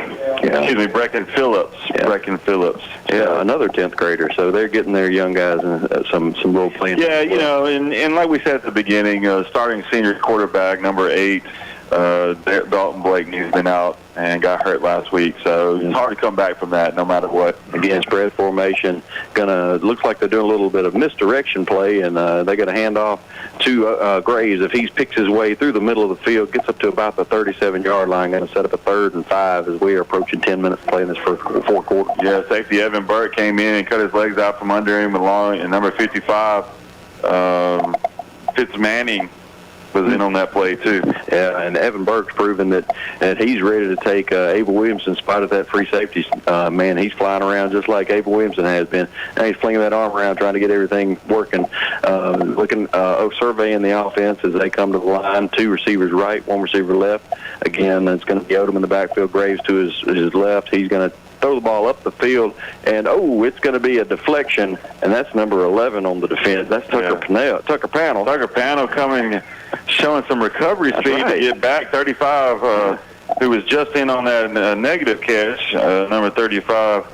S2: Excuse me, Brecken Phillips. Brecken Phillips.
S1: Yeah, another 10th grader. So they're getting their young guys some role playing.
S2: Yeah, and like we said at the beginning, starting senior quarterback, number 8, Dalton Blakeney, has been out and got hurt last week, so it's hard to come back from that no matter what.
S1: Again, spread formation, looks like they're doing a little bit of misdirection play, and they're going to hand off to Graves. If he picks his way through the middle of the field, gets up to about the 37-yard line, going to set up a 3rd and 5 as we are approaching 10 minutes to play in this fourth quarter.
S2: Yeah, safety Evan Burke came in and cut his legs out from under him along, and number 55, Fitz Manning, was in on that play too.
S1: Yeah, and Evan Burke's proven that he's ready to take Abel Williamson in spite of that free safety. Man, he's flying around just like Abel Williamson has been. Now he's flinging that arm around trying to get everything working. Surveying the offense as they come to the line. 2 receivers right, 1 receiver left. Again, it's going to be Odom in the backfield, Graves to his left. He's going to throw the ball up the field, and it's going to be a deflection, and that's number 11 on the defense. That's Tucker Panel.
S2: Tucker Panel coming, showing some recovery speed to get back. 35, who was just in on that negative catch, number 35,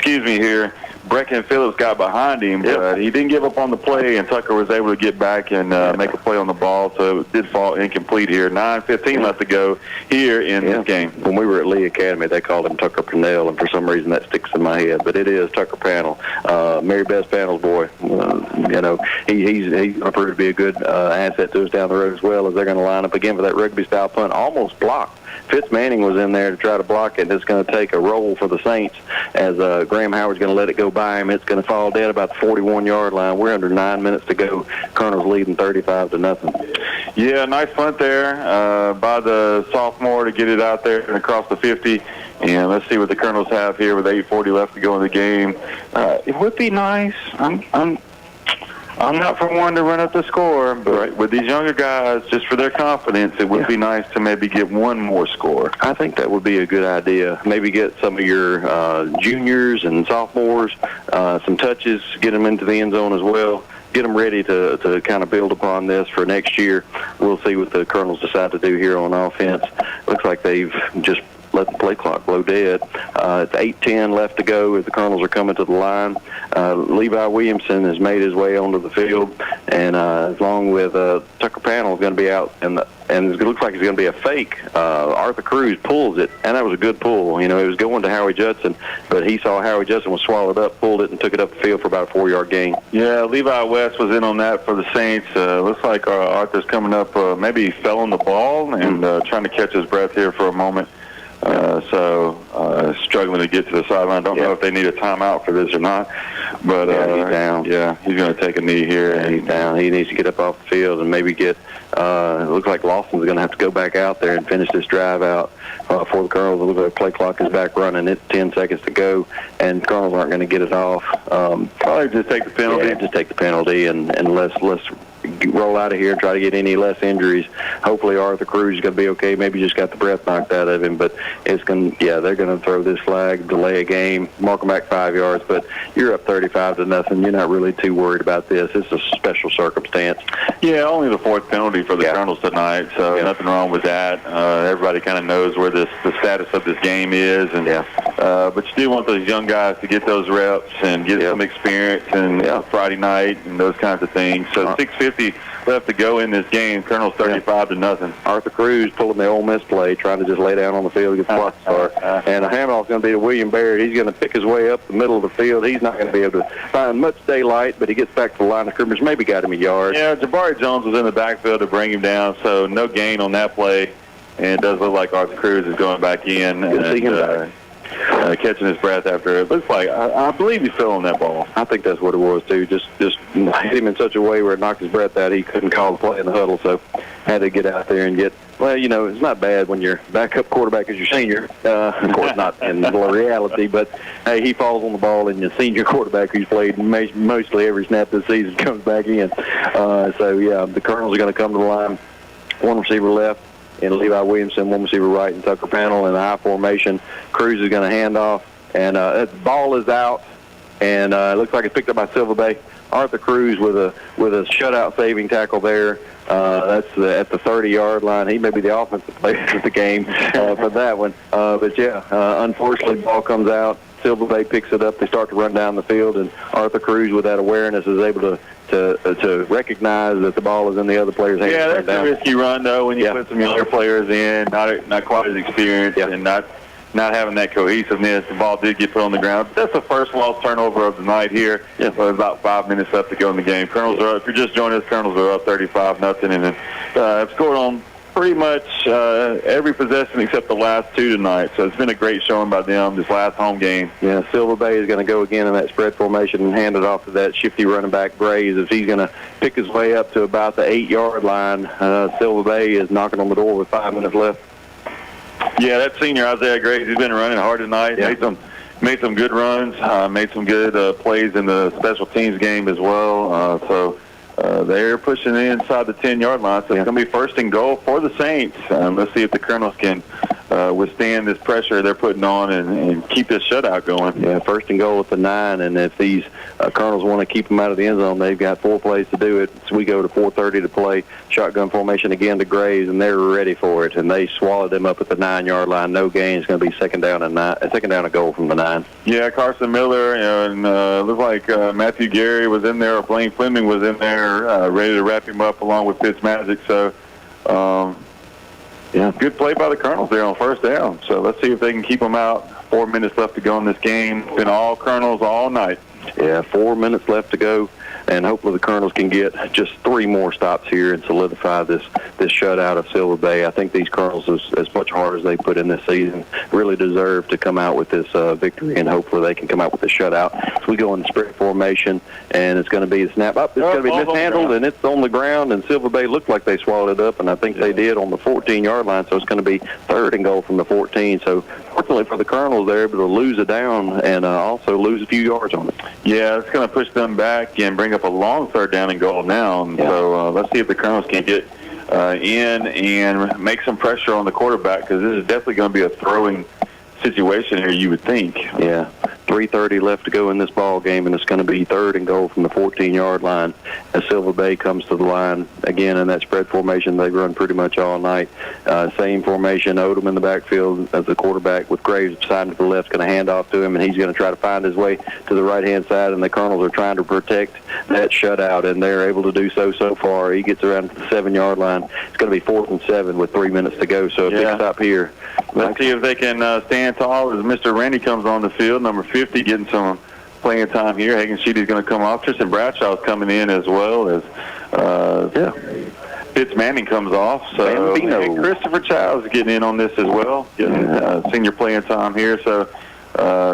S2: here. Brecken Phillips got behind him, but he didn't give up on the play, and Tucker was able to get back and make a play on the ball, so it did fall incomplete here. 9:15 left to go here in this game.
S1: When we were at Lee Academy, they called him Tucker Pennell, and for some reason that sticks in my head, but it is Tucker Pannell. Mary Beth Pannell's boy. He's going to prove to be a good asset to us down the road, as well as they're going to line up again for that rugby-style punt. Almost blocked. Fitz Manning was in there to try to block it. It's going to take a roll for the Saints as Graham Howard's going to let it go by him. It's going to fall dead about the 41-yard line. We're under 9 minutes to go. Colonel's leading 35-0.
S2: Yeah, nice punt there by the sophomore to get it out there and across the 50. And let's see what the Colonels have here with 8:40 left to go in the game. It would be nice. I'm not for one to run up the score, but with these younger guys, just for their confidence, it would be nice to maybe get one more score.
S1: I think that would be a good idea. Maybe get some of your juniors and sophomores some touches, get them into the end zone as well. Get them ready to kind of build upon this for next year. We'll see what the Colonels decide to do here on offense. Looks like they've just let the play clock blow dead. It's 8:10 left to go as the Colonels are coming to the line. Levi Williamson has made his way onto the field, and along with Tucker Pannell is going to be out, and it looks like it's going to be a fake. Arthur Cruz pulls it, and that was a good pull. It was going to Howie Judson, but he saw Howie Judson was swallowed up, pulled it, and took it up the field for about a 4-yard gain.
S2: Yeah, Levi West was in on that for the Saints. Looks like Arthur's coming up. Maybe he fell on the ball and trying to catch his breath here for a moment. Struggling to get to the sideline. Don't know if they need a timeout for this or not. But
S1: he's down.
S2: Yeah, he's going to take a knee here.
S1: Yeah, he's down. He needs to get up off the field and maybe get. It looks like Lawson's going to have to go back out there and finish this drive out for the Colonels. A little bit of play clock is back running. It's 10 seconds to go, and the Colonels aren't going to get it off.
S2: Probably just take the penalty.
S1: Yeah, just take the penalty, and let's roll out of here and try to get any less injuries. Hopefully Arthur Cruz is going to be okay. Maybe just got the breath knocked out of him, but they're going to throw this flag, delay a game, mark them back 5 yards, but you're up 35-0. You're not really too worried about this. It's a special circumstance.
S2: Yeah, only the fourth penalty for the Colonels tonight, so nothing wrong with that. Everybody kind of knows where the status of this game is, and but you do want those young guys to get those reps and get some experience and Friday night and those kinds of things. So 6:50 left to go in this game. Colonel's 35-0.
S1: Arthur Cruz pulling the Ole Miss play, trying to just lay down on the field against the block start. And the handoff's going to be to William Barrett. He's going to pick his way up the middle of the field. He's not going to be able to find much daylight, but he gets back to the line of scrimmage. Maybe got him a yard.
S2: Yeah, Jabari Jones was in the backfield to bring him down, so no gain on that play. And it does look like Arthur Cruz is going back in.
S1: Good to see him back.
S2: Catching his breath after it. Looks like, I believe he fell on that ball.
S1: I think that's what it was, too. Just hit him in such a way where it knocked his breath out. He couldn't call the play in the huddle, so had to get out there and get, it's not bad when your backup quarterback is your senior. Of course, not in reality, but, hey, he falls on the ball, and your senior quarterback who's played mostly every snap this season comes back in. The Colonels are going to come to the line. One receiver left. And Levi Williamson, one receiver right, and Tucker Pannell in the high formation. Cruz is going to hand off, and the ball is out, and it looks like it's picked up by Silva Bay. Arthur Cruz with a shutout saving tackle there. That's at the 30-yard line. He may be the offensive player of the game for that one. Unfortunately, the ball comes out. Silva Bay picks it up. They start to run down the field, and Arthur Cruz, with that awareness, is able to recognize that the ball is in the other player's hands.
S2: Yeah, that's a risky run, though, when you put some younger players in, not quite as experienced, and not having that cohesiveness. The ball did get put on the ground. That's the first lost turnover of the night here. With about 5 minutes left to go in the game. Colonels are up. If you're just joining us, Colonels are up 35-0, and have scored on pretty much every possession except the last two tonight. So it's been a great showing by them this last home game.
S1: Yeah, Silva Bay is going to go again in that spread formation and hand it off to that shifty running back, Braze. If he's going to pick his way up to about the 8-yard line, Silva Bay is knocking on the door with 5 minutes left.
S2: Yeah, that senior Isaiah Graves, he's been running hard tonight. Yeah. Made some good runs, made some good plays in the special teams game as well. They're pushing inside the 10-yard line, so it's going to be first and goal for the Saints. Let's see if the Colonels can withstand this pressure they're putting on and keep this shutout going.
S1: Yeah, 1st and goal at the 9, and if these Colonels want to keep them out of the end zone, they've got 4 plays to do it. So we go to 4:30 to play, shotgun formation again to Graves, and they're ready for it. And they swallowed them up at the 9-yard line. No gain. It's going to be second down and goal from the 9.
S2: Yeah, Carson Miller and looked like Matthew Gary was in there, or Blaine Fleming was in there, ready to wrap him up along with Fitzmagic. So, yeah, good play by the Colonels there on 1st down. So let's see if they can keep them out. 4 minutes left to go in this game. It's been all Colonels all night.
S1: Yeah, 4 minutes left to go, and hopefully the Colonels can get just 3 more stops here and solidify this shutout of SYLVA Bay. I think these Colonels, as much hard as they put in this season, really deserve to come out with this victory, and hopefully they can come out with a shutout. So we go in the spread formation, and it's going to be a snap up. It's going to be mishandled, and it's on the ground, and SYLVA Bay looked like they swallowed it up, and I think they did on the 14-yard line, so it's going to be 3rd and goal from the 14. So fortunately for the Colonels, they're able to lose it down and also lose a few yards on it.
S2: Yeah, it's going to push them back and bring up a long 3rd down and goal now. And so let's see if the Colonels can get in and make some pressure on the quarterback, because this is definitely going to be a throwing situation here, you would think.
S1: Yeah, 3:30 left to go in this ball game, and it's going to be 3rd and goal from the 14-yard line as SYLVA Bay comes to the line again in that spread formation they run pretty much all night. Same formation, Odom in the backfield as the quarterback with Graves side to the left, going to hand off to him, and he's going to try to find his way to the right-hand side, and the Colonels are trying to protect that shutout, and they're able to do so far. He gets around to the 7-yard line. It's going to be 4th and 7 with 3 minutes to go, so a big stop here.
S2: Let's see if they can stand tall as Mr. Randy comes on the field, number 50, getting some playing time here. Hagen Sheedy's going to come off. Tristan Bradshaw's coming in as well as Fitz Manning comes off. So and Christopher Childs is getting in on this as well, getting senior playing time here. So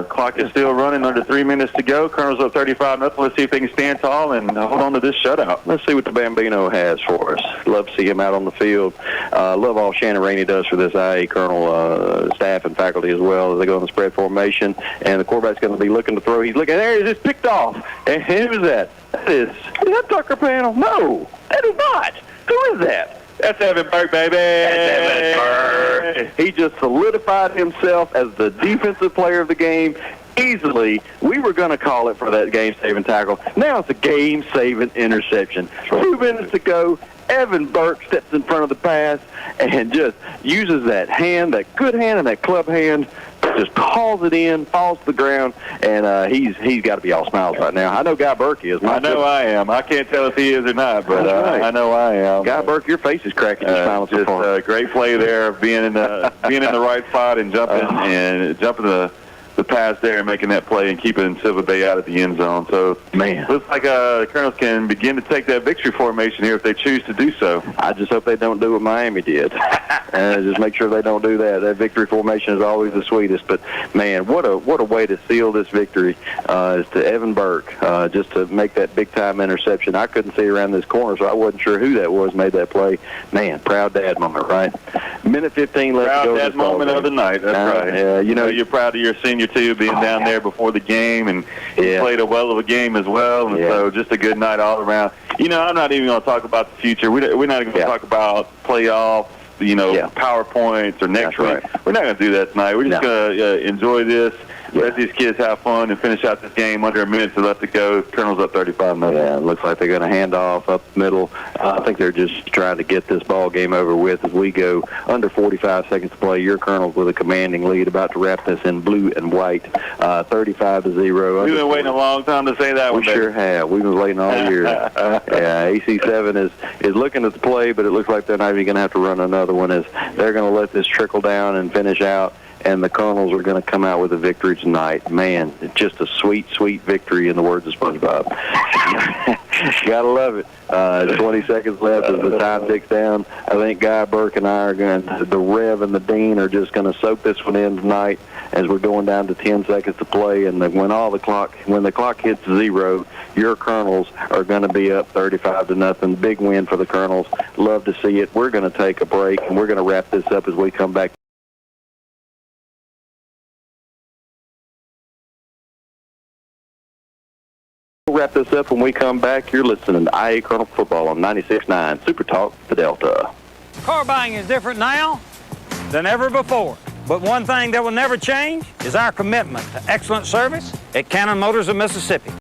S2: clock is still running, under 3 minutes to go. Colonels up 35-0. Let's see if they can stand tall and hold on to this shutout.
S1: Let's see what the Bambino has for us. Love to see him out on the field. Love all Shannon Rainey does for this IA Colonel staff and faculty as well as they go in the spread formation. And the quarterback's going to be looking to throw. He's looking there. He's just picked off. And who is that? Is that Tucker Panel? No, that is not. Who is that?
S2: That's Evan Burke, baby.
S1: That's Evan Burke. He just solidified himself as the defensive player of the game. Easily, we were going to call it for that game-saving tackle. Now it's a game-saving interception. 2 minutes to go. Evan Burke steps in front of the pass and just uses that hand, that good hand and that club hand, just calls it in, falls to the ground, and he's got to be all smiles right now. I know Guy Burke is.
S2: I know I am. I can't tell if he is or not, but right. I know I am.
S1: Guy Burke, your face is cracking.
S2: Just a great play there, being in the right spot and jumping the pass there and making that play and keeping SYLVA Bay out of the end zone. So,
S1: man,
S2: looks like the Colonels can begin to take that victory formation here if they choose to do so.
S1: I just hope they don't do what Miami did. Just make sure they don't do that. That victory formation is always the sweetest. But, man, what a way to seal this victory is to Evan Burke, just to make that big-time interception. I couldn't see around this corner, so I wasn't sure who that was made that play. Man, proud dad moment, right? Minute 15 left to go.
S2: Proud dad moment of the night. That's right.
S1: Yeah,
S2: you're proud of your senior too, being down there before the game, and he played a well of a game as well, and so just a good night all around. I'm not even going to talk about the future. We're not going to talk about playoffs, PowerPoints or next week. Right. We're not going to do that tonight. We're just going to enjoy this. Let these kids have fun and finish out this game. Under a minute left to go. Colonels up 35-0.
S1: Yeah, it looks like they're going to hand off up the middle. I think they're just trying to get this ball game over with as we go under 45 seconds to play. Your Colonels with a commanding lead, about to wrap this in blue and white, 35-0.
S2: We've been waiting a long time to say that one.
S1: We sure have. We've been waiting all year. AC7 is looking at the play, but it looks like they're not even going to have to run another one, as they're going to let this trickle down and finish out. And the Colonels are going to come out with a victory tonight. Man, it's just a sweet, sweet victory in the words of SpongeBob. Gotta love it. 20 seconds left as the time ticks down. I think Guy Burke and I are going to, the Rev and the Dean are just going to soak this one in tonight as we're going down to 10 seconds to play. And when the clock hits 0, your Colonels are going to be up 35-0. Big win for the Colonels. Love to see it. We're going to take a break, and we're going to wrap this up as we come back. We'll wrap this up when we come back. You're listening to IA Colonel Football on 96.9 Super Talk, the Delta.
S10: Car buying is different now than ever before. But one thing that will never change is our commitment to excellent service at Canton Motors of Mississippi.